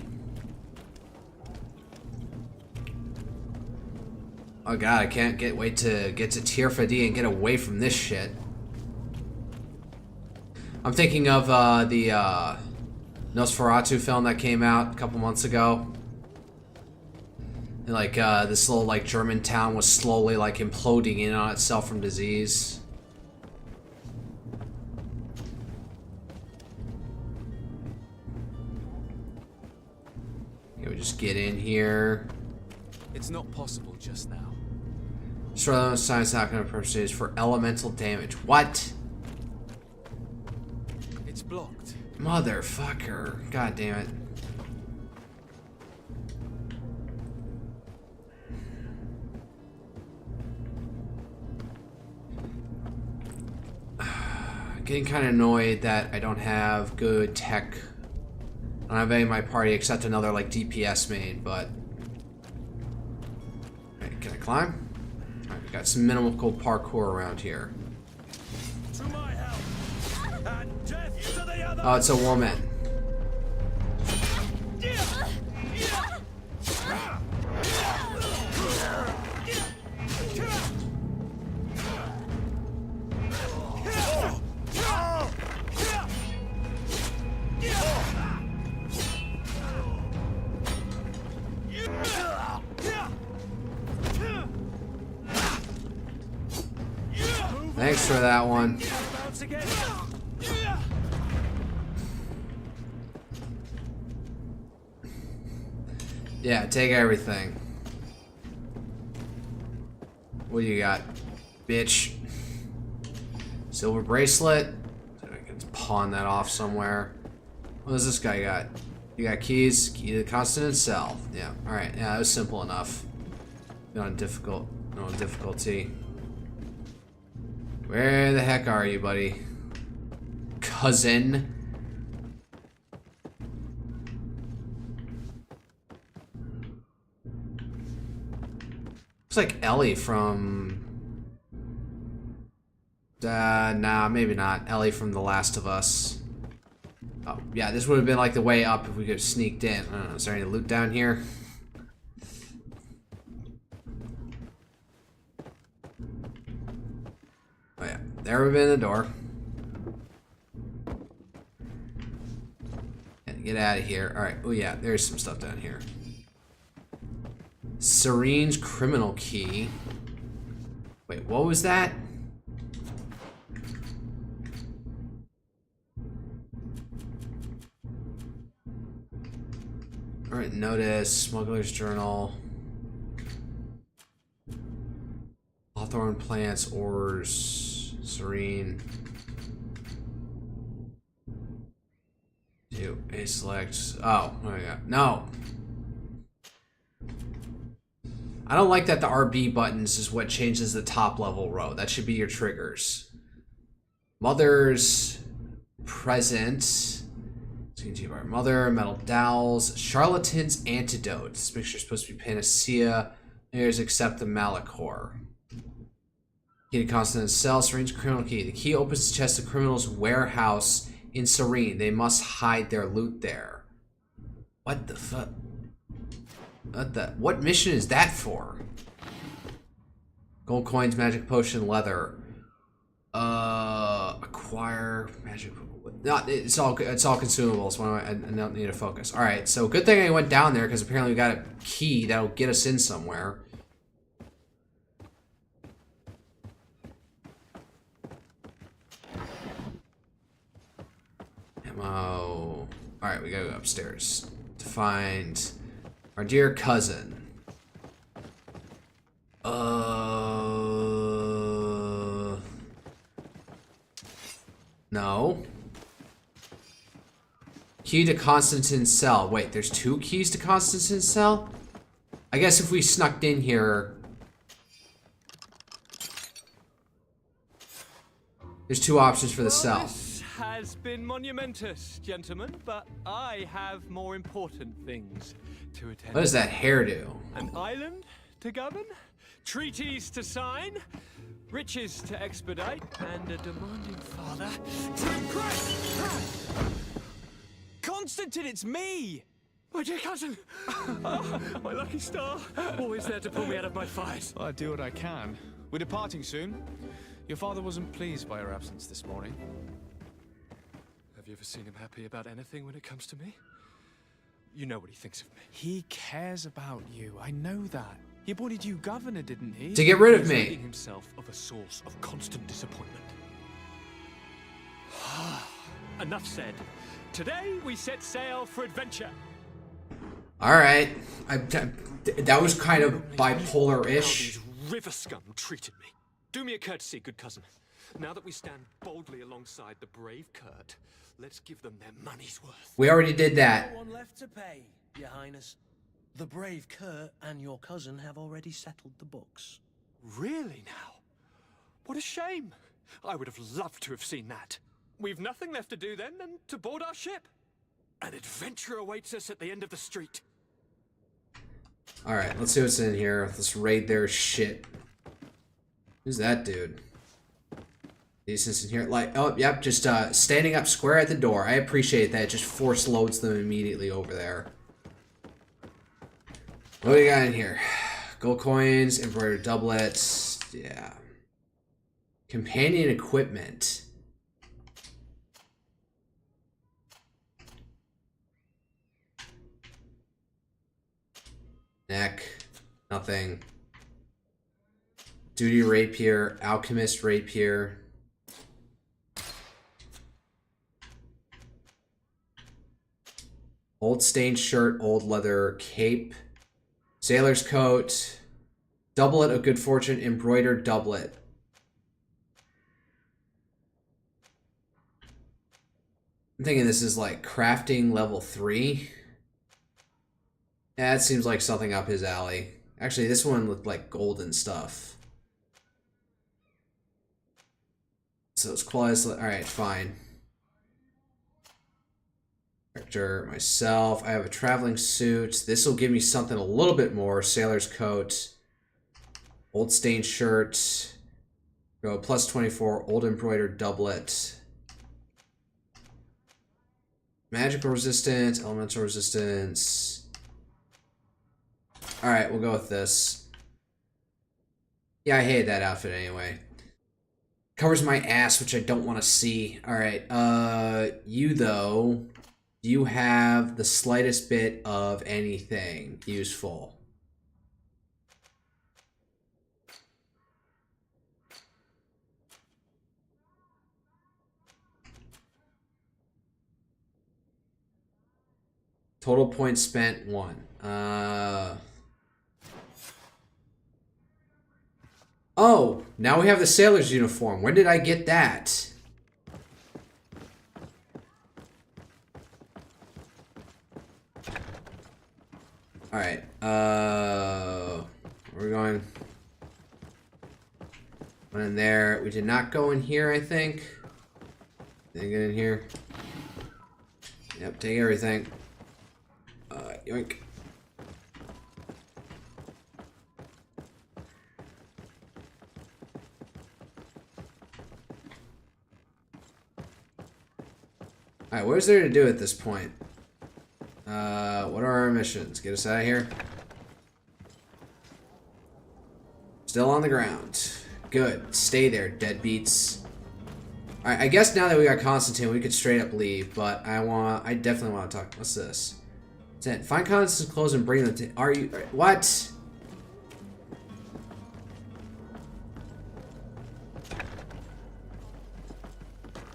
Oh god, I can't wait to get to Tier 4D and get away from this shit. I'm thinking of the Nosferatu film that came out a couple months ago. And like this little like German town was slowly like imploding in on itself from disease. Okay, we just get in here. It's not possible just now. Destroy the science outcome of purposes for elemental damage. What? It's blocked. Motherfucker. God damn it. getting kind of annoyed that I don't have good tech. I don't have any of my party except another like DPS main, but... Alright, can I climb? Alright, we got some minimal parkour around here. To my help, and death to the other. Oh, it's a woman. Thanks for that one. Yeah, take everything. What do you got, bitch? Silver bracelet. I can pawn that off somewhere. What does this guy got? You got keys. Key to the consonant cell. Yeah. All right. Yeah, that was simple enough. Not difficulty. Where the heck are you, buddy? Cousin. Looks like Ellie from... nah, maybe not. Ellie from The Last of Us. Oh, yeah, this would have been like the way up if we could have sneaked in. I don't know, is there any loot down here? Oh yeah, there would have been the door. Get out of here. Alright, oh yeah, there's some stuff down here. Serene's criminal key. Wait, what was that? Alright, notice, smuggler's journal. Hawthorne plants, ores, Serene. Do a select. Oh my god. No. I don't like that the RB buttons is what changes the top level row. That should be your triggers. Mother's present. Mother, metal dowels, charlatan's antidote. This mixture is supposed to be panacea. Here's except the Malachor. Key to consonant cell, Serene's criminal key. The key opens the chest of criminals' warehouse in Serene. They must hide their loot there. What the fuck? What mission is that for? Gold coins, magic potion, leather. Acquire magic. No, it's all consumables. I don't need to focus. All right, so good thing I went down there because apparently we got a key that'll get us in somewhere. Ammo. All right, we gotta go upstairs to find our dear cousin. No. Key to Constantine's cell. Wait, there's two keys to Constantine's cell? I guess if we snuck in here... There's two options for the cell. This has been monumentous, gentlemen, but I have more important things to attend. What does that hairdo? An island to govern, treaties to sign, riches to expedite, and a demanding father to impress. Constantine, it's me! My dear cousin! Oh, my lucky star! Always there to pull me out of my fight. Well, I do what I can. We're departing soon. Your father wasn't pleased by your absence this morning. Have you ever seen him happy about anything when it comes to me? You know what he thinks of me. He cares about you. I know that. He appointed you governor, didn't he? To get rid of He's me. ridding himself of a source of constant disappointment. Enough said. Today we set sail for adventure. All right. That was kind of bipolar-ish. How these river scum treated me. Do me a courtesy, good cousin. Now that we stand boldly alongside the brave Kurt, let's give them their money's worth. We already did that. No one left to pay, Your Highness. The brave Kurt and your cousin have already settled the books. Really now? What a shame. I would have loved to have seen that. We've nothing left to do then than to board our ship. An adventure awaits us at the end of the street. Alright, let's see what's in here. Let's raid their shit. Who's that dude? Decent in here. Like, oh, yep, just standing up square at the door. I appreciate that. It just force loads them immediately over there. What do we got in here? Gold coins, embroidered doublets. Yeah. Companion equipment. Neck. Nothing. Duty rapier. Alchemist rapier. Old stained shirt. Old leather cape. Sailor's coat. Doublet of good fortune. Embroidered doublet. I'm thinking this is like crafting level 3. Yeah, it seems like something up his alley. Actually, this one looked like golden stuff. So it's quality. Alright, fine. Character, myself. I have a traveling suit. This will give me something a little bit more. Sailor's coat. Old stained shirt. Go plus 24. Old embroidered doublet. Magical resistance. Elemental resistance. Alright, we'll go with this. Yeah, I hate that outfit anyway. Covers my ass, which I don't want to see. Alright, you though, do you have the slightest bit of anything useful? Total points spent, 1. Oh, now we have the sailor's uniform. When did I get that? Alright, we're going. One in there. We did not go in here, I think. Did I get in here? Yep, take everything. Yoink. Alright, what is there to do at this point? What are our missions? Get us out of here. Still on the ground. Good. Stay there, deadbeats. Alright, I guess now that we got Constantine, we could straight up leave, but I definitely want to talk. What's this? 10. Find Constantine's clothes and bring them to... Are you... What?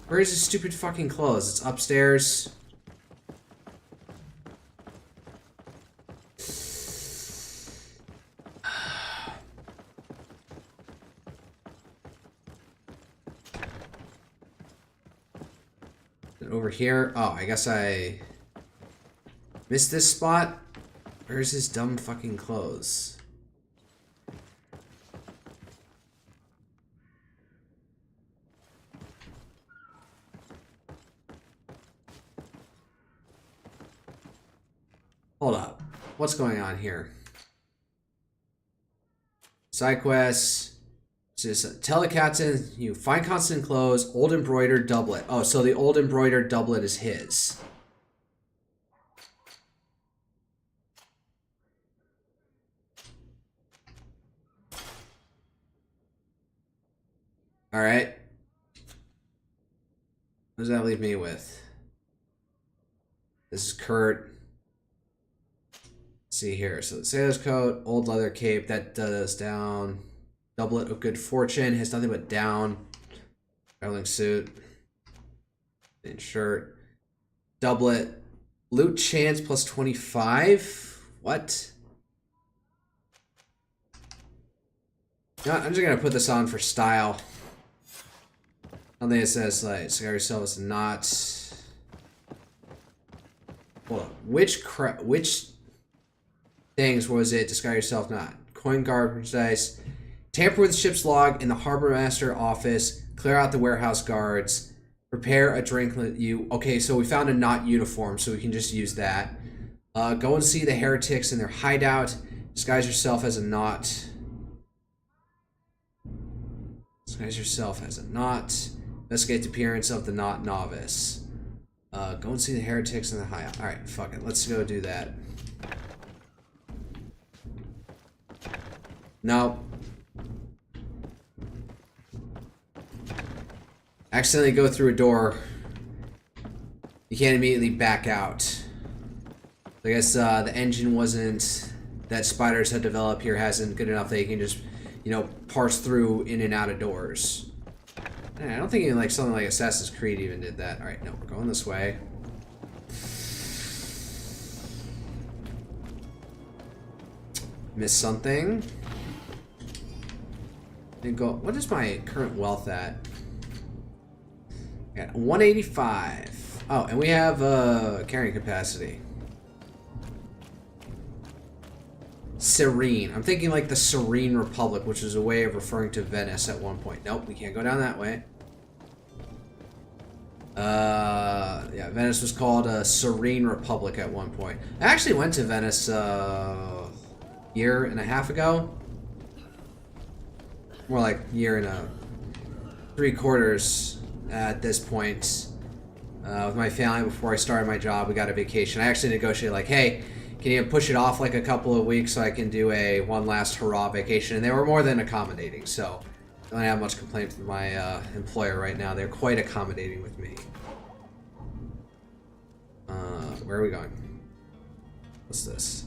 Where's his stupid fucking clothes? It's upstairs. Over here. Oh, I guess I missed this spot. Where's his dumb fucking clothes? Hold up. What's going on here? Side quests. Just tell the captain you find constant clothes, old embroidered doublet. Oh, so the old embroidered doublet is his. All right. What does that leave me with? This is Kurt. Let's see here. So the sailor's coat, old leather cape, that does down. Doublet of good fortune has nothing but down. Traveling suit. Thin shirt. Doublet. Loot chance plus 25. What? No, I'm just gonna put this on for style. I don't think it says like cigar yourself is not. Hold on. Which things was it? Disguise yourself not. Coin garbage dice. Tamper with the ship's log in the harbor master office. Clear out the warehouse guards. Prepare a drink that you... Okay, so we found a not uniform, so we can just use that. Go and see the heretics in their hideout. Disguise yourself as a not. Disguise yourself as a not. Investigate the appearance of the not novice. Go and see the heretics in the hideout. Alright, fuck it. Let's go do that. No. Accidentally go through a door. You can't immediately back out. I guess the engine wasn't... that spiders had developed here hasn't good enough that you can just, you know, parse through in and out of doors. I don't think even like something like Assassin's Creed even did that. Alright, no, we're going this way. Missed something. Didn't go... What is my current wealth at? Got 185. Oh, and we have carrying capacity. Serene. I'm thinking like the Serene Republic, which is a way of referring to Venice at one point. Nope, we can't go down that way. Yeah, Venice was called a Serene Republic at one point. I actually went to Venice year and a half ago. More like year and a 3/4 at this point. With my family before I started my job, we got a vacation. I actually negotiated like, hey, can you push it off like a couple of weeks so I can do a one last hurrah vacation? And they were more than accommodating, so I don't have much complaint from my employer right now. They're quite accommodating with me. Where are we going? What's this?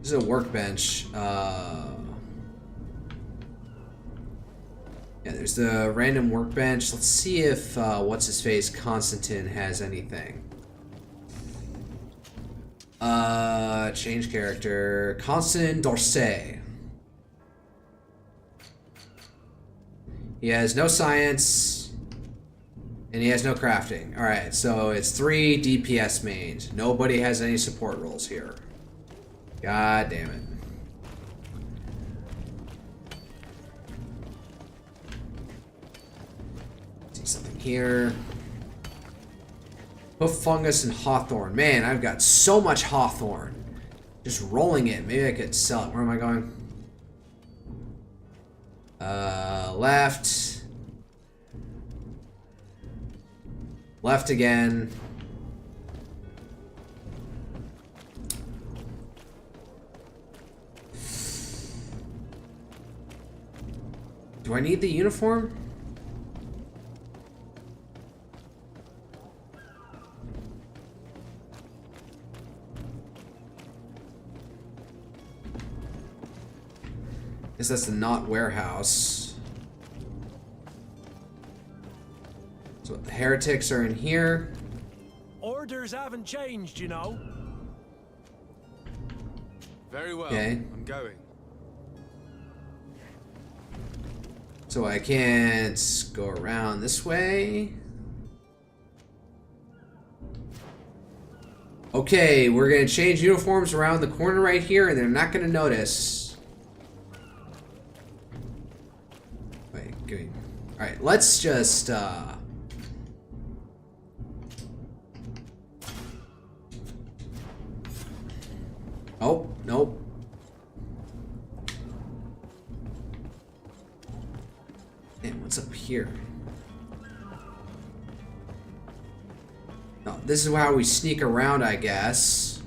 This is a workbench. Yeah, there's the random workbench. Let's see if what's-his-face Constantine has anything. Change character. Constantine Dorsey. He has no science, and he has no crafting. Alright, so it's 3 DPS mains. Nobody has any support roles here. God damn it. See something here. Hoof fungus and hawthorn. Man, I've got so much hawthorn. Just rolling it. Maybe I could sell it. Where am I going? Left. Left again. Do I need the uniform? Guess that's the not warehouse. So the heretics are in here. Orders haven't changed, you know. Very well. Okay. I'm going. So I can't go around this way. Okay, we're gonna change uniforms around the corner right here, and they're not gonna notice. Wait, good. All right, let's just. Oh, nope. And what's up here? Oh, this is how we sneak around, I guess.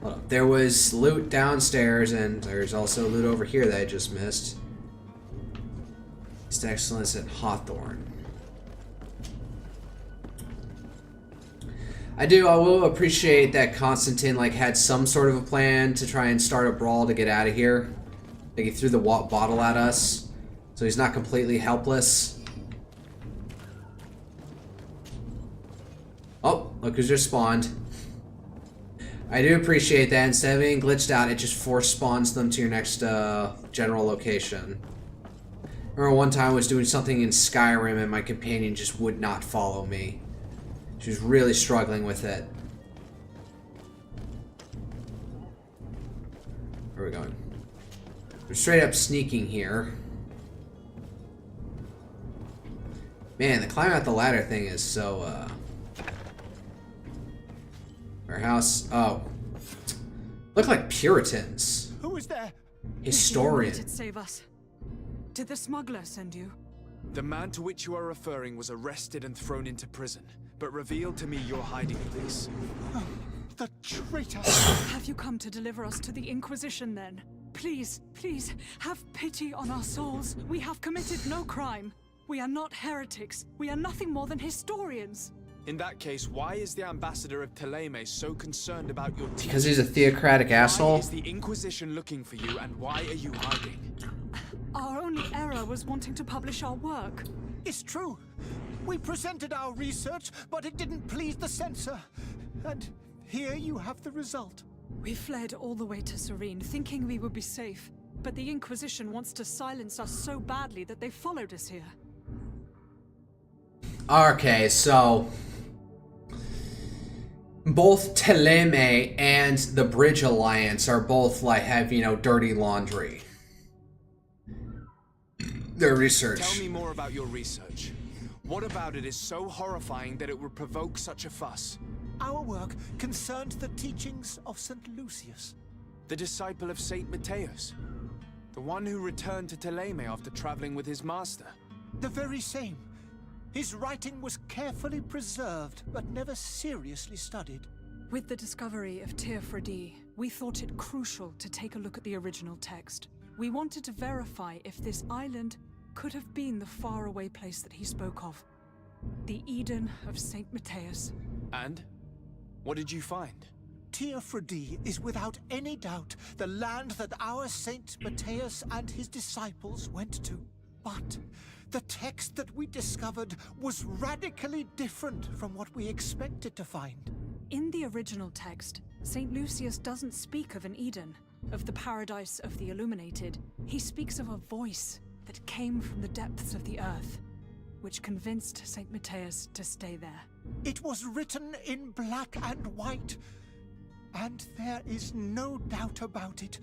Hold up. There was loot downstairs, and there's also loot over here that I just missed. It's excellence at Hawthorne. I will appreciate that Constantine like had some sort of a plan to try and start a brawl to get out of here. Like he threw the bottle at us, so he's not completely helpless. Oh, look who's just spawned. I do appreciate that. Instead of being glitched out, it just force spawns them to your next general location. I remember one time I was doing something in Skyrim and my companion just would not follow me. She was really struggling with it. Where are we going? We're straight up sneaking here. Man, the climb out the ladder thing is so, Our house... Oh. Look like Puritans. Who is there? Historian. Did save us? Did the smuggler send you? The man to which you are referring was arrested and thrown into prison, but revealed to me your hiding place. Oh, the traitor! Have you come to deliver us to the Inquisition then? Please, please, have pity on our souls. We have committed no crime. We are not heretics. We are nothing more than historians. In that case, why is the ambassador of Thélème so concerned about your teaching? Because he's a theocratic asshole? Why is the Inquisition looking for you, and why are you hiding? Our only error was wanting to publish our work. It's true. We presented our research, but it didn't please the censor. And here you have the result. We fled all the way to Serene, thinking we would be safe. But the Inquisition wants to silence us so badly that they followed us here. Okay, so... both Thélème and the Bridge Alliance are both, like, have, you know, dirty laundry. Their research. Tell me more about your research. What about it is so horrifying that it would provoke such a fuss? Our work concerned the teachings of St. Lucius. The disciple of Saint Matthias. The one who returned to Thélème after traveling with his master. The very same. His writing was carefully preserved, but never seriously studied. With the discovery of Teer Fradee, we thought it crucial to take a look at the original text. We wanted to verify if this island could have been the faraway place that he spoke of. The Eden of Saint Matthias. And? What did you find? Teer Fradee is without any doubt the land that our Saint Matthias and his disciples went to. But the text that we discovered was radically different from what we expected to find. In the original text, St. Lucius doesn't speak of an Eden, of the paradise of the illuminated. He speaks of a voice that came from the depths of the earth, which convinced St. Matthias to stay there. It was written in black and white, and there is no doubt about it.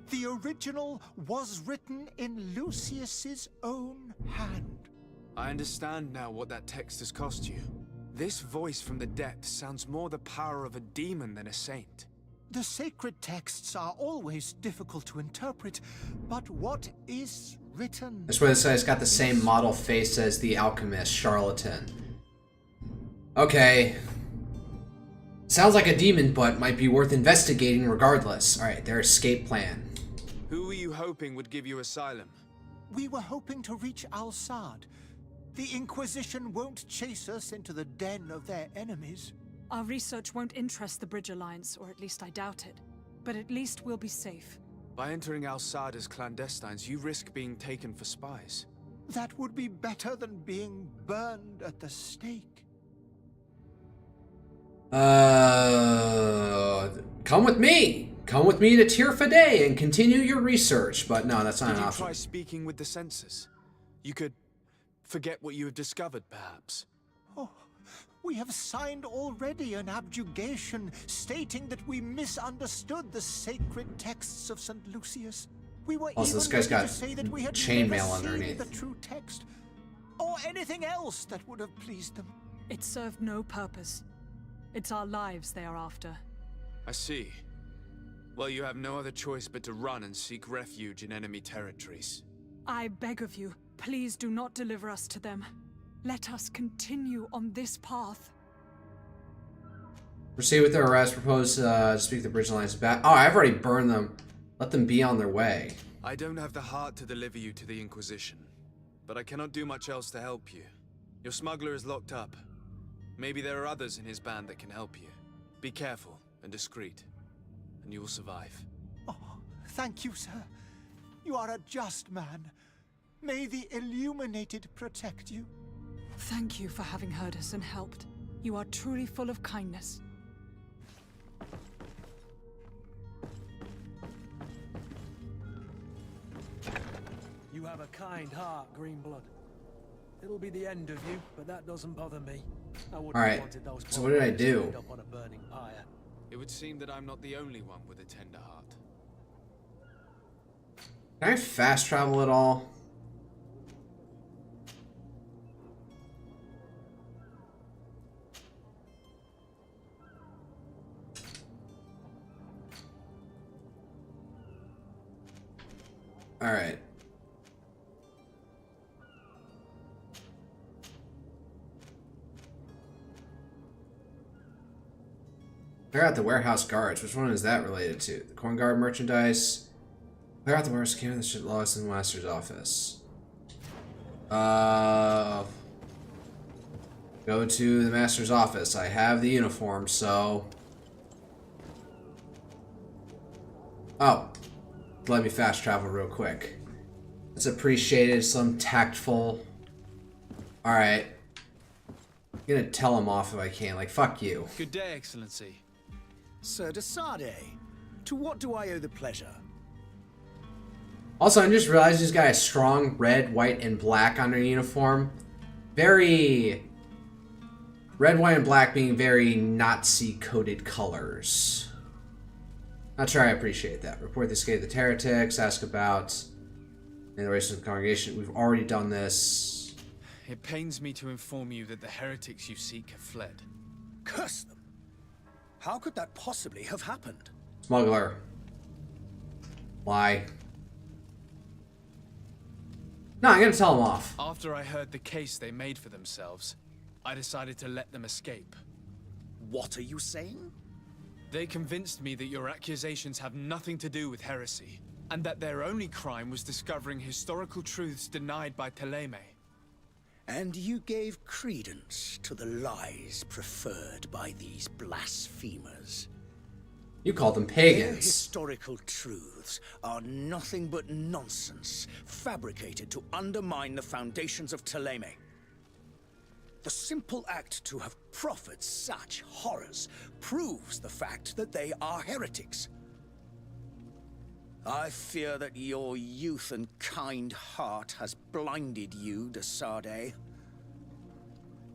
The original was written in Lucius's own hand. I understand now what that text has cost you. This voice from the depths sounds more the power of a demon than a saint. The sacred texts are always difficult to interpret, but what is written... That's why this guy's got the same model face as the alchemist, charlatan. Okay. Sounds like a demon, but might be worth investigating regardless. Alright, their escape plan. Who were you hoping would give you asylum? We were hoping to reach Al-Sad. The Inquisition won't chase us into the den of their enemies. Our research won't interest the Bridge Alliance, or at least I doubt it. But at least we'll be safe. By entering Al-Sad as clandestines, you risk being taken for spies. That would be better than being burned at the stake. Come with me! Come with me to Teer Fradee and continue your research. But no, that's not an Did you option. try speaking with the censors? You could forget what you have discovered, perhaps. Oh, we have signed already an abjugation stating that we misunderstood the sacred texts of St. Lucius. We were Also, even this guy's ready got to say that we had chainmail never seen underneath. the true text, or anything else that would have pleased them. It served no purpose. It's our lives they are after. I see. Well, you have no other choice but to run and seek refuge in enemy territories. I beg of you, please do not deliver us to them. Let us continue on this path. Proceed with their arrest. Propose to speak to the Bridge Alliance back. Oh, I've already burned them. Let them be on their way. I don't have the heart to deliver you to the Inquisition, but I cannot do much else to help you. Your smuggler is locked up. Maybe there are others in his band that can help you. Be careful and discreet, and you will survive. Oh, thank you, sir. You are a just man. May the Illuminated protect you. Thank you for having heard us and helped. You are truly full of kindness. You have a kind heart, Greenblood. It'll be the end of you, but that doesn't bother me. I wouldn't Alright, have wanted those so poor what did I boys to do? end up on a burning pyre. It would seem that I'm not the only one with a tender heart. Can I fast travel at all? Alright. Clear out the warehouse guards. Which one is that related to? The corn guard merchandise. Clear out the warehouse, carry the shit lost in the master's office. Go to the master's office. I have the uniform, so... Oh. Let me fast travel real quick. It's appreciated, some tactful... Alright. I'm gonna tell him off if I can. Like, fuck you. Good day, Excellency. Sir de Sade, to what do I owe the pleasure? Also, I just realized this guy has strong red, white, and black on their uniform. Very... Red, white, and black being very Nazi-coded colors. Not sure I appreciate that. Report the escape of the heretics. Ask about the race of the congregation. We've already done this. It pains me to inform you that the heretics you seek have fled. Curse them! How could that possibly have happened? Smuggler. Lie. No, I'm gonna tell him off. After I heard the case they made for themselves, I decided to let them escape. What are you saying? They convinced me that your accusations have nothing to do with heresy, and that their only crime was discovering historical truths denied by Thélème. And you gave credence to the lies preferred by these blasphemers. You called them Their pagans. historical truths are nothing but nonsense, fabricated to undermine the foundations of Thélème. The simple act to have proffered such horrors proves the fact that they are heretics. I fear that your youth and kind heart has blinded you, de Sade.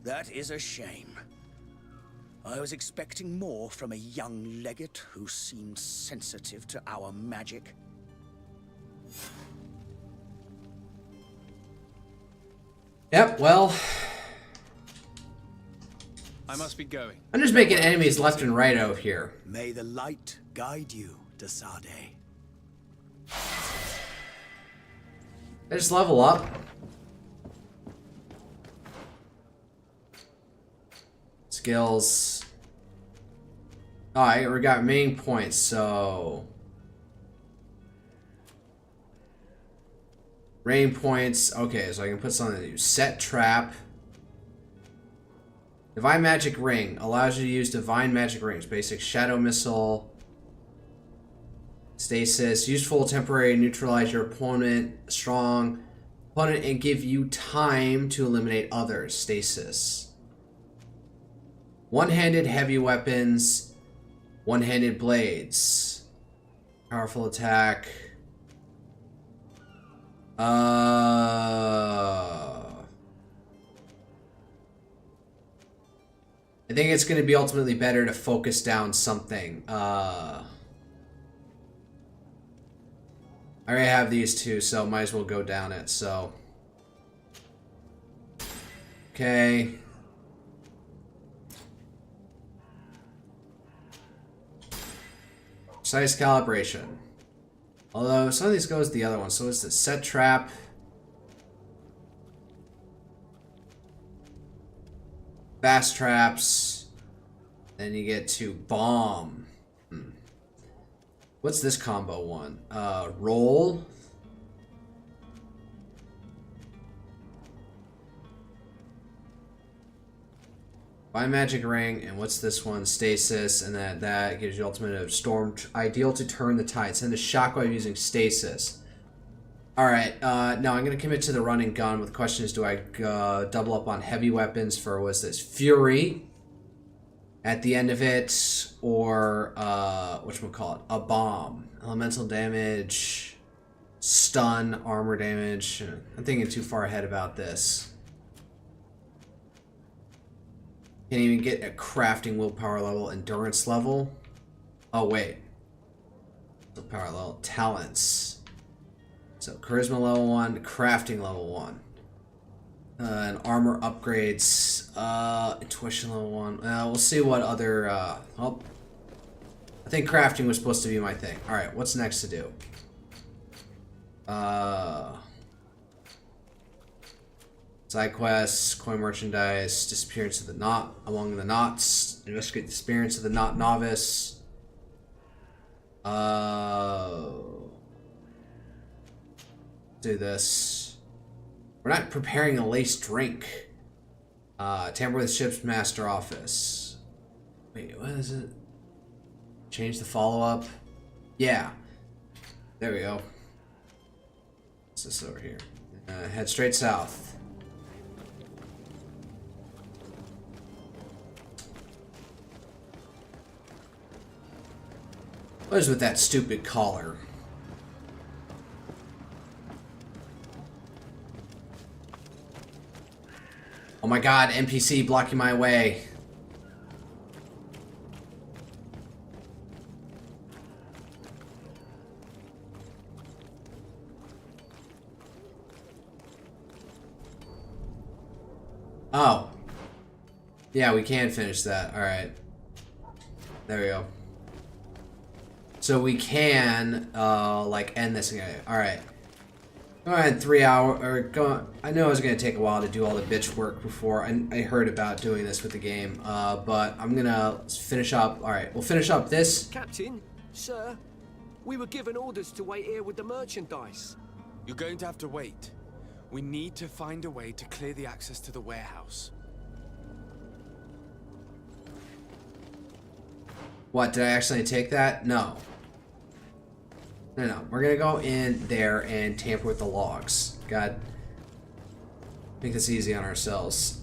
That is a shame. I was expecting more from a young legate who seemed sensitive to our magic. Yep, well... I must be going. I'm just making enemies left and right out here. May the light guide you, de Sade. I just level up. Skills. Oh, we got main points, so... Rain points. Okay, so I can put something to do. Set trap. Divine Magic Ring. Allows you to use Divine Magic Rings. Basic Shadow Missile. Stasis. Useful temporary neutralize your opponent. Strong opponent and give you time to eliminate others. Stasis. One-handed heavy weapons. One-handed blades. Powerful attack. I think it's going to be ultimately better to focus down something. I already have these two, so might as well go down it, so. Okay. Precise calibration. Although, some of these goes the other one. So it's the set trap. Fast traps. Then you get to bomb. What's this combo one? Roll. Buy magic ring, and what's this one? Stasis, and that gives you ultimate of storm. Ideal to turn the tide. Send a shockwave using stasis. Alright, now I'm going to commit to the run and gun with questions. Do I double up on heavy weapons for, what's this? Fury at the end of it, or, whatchamacallit? A bomb. Elemental damage, stun, armor damage. I'm thinking too far ahead about this. Can't even get a crafting willpower level, endurance level. Oh, wait. Willpower level, talents. So, charisma level 1, crafting level 1. And armor upgrades, intuition level 1. We'll see what other, oh. I think crafting was supposed to be my thing. Alright, what's next to do? Side quests, coin merchandise, disappearance of the knot among the knots, investigate the disappearance of the knot novice. Do this. We're not preparing a laced drink. Tamper with the ship's master office. Wait, what is it? Change the follow-up. Yeah. There we go. What's this over here? Head straight south. What is with that stupid collar? Oh my god, NPC blocking my way. Oh. Yeah, we can finish that. Alright. There we go. So we can, like, end this again. Alright. Go ahead, 3 hours, or go. I know it was going to take a while to do all the bitch work before I heard about doing this with the game, but I'm going to finish up. Alright, we'll finish up this. Captain, sir, we were given orders to wait here with the merchandise. You're going to have to wait. We need to find a way to clear the access to the warehouse. What, did I actually take that? No. No, we're gonna go in there and tamper with the logs. God, make this easy on ourselves.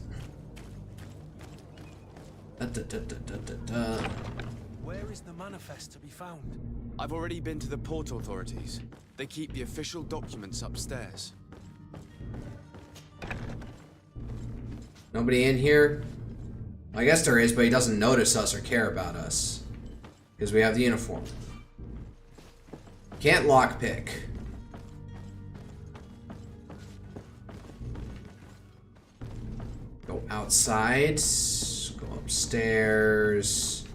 Where is the manifest to be found? I've already been to the port authorities. They keep the official documents upstairs. Nobody in here? I guess there is, but he doesn't notice us or care about us. Because we have the uniform. Can't lockpick. Go outside. Go upstairs.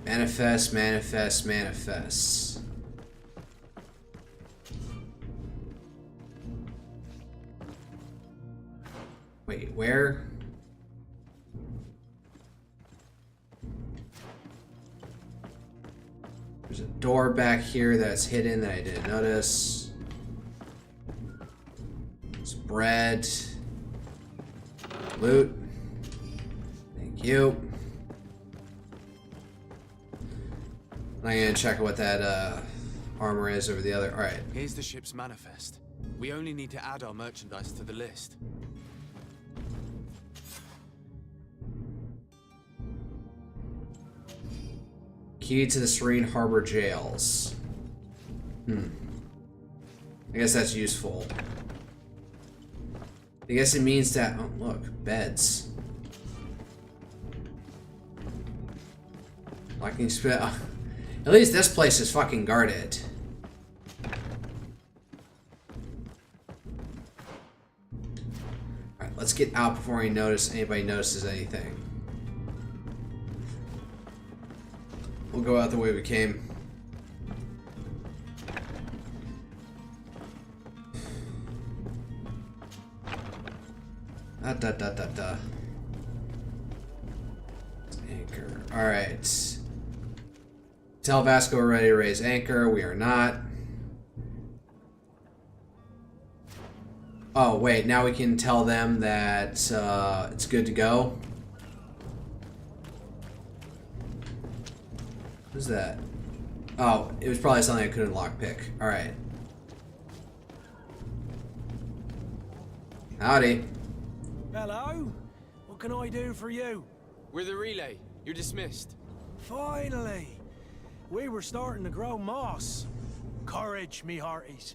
Manifest, manifest, manifest. Wait, where? There's a door back here that's hidden that I didn't notice. There's bread. Loot. Thank you. I'm gonna check what that armor is over the other. Alright. Here's the ship's manifest. We only need to add our merchandise to the list. Key to the Serene Harbor jails. I guess that's useful. I guess it means that... Oh, look. Beds. Locking spell. At least this place is fucking guarded. Alright, let's get out before anybody notices anything. We'll go out the way we came. Anchor. Alright. Tell Vasco we're ready to raise anchor. We are not. Oh, wait. Now we can tell them that it's good to go. What's that? Oh, it was probably something I couldn't lockpick. Alright. Howdy. Hello? What can I do for you? We're the relay. You're dismissed. Finally! We were starting to grow moss. Courage, me hearties.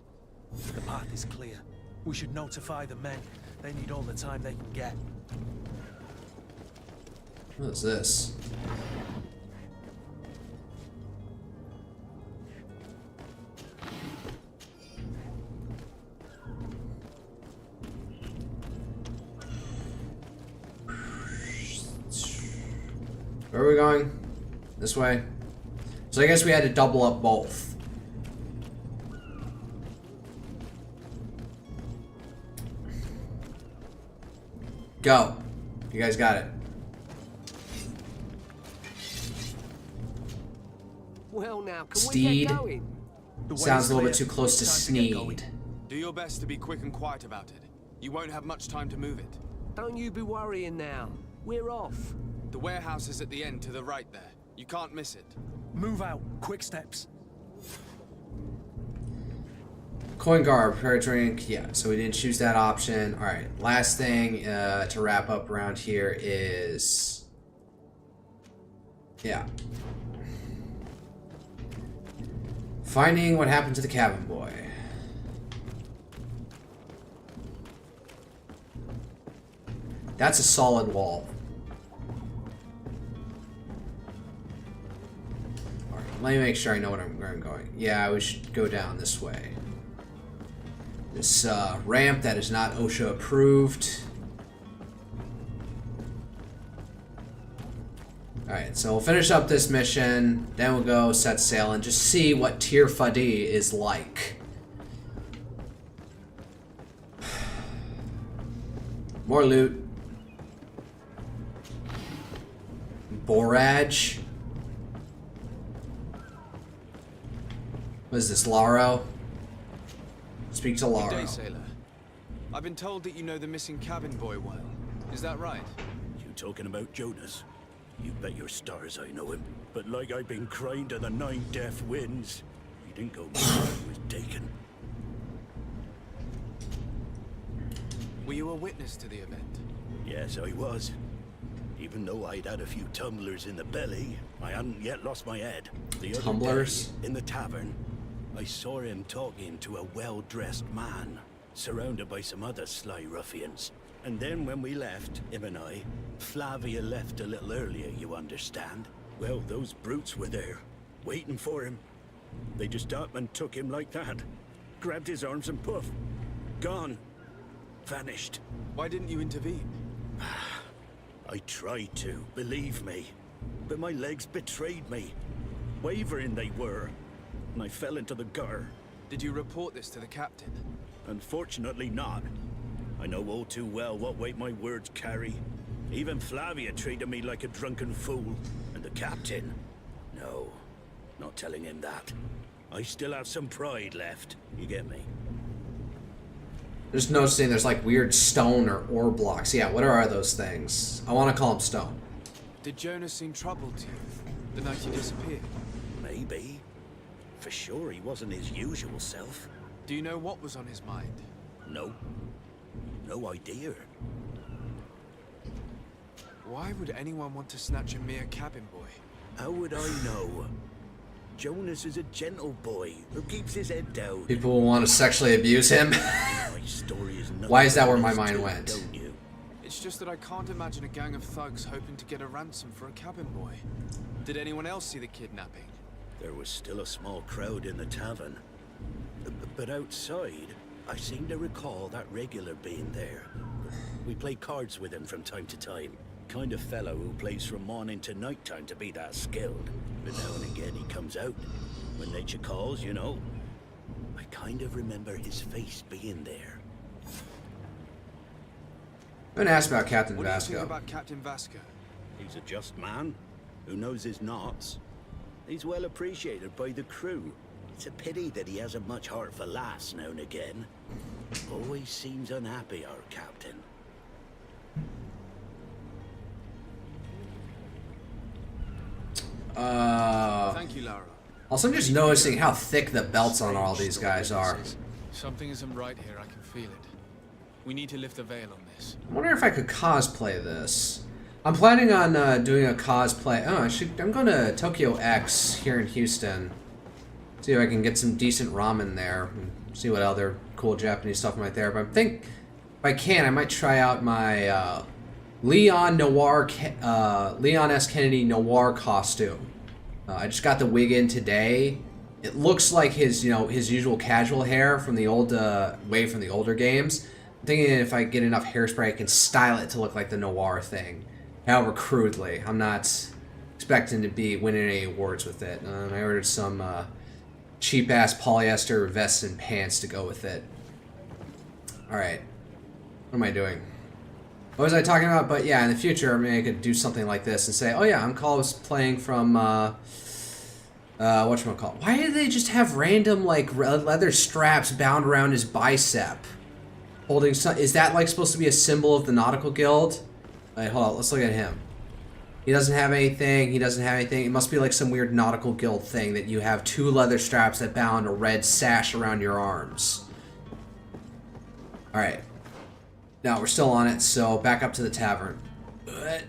The path is clear. We should notify the men. They need all the time they can get. What is this? Where are we going? This way? So I guess we had to double up both. Go. You guys got it. Well now, can we Steed. get going? Sounds a little bit too close to Sneed. Do your best to be quick and quiet about it. You won't have much time to move it. Don't you be worrying now. We're off. The warehouse is at the end to the right there. You can't miss it. Move out. Quick steps. Coin guard, prepare a drink. Yeah, so we didn't choose that option. All right, last thing to wrap up around here is... Yeah. Finding what happened to the cabin boy. That's a solid wall. Alright, let me make sure I know where I'm going. Yeah, we should go down this way. This ramp that is not OSHA approved. Alright, so we'll finish up this mission, then we'll go set sail and just see what Tir Fadi is like. More loot. Boraj. What is this, Laro? Speak to Laro. Good day, sailor. I've been told that you know the missing cabin boy well. Is that right? You talking about Jonas? You bet your stars I know him. But like I've been crying to the 9 death winds, he didn't go missing, he was taken. Were you a witness to the event? Yes, I was. Even though I'd had a few tumblers in the belly, I hadn't yet lost my head. The other Tumblers? day, in the tavern, I saw him talking to a well-dressed man, surrounded by some other sly ruffians. And then when we left, him and I, Flavia left a little earlier, you understand? Well, those brutes were there, waiting for him. They just up and took him like that. Grabbed his arms and poof. Gone. Vanished. Why didn't you intervene? I tried to, believe me. But my legs betrayed me. Wavering they were. And I fell into the gutter. Did you report this to the captain? Unfortunately not. I know all too well what weight my words carry. Even Flavia treated me like a drunken fool. And the captain? No, not telling him that. I still have some pride left. You get me? Just noticing there's like weird stone or ore blocks. Yeah, what are those things? I want to call them stone. Did Jonas seem troubled to you the night he disappeared? Maybe. For sure he wasn't his usual self. Do you know what was on his mind? No. No idea. Why would anyone want to snatch a mere cabin boy? How would I know? Jonas is a gentle boy who keeps his head down. People will want to sexually abuse him. My story is Why is that where my mind went? Don't you? It's just that I can't imagine a gang of thugs hoping to get a ransom for a cabin boy. Did anyone else see the kidnapping? There was still a small crowd in the tavern. But outside, I seem to recall that regular being there. We play cards with him from time to time. Kind of fellow who plays from morning to night time to be that skilled. But now and again he comes out. When nature calls, you know. I kind of remember his face being there. I'm gonna ask about Captain What do you Vasco. think about Captain Vasco? He's a just man who knows his knots. He's well appreciated by the crew. It's a pity that he hasn't much heart for lass now and again. Always seems unhappy, our captain. Thank you, Lara. Also, I'm just noticing how thick the belts on all these guys are. Something isn't right here, I can feel it. We need to lift the veil on this. I wonder if I could cosplay this. I'm planning on doing a cosplay. Oh, I'm going to Tokyo X here in Houston. See if I can get some decent ramen there. And see what other cool Japanese stuff might there. But I think if I can, I might try out my Leon S. Kennedy Noir costume. I just got the wig in today. It looks like his usual casual hair from the old wave from the older games. I'm thinking if I get enough hairspray, I can style it to look like the noir thing. However, crudely. I'm not expecting to be winning any awards with it. I ordered some cheap-ass polyester vests and pants to go with it. Alright. What am I doing? What was I talking about? But yeah, in the future, I mean, I could do something like this and say, oh yeah, I'm cosplaying from, whatchamacallit. Why do they just have random, like, leather straps bound around his bicep? Holding some, is that, like, supposed to be a symbol of the Nautical Guild? Wait, hold on, let's look at him. He doesn't have anything, he doesn't have anything. It must be like some weird Nautical Guild thing that you have 2 leather straps that bound a red sash around your arms. Alright. Now, we're still on it, so back up to the tavern. What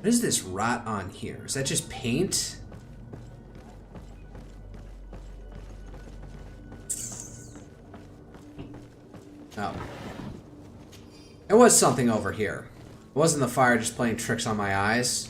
is this rot on here? Is that just paint? Oh. There was something over here. It wasn't the fire just playing tricks on my eyes.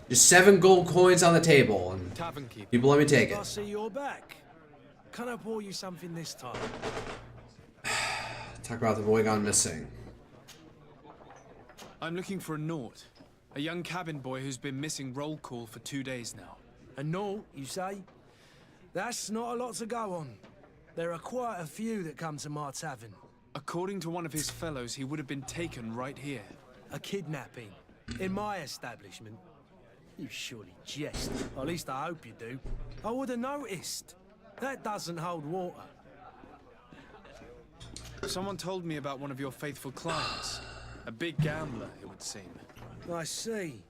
Just 7 gold coins on the table, and people let me take it. I see you're back. Can I pour you something this time? Talk about the boy gone missing. I'm looking for a Naut, a young cabin boy who's been missing roll call for 2 days now. A Naut, you say? That's not a lot to go on. There are quite a few that come to my tavern. According to one of his fellows, he would have been taken right here. A kidnapping? In my establishment? You surely jest. Or at least I hope you do. I would have noticed. That doesn't hold water. Someone told me about one of your faithful clients. A big gambler, it would seem. I see.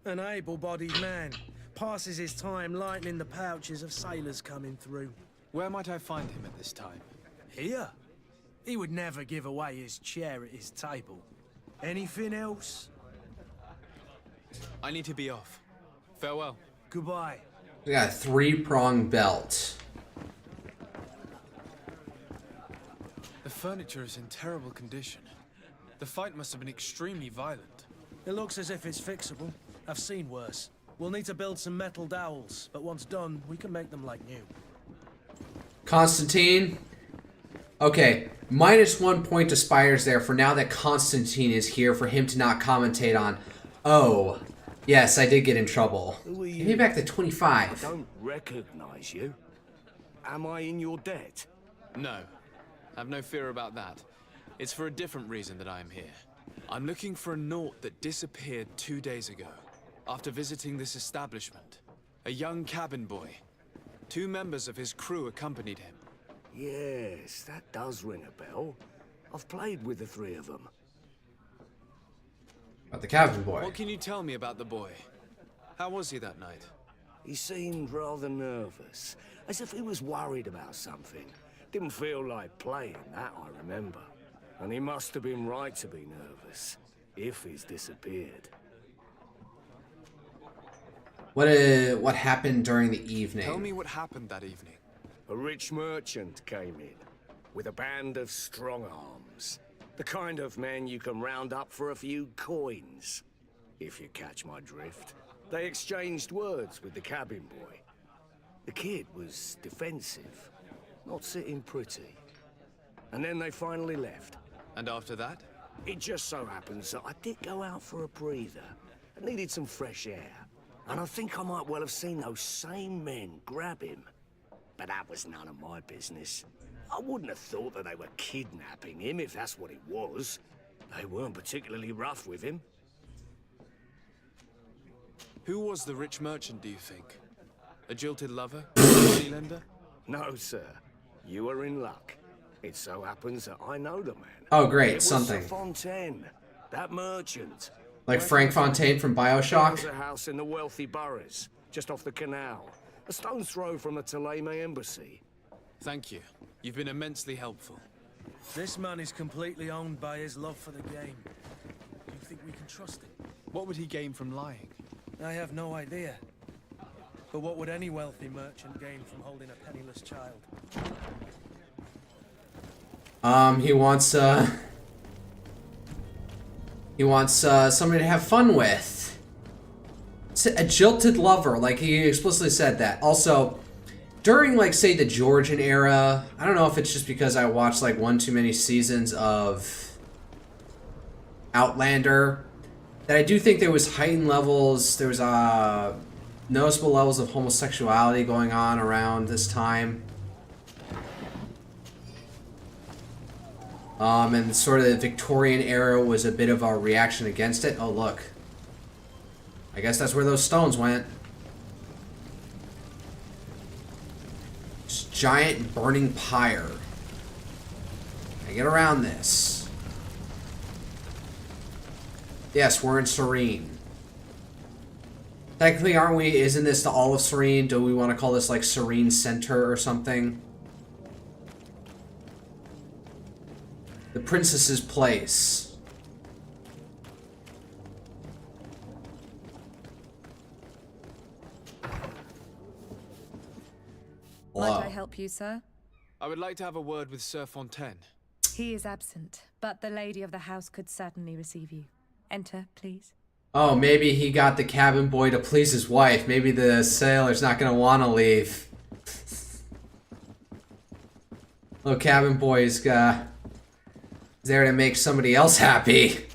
An able-bodied man. Passes his time lightening the pouches of sailors coming through. Where might I find him at this time? Here? He would never give away his chair at his table. Anything else? I need to be off. Farewell. Goodbye. We got a 3-prong belt. The furniture is in terrible condition. The fight must have been extremely violent. It looks as if it's fixable. I've seen worse. We'll need to build some metal dowels, but once done, we can make them like new. Constantine. Okay, -1 point to Spires there for now that Constantine is here for him to not commentate on. Oh, yes, I did get in trouble. Who are you? Give me back to 25. I don't recognize you. Am I in your debt? No. Have no fear about that. It's for a different reason that I am here. I'm looking for a Naut that disappeared 2 days ago, after visiting this establishment. A young cabin boy. 2 members of his crew accompanied him. Yes, that does ring a bell. I've played with the 3 of them. About the cabin boy. What can you tell me about the boy? How was he that night? He seemed rather nervous, as if he was worried about something. Didn't feel like playing, that I remember. And he must have been right to be nervous, if he's disappeared. What happened during the evening? Tell me what happened that evening. A rich merchant came in, with a band of strong arms. The kind of men you can round up for a few coins, if you catch my drift. They exchanged words with the cabin boy. The kid was defensive, not sitting pretty. And then they finally left. And after that? It just so happens that I did go out for a breather. I needed some fresh air. And I think I might well have seen those same men grab him. But that was none of my business. I wouldn't have thought that they were kidnapping him, if that's what it was. They weren't particularly rough with him. Who was the rich merchant, do you think? A jilted lover? A moneylender? No, sir. You are in luck. It so happens that I know the man. Oh, great, it something. was Sir Fontaine, that merchant. Like Frank Fontaine from BioShock? There's a house in the wealthy boroughs, just off the canal. A stone's throw from the Thélème embassy. Thank you. You've been immensely helpful. This man is completely owned by his love for the game. Do you think we can trust him? What would he gain from lying? I have no idea. But what would any wealthy merchant gain from holding a penniless child? He wants somebody to have fun with. A jilted lover, like he explicitly said that. Also, during, like, say, the Georgian era, I don't know if it's just because I watched, like, one too many seasons of Outlander, that I do think there was heightened levels, there was noticeable levels of homosexuality going on around this time. And sort of the Victorian era was a bit of a reaction against it. Oh, look. I guess that's where those stones went. Just giant burning pyre. I get around this. Yes, we're in Serene. Technically, aren't we? Isn't this the All of Serene? Do we want to call this like Serene Center or something? The Princess's Place. Might I help you, sir? I would like to have a word with Sir Fontaine. He is absent, but the lady of the house could certainly receive you. Enter, please. Oh, maybe he got the cabin boy to please his wife. Maybe the sailor's not going to want to leave. Little cabin boy's there to make somebody else happy.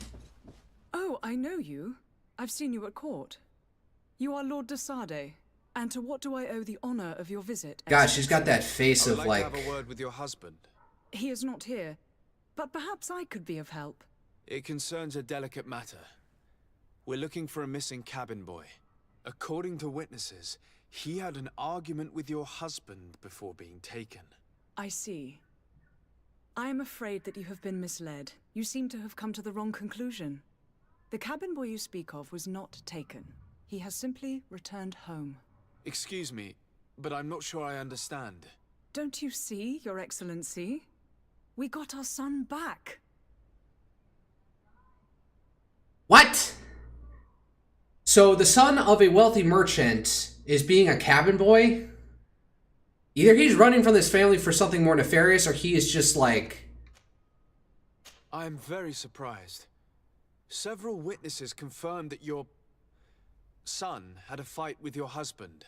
Oh, I know you. I've seen you at court. You are Lord de Sade. And to what do I owe the honor of your visit? Gosh, she's got that face of I would like to have a word with your husband. He is not here, but perhaps I could be of help. It concerns a delicate matter. We're looking for a missing cabin boy. According to witnesses, he had an argument with your husband before being taken. I see. I am afraid that you have been misled. You seem to have come to the wrong conclusion. The cabin boy you speak of was not taken. He has simply returned home. Excuse me, but I'm not sure I understand. Don't you see, Your Excellency? We got our son back. What? So the son of a wealthy merchant is being a cabin boy? Either he's running from this family for something more nefarious, or he is just like... I am very surprised. Several witnesses confirmed that your son had a fight with your husband,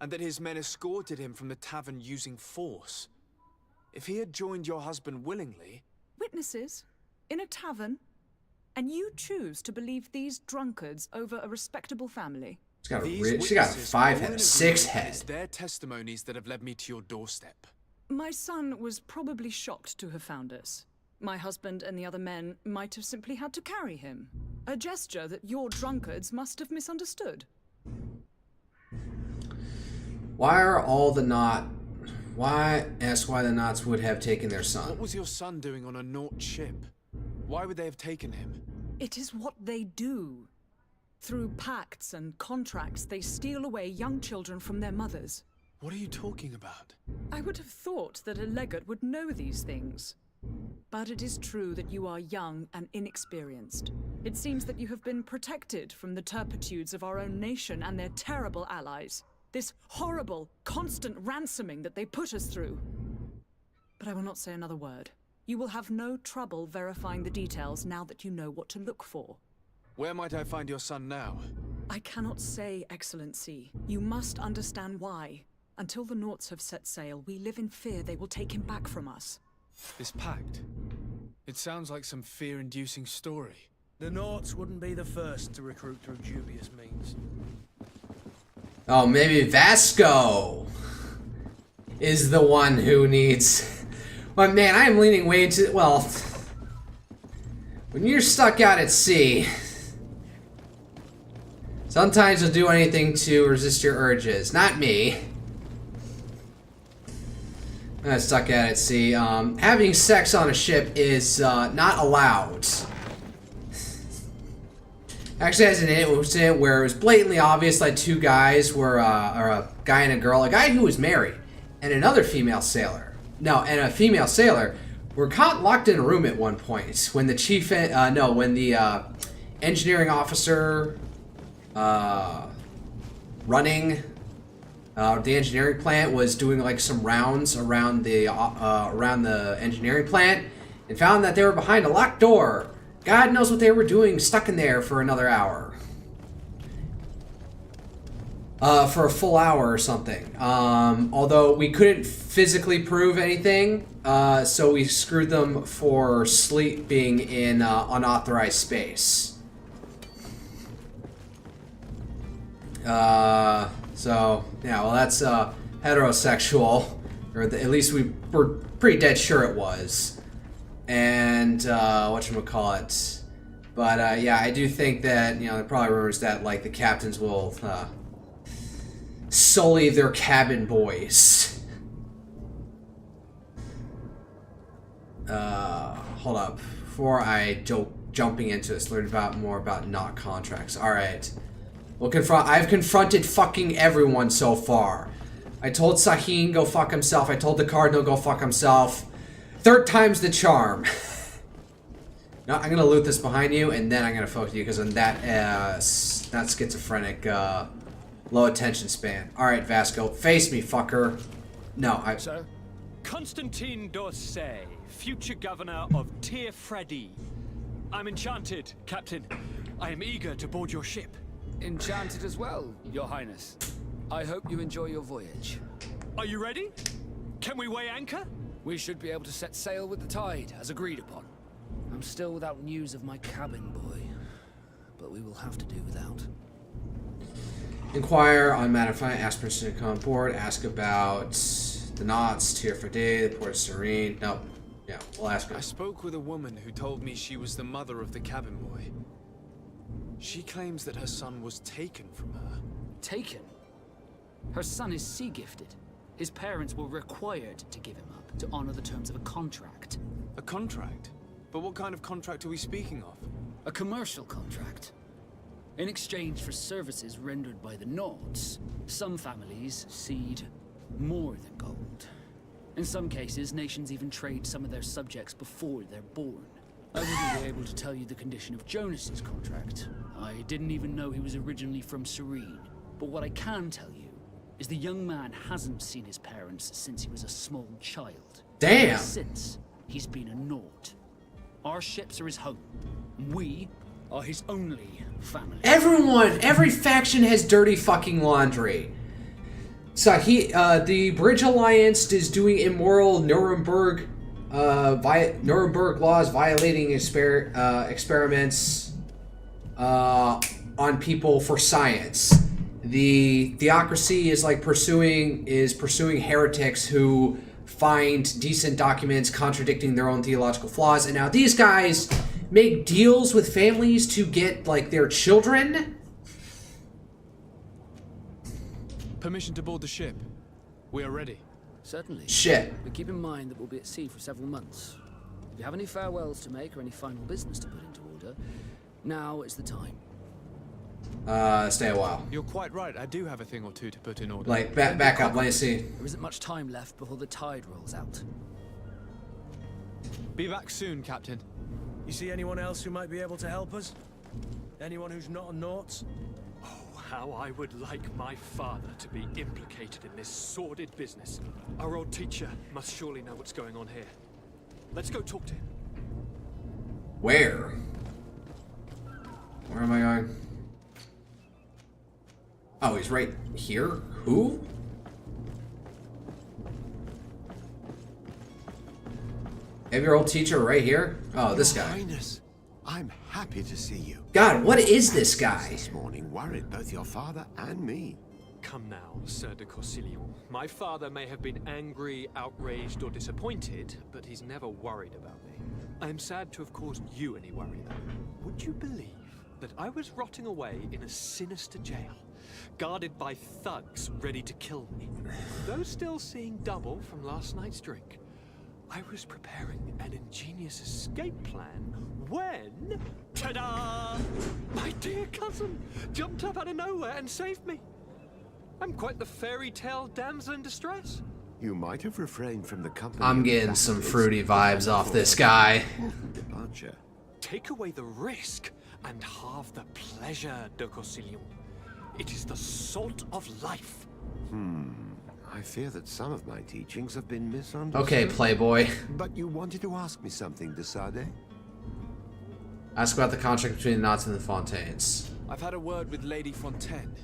and that his men escorted him from the tavern using force. If he had joined your husband willingly... Witnesses? In a tavern? And you choose to believe these drunkards over a respectable family? She's got she got 5 head, 6 head. It's their testimonies that have led me to your doorstep. My son was probably shocked to have found us. My husband and the other men might have simply had to carry him. A gesture that your drunkards must have misunderstood. Why are all the Knot... Ask why the Knots would have taken their son. What was your son doing on a Naut ship? Why would they have taken him? It is what they do. Through pacts and contracts, they steal away young children from their mothers. What are you talking about? I would have thought that a legate would know these things. But it is true that you are young and inexperienced. It seems that you have been protected from the turpitudes of our own nation and their terrible allies. This horrible, constant ransoming that they put us through. But I will not say another word. You will have no trouble verifying the details now that you know what to look for. Where might I find your son now? I cannot say, Excellency. You must understand why. Until the Nauts have set sail, we live in fear they will take him back from us. This pact? It sounds like some fear-inducing story. The Nauts wouldn't be the first to recruit through dubious means. Oh, maybe Vasco is the one who needs... Well, man, I am leaning way into... Well, when you're stuck out at sea, sometimes you'll do anything to resist your urges. Not me. I'm stuck out at sea. Having sex on a ship is not allowed. Actually, has an incident where it was blatantly obvious that 2 guys were, or a guy and a girl, a guy who was married, and another female sailor. No, and a female sailor were caught locked in a room at one point when the chief, when the engineering officer running the engineering plant was doing like some rounds around the engineering plant and found that they were behind a locked door. God knows what they were doing, stuck in there for another hour. for a full hour or something. Although we couldn't physically prove anything, so we screwed them for sleeping in unauthorized space. So yeah, well that's heterosexual, or at least we were pretty dead sure it was. And whatchamacallit. But yeah, I do think that, you know, there are probably rumors that like the captains will sully their cabin boys. Hold up. Before I jumping into this, learn more about not contracts. Alright. Well, I've confronted fucking everyone so far. I told Sahin go fuck himself. I told the Cardinal go fuck himself. Third time's the charm. No, I'm gonna loot this behind you, and then I'm gonna focus you, because on that schizophrenic, low attention span. Alright, Vasco, face me, fucker. No, Sir? Constantine d'Orsay, future governor of Tir Freddy. I'm enchanted, Captain. I am eager to board your ship. Enchanted as well, Your Highness. I hope you enjoy your voyage. Are you ready? Can we weigh anchor? We should be able to set sail with the tide, as agreed upon. I'm still without news of my cabin boy, but we will have to do without. Inquire on Mattifying, ask person to come on board, ask about the knots, Tir Freddy, the Port Serene. Nope. Yeah, we'll ask her. I spoke with a woman who told me she was the mother of the cabin boy. She claims that her son was taken from her. Taken? Her son is sea-gifted. His parents were required to give him up to honor the terms of a contract. A contract? But what kind of contract are we speaking of? A commercial contract. In exchange for services rendered by the Nords, some families cede more than gold. In some cases, nations even trade some of their subjects before they're born. I wouldn't be able to tell you the condition of Jonas's contract. I didn't even know he was originally from Serene. But what I can tell you is the young man hasn't seen his parents since he was a small child. Damn! Since he's been a Nord. Our ships are his home. We are his only family. Every faction has dirty fucking laundry. So the Bridge Alliance is doing immoral Nuremberg laws, violating experiments on people for science. The Theocracy is like pursuing heretics who find decent documents contradicting their own theological flaws, and now these guys make deals with families to get like their children. Permission to board the ship. We are ready. Certainly. Shit. But keep in mind that we'll be at sea for several months. If you have any farewells to make or any final business to put into order, now is the time. Stay a while. You're quite right. I do have a thing or two to put in order. Like, back up. Let me see. There isn't much time left before the tide rolls out. Be back soon, Captain. You see anyone else who might be able to help us? Anyone who's not a Nauts? Oh, how I would like my father to be implicated in this sordid business. Our old teacher must surely know what's going on here. Let's go talk to him. Where? Where am I going? Oh, he's right here? Who? Have your old teacher right here? Oh, this guy. Highness, I'm happy to see you. God, what is this guy? This morning worried both your father and me. Come now, Sir de Corsilion. My father may have been angry, outraged, or disappointed, but he's never worried about me. I am sad to have caused you any worry, though. Would you believe that I was rotting away in a sinister jail, guarded by thugs ready to kill me? Though still seeing double from last night's drink, I was preparing an ingenious escape plan when... Ta-da! My dear cousin jumped up out of nowhere and saved me. I'm quite the fairy tale damsel in distress. You might have refrained from the company. I'm getting some fruity vibes off this guy. Departure. Take away the risk and halve the pleasure, de Corsilion. It is the salt of life. I fear that some of my teachings have been misunderstood. Okay, playboy. But you wanted to ask me something, de Sade? Ask about the contract between the Knots and the Fontaines. I've had a word with Lady Fontaine.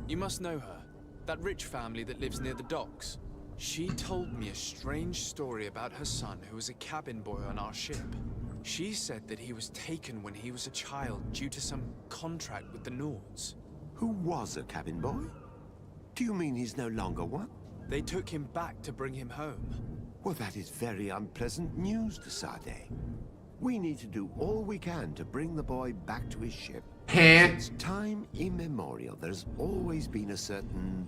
You must know her. That rich family that lives near the docks. She told me a strange story about her son who was a cabin boy on our ship. She said that he was taken when he was a child due to some contract with the Nords. Who was a cabin boy? Do you mean he's no longer one? They took him back to bring him home. Well, that is very unpleasant news to Sade. We need to do all we can to bring the boy back to his ship. Since time immemorial, there's always been a certain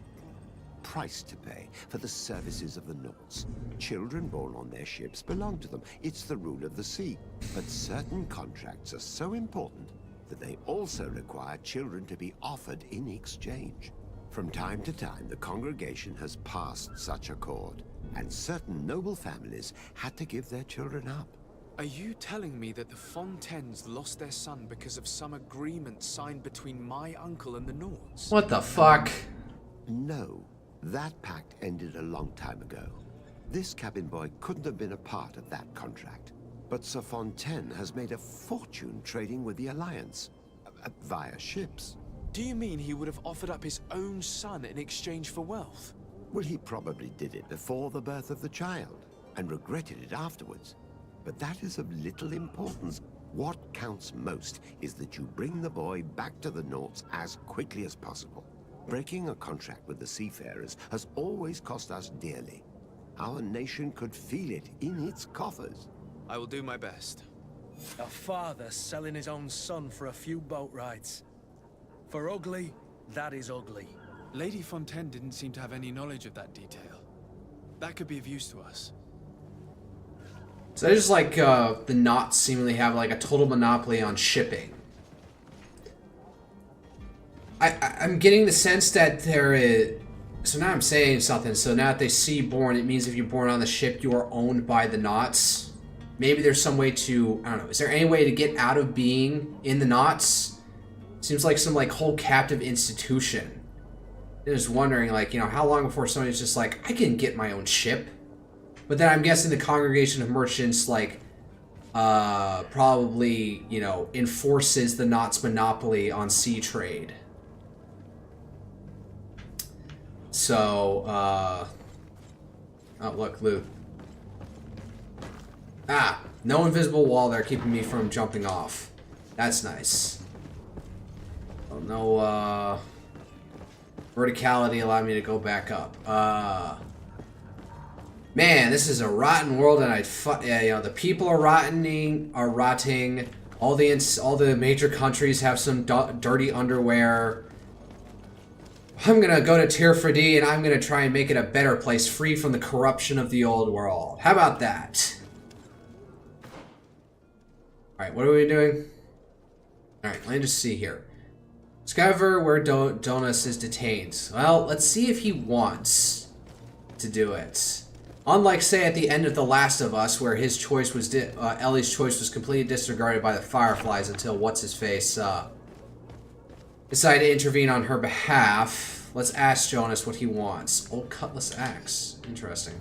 price to pay for the services of the Nords. Children born on their ships belong to them. It's the rule of the sea. But certain contracts are so important that they also require children to be offered in exchange. From time to time, the congregation has passed such accord, and certain noble families had to give their children up. Are you telling me that the Fontaines lost their son because of some agreement signed between my uncle and the Nords? What the fuck? No. That pact ended a long time ago. This cabin boy couldn't have been a part of that contract. But Sir Fontaine has made a fortune trading with the Alliance, via ships. Do you mean he would have offered up his own son in exchange for wealth? Well, he probably did it before the birth of the child, and regretted it afterwards. But that is of little importance. What counts most is that you bring the boy back to the Nords as quickly as possible. Breaking a contract with the seafarers has always cost us dearly. Our nation could feel it in its coffers. I will do my best. A father selling his own son for a few boat rides. For ugly, that is ugly. Lady Fontaine didn't seem to have any knowledge of that detail. That could be of use to us. So I just like the Knots seemingly have like a total monopoly on shipping. I'm getting the sense that there is... So now I'm saying something. So now that they see born, it means if you're born on the ship, you are owned by the Knots. Maybe there's some way to... I don't know. Is there any way to get out of being in the Knots? Seems like some like whole captive institution. I'm just wondering, like, you know, how long before somebody's just like, I can get my own ship? But then I'm guessing the congregation of merchants, like, probably, you know, enforces the Knots' monopoly on sea trade. So, oh, look, loot. Ah, no invisible wall there keeping me from jumping off. That's nice. Oh, no, verticality allowed me to go back up. Man, this is a rotten world, and yeah, you know, the people are rotting. All the major countries have some dirty underwear. I'm gonna go to Tier 4D, and I'm gonna try and make it a better place, free from the corruption of the old world. How about that? All right, what are we doing? All right, let me just see here. Discover where Donis is detained. Well, let's see if he wants to do it. Unlike, say, at the end of The Last of Us, where his choice was Ellie's choice was completely disregarded by the Fireflies until what's-his-face decided to intervene on her behalf. Let's ask Jonas what he wants. Old Cutlass Axe. Interesting.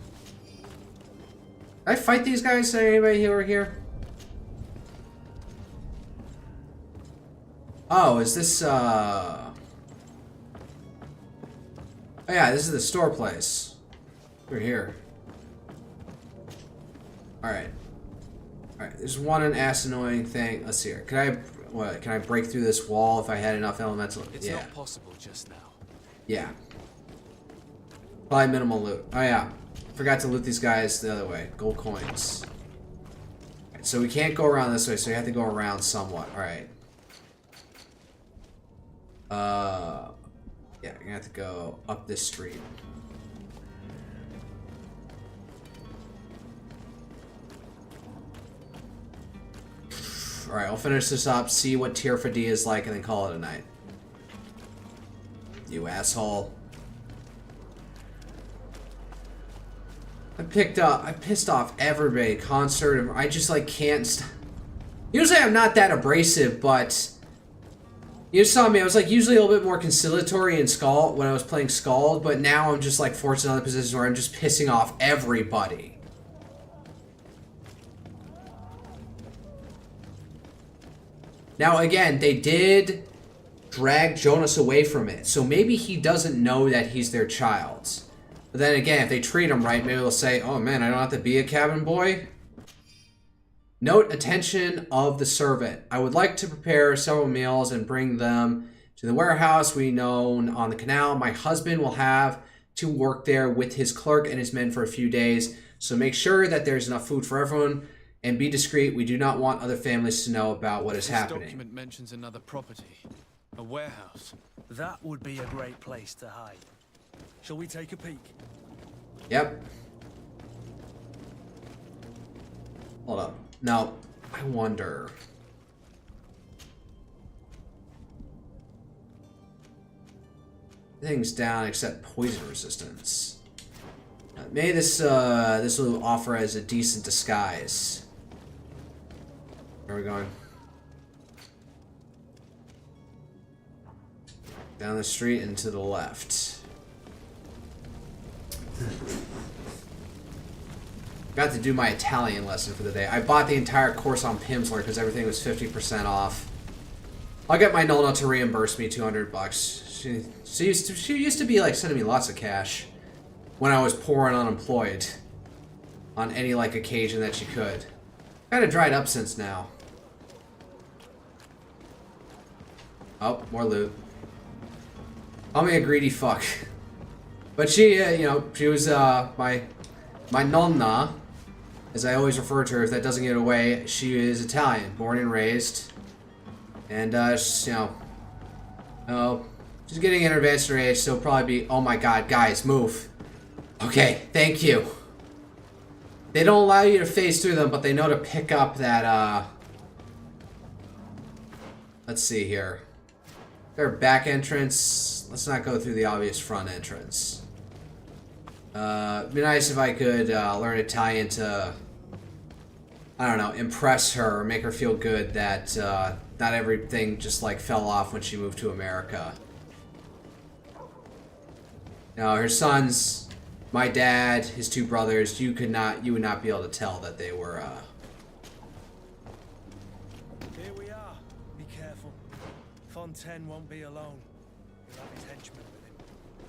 Did I fight these guys? Anybody over here? Oh, is this, Oh yeah, this is the store place. We're here. Alright. Alright, there's one ass annoying thing. Let's see here. Can I break through this wall if I had enough elemental? It's yeah. not possible just now. Yeah. Probably minimal loot. Oh yeah. Forgot to loot these guys the other way. Gold coins. Right, so we can't go around this way, so you have to go around somewhat. Alright. Yeah, you're gonna have to go up this street. Alright, I'll finish this up, see what Tier 4D is like, and then call it a night. You asshole. I pissed off everybody. Concert, I just like can't Usually I'm not that abrasive, but you saw me, I was like usually a little bit more conciliatory in SKALD when I was playing SKALD, but now I'm just like forced in other positions where I'm just pissing off everybody. Now again, they did drag Jonas away from it. So maybe he doesn't know that he's their child. But then again, if they treat him right, maybe they'll say, oh man, I don't have to be a cabin boy. Note attention of the servant. I would like to prepare several meals and bring them to the warehouse we know on the canal. My husband will have to work there with his clerk and his men for a few days. So make sure that there's enough food for everyone and be discreet. We do not want other families to know about what is happening. This document mentions another property, a warehouse. That would be a great place to hide. Shall we take a peek? Yep. Hold up. Now, I wonder. Everything's down except poison resistance. Maybe this will offer as a decent disguise. Where are we going? Down the street and to the left. Got to do my Italian lesson for the day. I bought the entire course on Pimsleur because everything was 50% off. I'll get my Nonna to reimburse me $200. She used to be like sending me lots of cash when I was poor and unemployed on any like occasion that she could. Kind of dried up since now. Oh, more loot. Call me a greedy fuck. But she, you know, she was my nonna, as I always refer to her. If that doesn't get away, she is Italian, born and raised, and she's, you know, oh, she's getting in her advanced age, so it'll probably be, oh my god, guys, move. Okay, thank you. They don't allow you to phase through them, but they know to pick up that, let's see here. Their back entrance. Let's not go through the obvious front entrance. It'd be nice if I could learn Italian to, I don't know, impress her, make her feel good that not everything just like fell off when she moved to America. Now, her sons, my dad, his two brothers, you would not be able to tell that they were. Here we are. Be careful. Fontaine won't be alone. He'll have his henchmen with him.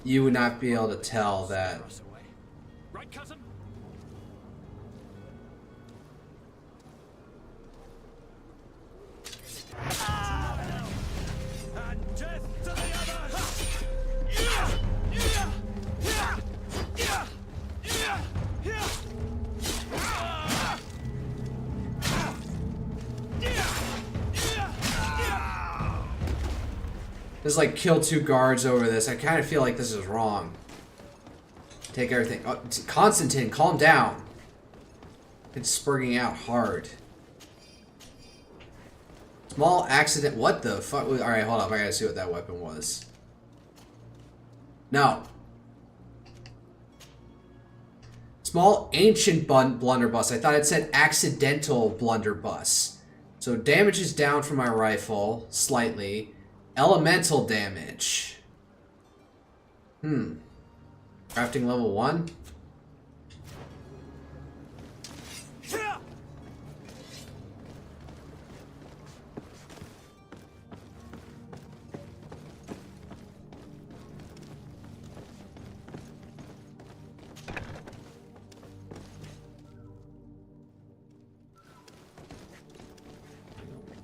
You would not be able to tell that. Right, cousin? And death to the others! Just like kill two guards over this. I kind of feel like this is wrong. Take everything. Oh, Constantine, calm down. It's spurging out hard. Small accident. What the fuck? Alright, hold up. I gotta see what that weapon was. No. Small ancient blunderbuss. I thought it said accidental blunderbuss. So damage is down from my rifle. Slightly. Elemental damage. Crafting level 1?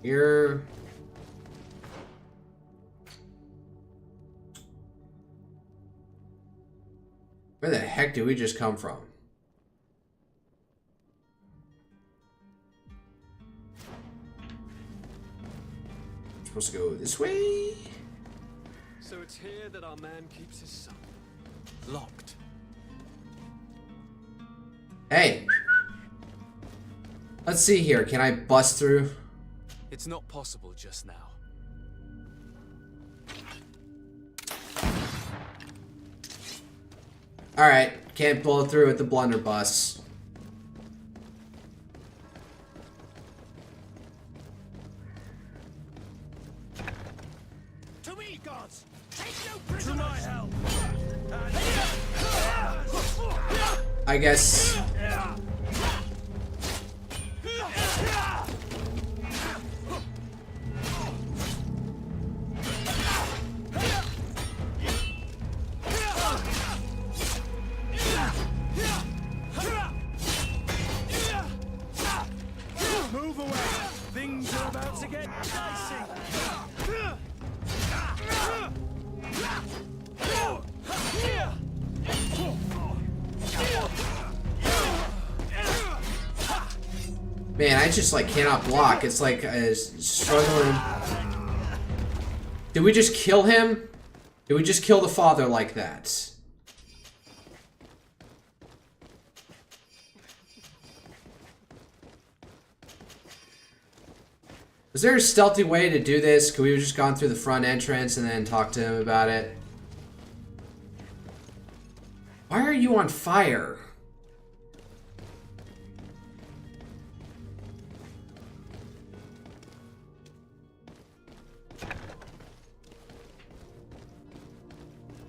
Here. Where the heck did we just come from? We're supposed to go this way? So it's here that our man keeps his son. Locked. Hey! Let's see here. Can I bust through? It's not possible just now. Alright, can't blow through with the blunderbuss. To me, gods! Take no prisoners! To my help! I guess. to get dicey. Man, I just like cannot block. It's like struggling. Did we just kill him? Did we just kill the father like that? Was there a stealthy way to do this? Could we have just gone through the front entrance and then talked to him about it? Why are you on fire?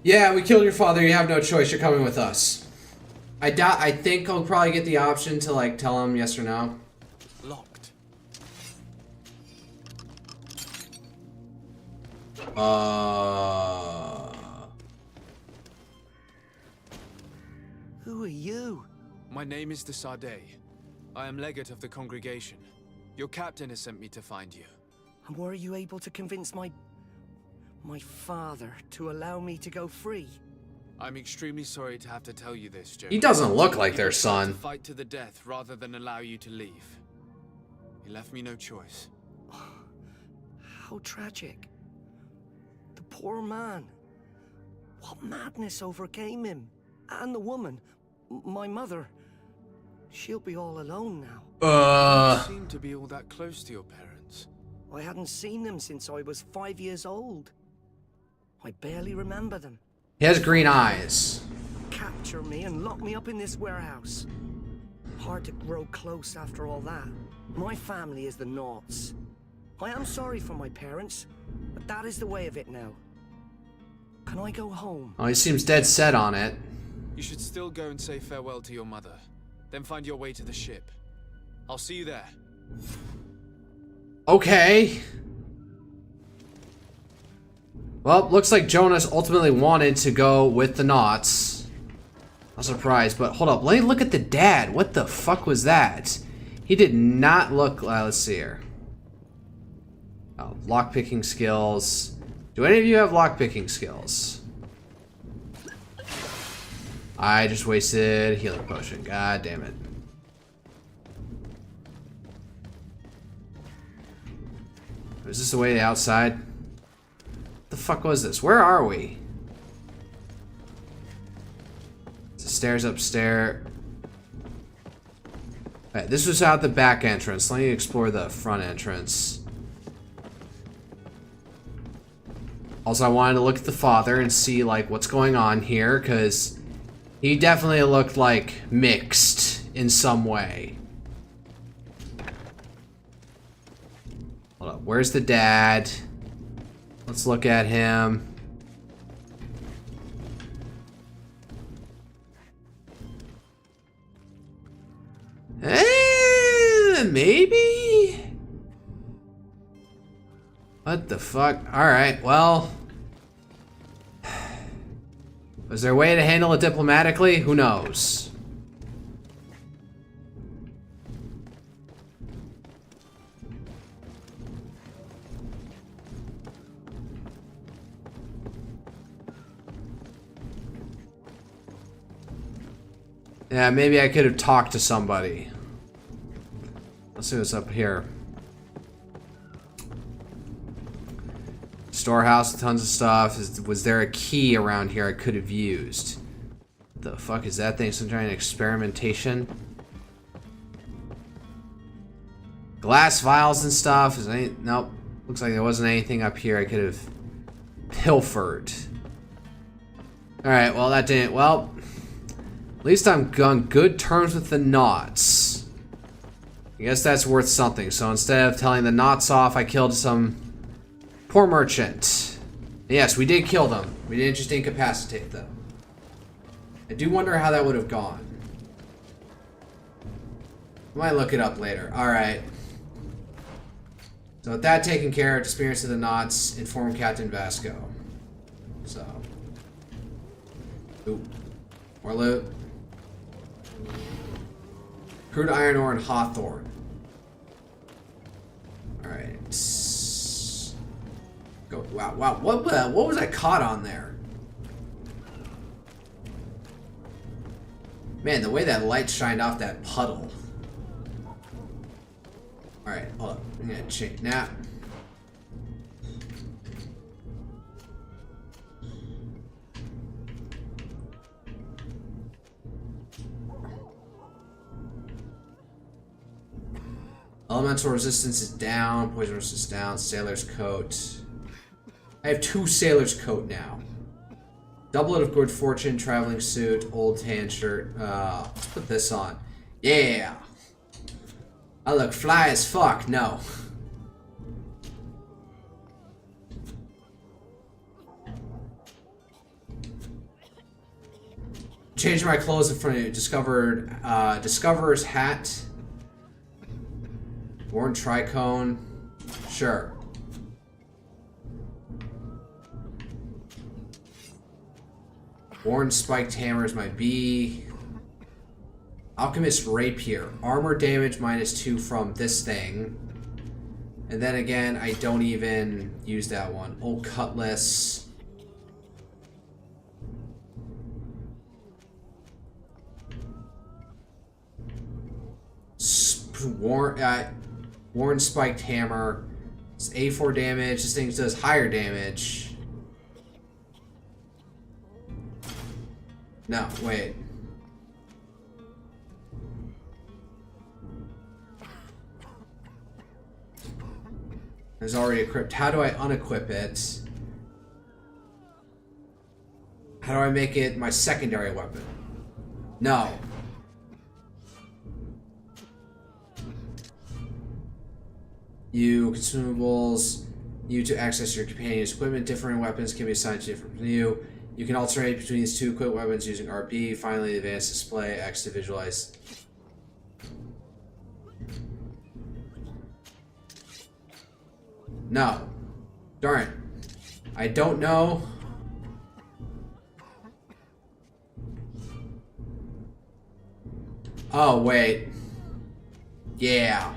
Yeah, we killed your father. You have no choice. You're coming with us. I think I'll probably get the option to like tell him yes or no. Locked. Who are you? My name is de Sardet. I am legate of the congregation. Your captain has sent me to find you. And were you able to convince my father to allow me to go free? I'm extremely sorry to have to tell you this, Joe. He doesn't look like their son. To fight to the death rather than allow you to leave. He left me no choice. How tragic. The poor man. What madness overcame him? And the woman, my mother. She'll be all alone now. You seem to be all that close to your parents. I hadn't seen them since I was 5 years old. I barely remember them. He has green eyes. Capture me and lock me up in this warehouse. Hard to grow close after all that. My family is the Naughts. I am sorry for my parents, but that is the way of it now. Can I go home? Oh, he seems dead set on it. You should still go and say farewell to your mother. Then find your way to the ship. I'll see you there. Okay. Well, looks like Jonas ultimately wanted to go with the Naughts. I'm surprised, but hold up. Let me look at the dad. What the fuck was that? He did not look... let's see here. Oh, lockpicking skills. Do any of you have lockpicking skills? I just wasted healing potion. God damn it. Is this the way outside? What the fuck was this? Where are we? It's the stairs upstairs. Alright, this was out the back entrance. Let me explore the front entrance. Also, I wanted to look at the father and see, like, what's going on here, because he definitely looked, like, mixed in some way. Hold up, where's the dad? Let's look at him. Maybe? What the fuck? Alright, well... Was there a way to handle it diplomatically? Who knows? Yeah, maybe I could have talked to somebody. Let's see what's up here. Storehouse, tons of stuff. Was there a key around here I could have used? What the fuck is that thing? Some kind of experimentation? Glass vials and stuff. Is any... Nope. Looks like there wasn't anything up here I could have pilfered. Alright, well that didn't... Well... At least I'm on good terms with the Naughts. I guess that's worth something. So instead of telling the Naughts off, I killed some poor merchant. Yes, we did kill them. We didn't just incapacitate them. I do wonder how that would have gone. I might look it up later. Alright. So with that taken care of, experience of the Naughts, inform Captain Vasco. So. Ooh. More loot. Crude iron ore and hawthorn. Alright. Go. Wow, wow. What was I caught on there? Man, the way that light shined off that puddle. All right, hold up. I'm gonna change now. Elemental resistance is down. Poison resistance down. Sailor's coat. I have 2 sailor's coat now. Doublet of good fortune. Traveling suit. Old tan shirt. Let's put this on. Yeah. I look fly as fuck. No. Change my clothes in front of you. Discoverer's hat. Worn tricone. Sure. Worn spiked hammers might be. Alchemist rapier. Armor damage -2 from this thing. And then again, I don't even use that one. Old cutlass. Worn spiked hammer. It's A4 damage. This thing does higher damage. No, wait. There's already equipped. How do I unequip it? How do I make it my secondary weapon? No. You consumables. You to access your companion's equipment. Different weapons can be assigned to different from you. You can alternate between these 2 equipped weapons using RB. Finally, advanced display. X to visualize. No. Darn it. I don't know. Oh, wait. Yeah.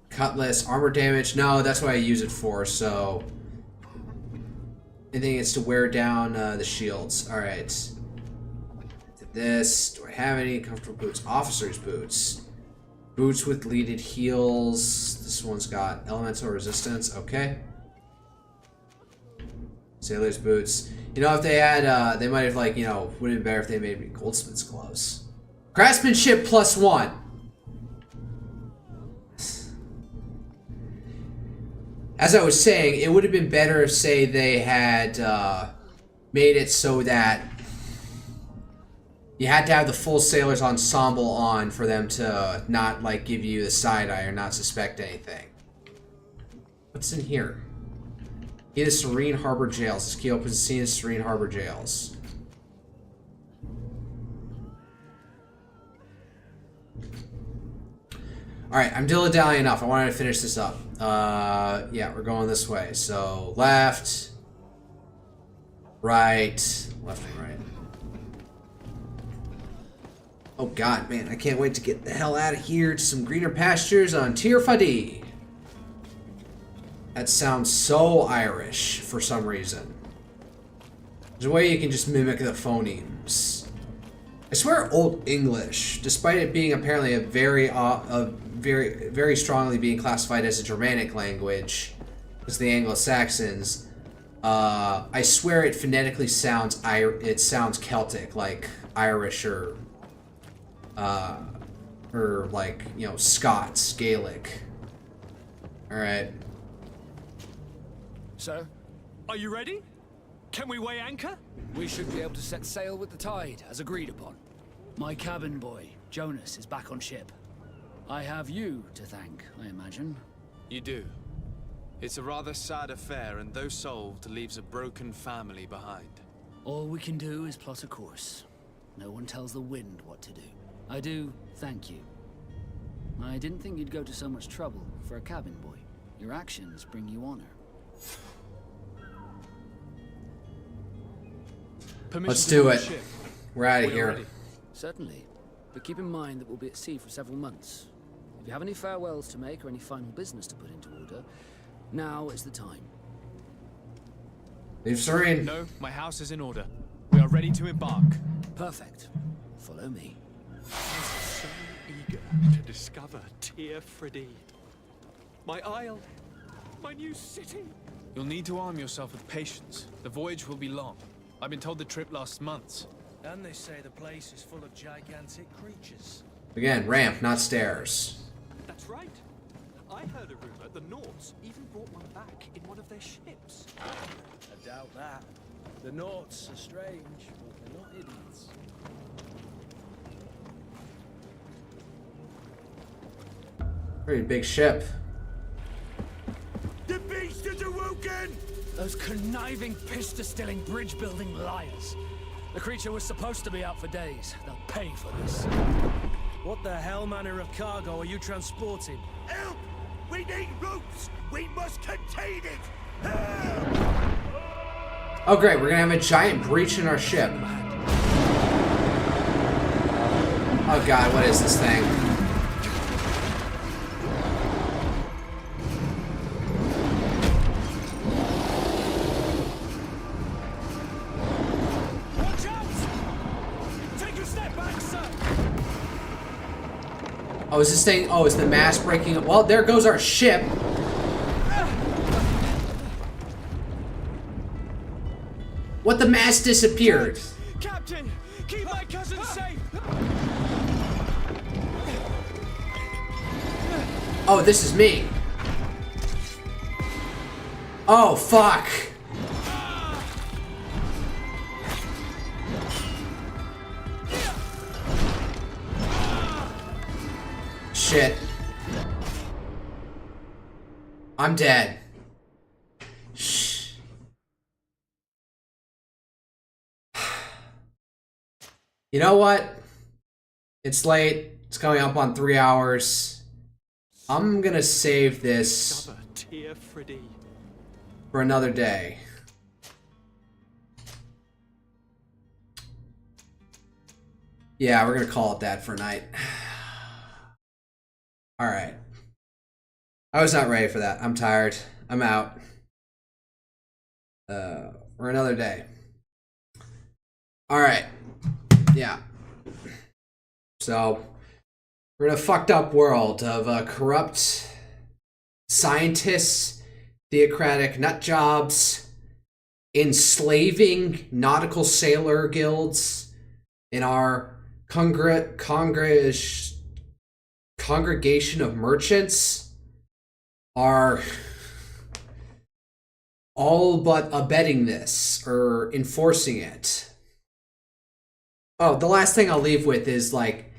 Cutlass, armor damage. No, that's what I use it for, so... I think it's to wear down the shields. Alright. This. Do I have any comfortable boots? Officer's boots. Boots with leaded heels. This one's got elemental resistance. Okay. Sailor's boots. You know, if they had, they might have, like, you know, would have been better if they made me goldsmith's gloves. Craftsmanship +1. As I was saying, it would have been better if, say, they had made it so that you had to have the full sailor's ensemble on for them to not, like, give you the side-eye or not suspect anything. What's in here? Key to Serene Harbor Jails. This key opens the scene of Serene Harbor Jails. Alright, I'm dilly-dallying enough. I wanted to finish this up. Yeah, we're going this way. So, left, right, left and right. Oh god, man, I can't wait to get the hell out of here to some greener pastures on Tir Fadi. That sounds so Irish for some reason. There's a way you can just mimic the phonemes. I swear Old English, despite it being apparently a very strongly being classified as a Germanic language, as the Anglo-Saxons, I swear it phonetically sounds Celtic, like Irish or like, you know, Scots, Gaelic. Alright. So, are you ready? Can we weigh anchor? We should be able to set sail with the tide, as agreed upon. My cabin boy, Jonas, is back on ship. I have you to thank, I imagine. You do. It's a rather sad affair, and though solved, leaves a broken family behind. All we can do is plot a course. No one tells the wind what to do. I do thank you. I didn't think you'd go to so much trouble for a cabin boy. Your actions bring you honor. Let's do it. We're out of here. Certainly. But keep in mind that we'll be at sea for several months. If you have any farewells to make or any final business to put into order, Now is the time. Leave serene. No, my house is in order. We are ready to embark. Perfect. Follow me. So eager to discover Teer Fradee. My isle, my new city. You'll need to arm yourself with patience. The voyage will be long. I've been told the trip lasts months. And they say the place is full of gigantic creatures. Again, ramp, not stairs. That's right. I heard a rumor the Nords even brought one back in one of their ships. I doubt that. The Nords are strange, but they're not idiots. Pretty big ship. The beast is awoken! Those conniving, pista-stilling, bridge-building liars. The creature was supposed to be out for days. They'll pay for this. What the hell manner of cargo are you transporting? Help! We need ropes! We must contain it! Help! Oh great, we're gonna have a giant breach in our ship. Oh god, what is this thing? Watch out! Take a step back, sir! Oh, is this thing? Oh, is the mast breaking? Well, there goes our ship. What? The mast disappeared. Captain, keep my cousin safe! Oh, this is me. Oh, fuck. Shit. I'm dead. Shh. You know what? It's late. It's coming up on 3 hours. I'm gonna save this Teer Fradee. for another day. Yeah, we're gonna call it that for a night. Alright. I was not ready for that. I'm tired. I'm out. For another day. Alright. Yeah. So, we're in a fucked up world of corrupt scientists, theocratic nut jobs, enslaving nautical sailor guilds in our congregation of merchants are all but abetting this or enforcing it. Oh, the last thing I'll leave with is like,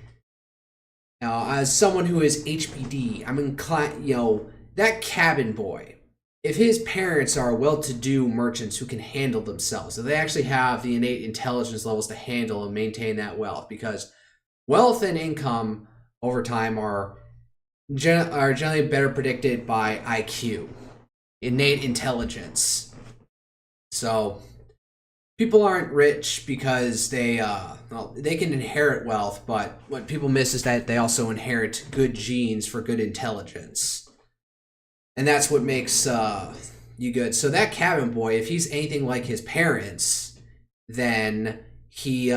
as someone who is HPD, I'm inclined, that cabin boy, if his parents are well-to-do merchants who can handle themselves, if they actually have the innate intelligence levels to handle and maintain that wealth, because wealth and income over time are generally better predicted by IQ, innate intelligence. So people aren't rich because they can inherit wealth, but what people miss is that they also inherit good genes for good intelligence. And that's what makes you good. So that cabin boy, if he's anything like his parents, then he'd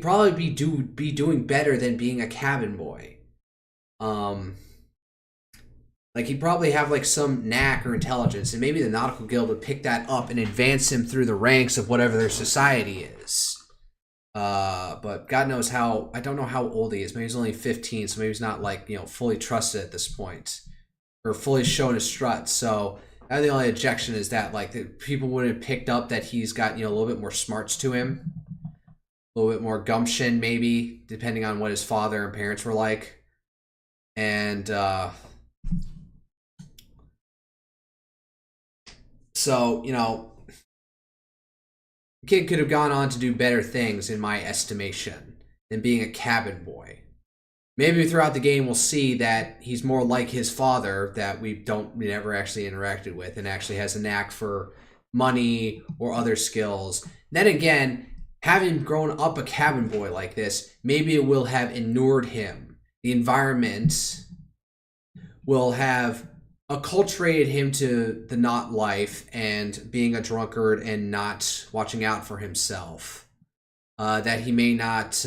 probably be doing better than being a cabin boy. Like he'd probably have like some knack or intelligence, and maybe the Nautical Guild would pick that up and advance him through the ranks of whatever their society is. But God knows how, I don't know how old he is. Maybe he's only 15, so maybe he's not like, fully trusted at this point. Or fully shown his strut. So the only objection is that like the people would have picked up that he's got, a little bit more smarts to him. A little bit more gumption, maybe, depending on what his father and parents were like. And so, the kid could have gone on to do better things, in my estimation, than being a cabin boy. Maybe throughout the game we'll see that he's more like his father that we never actually interacted with, and actually has a knack for money or other skills. Then again, having grown up a cabin boy like this, maybe it will have inured him. The environment will have acculturated him to the not life and being a drunkard and not watching out for himself. That he may not,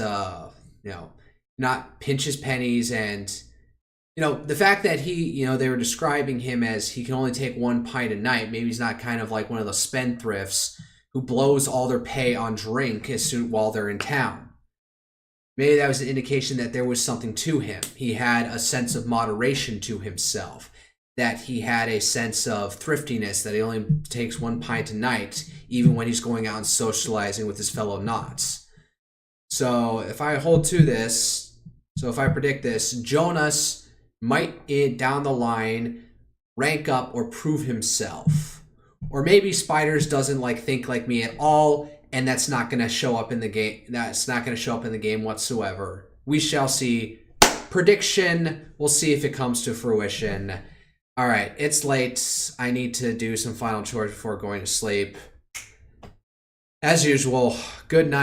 not pinch his pennies, and, the fact that he, they were describing him as he can only take 1 pint a night. Maybe he's not kind of like one of the spendthrifts who blows all their pay on drink while they're in town. Maybe that was an indication that there was something to him. He had a sense of moderation to himself, that he had a sense of thriftiness, that he only takes 1 pint a night, even when he's going out and socializing with his fellow Knots. So if I hold to this, if I predict this, Jonas might, down the line, rank up or prove himself. Or maybe Spiders doesn't think like me at all, and that's not going to show up in the game. That's not going to show up in the game whatsoever. We shall see. Prediction, we'll see if it comes to fruition. All right, it's late. I need to do some final chores before going to sleep. As usual, good night.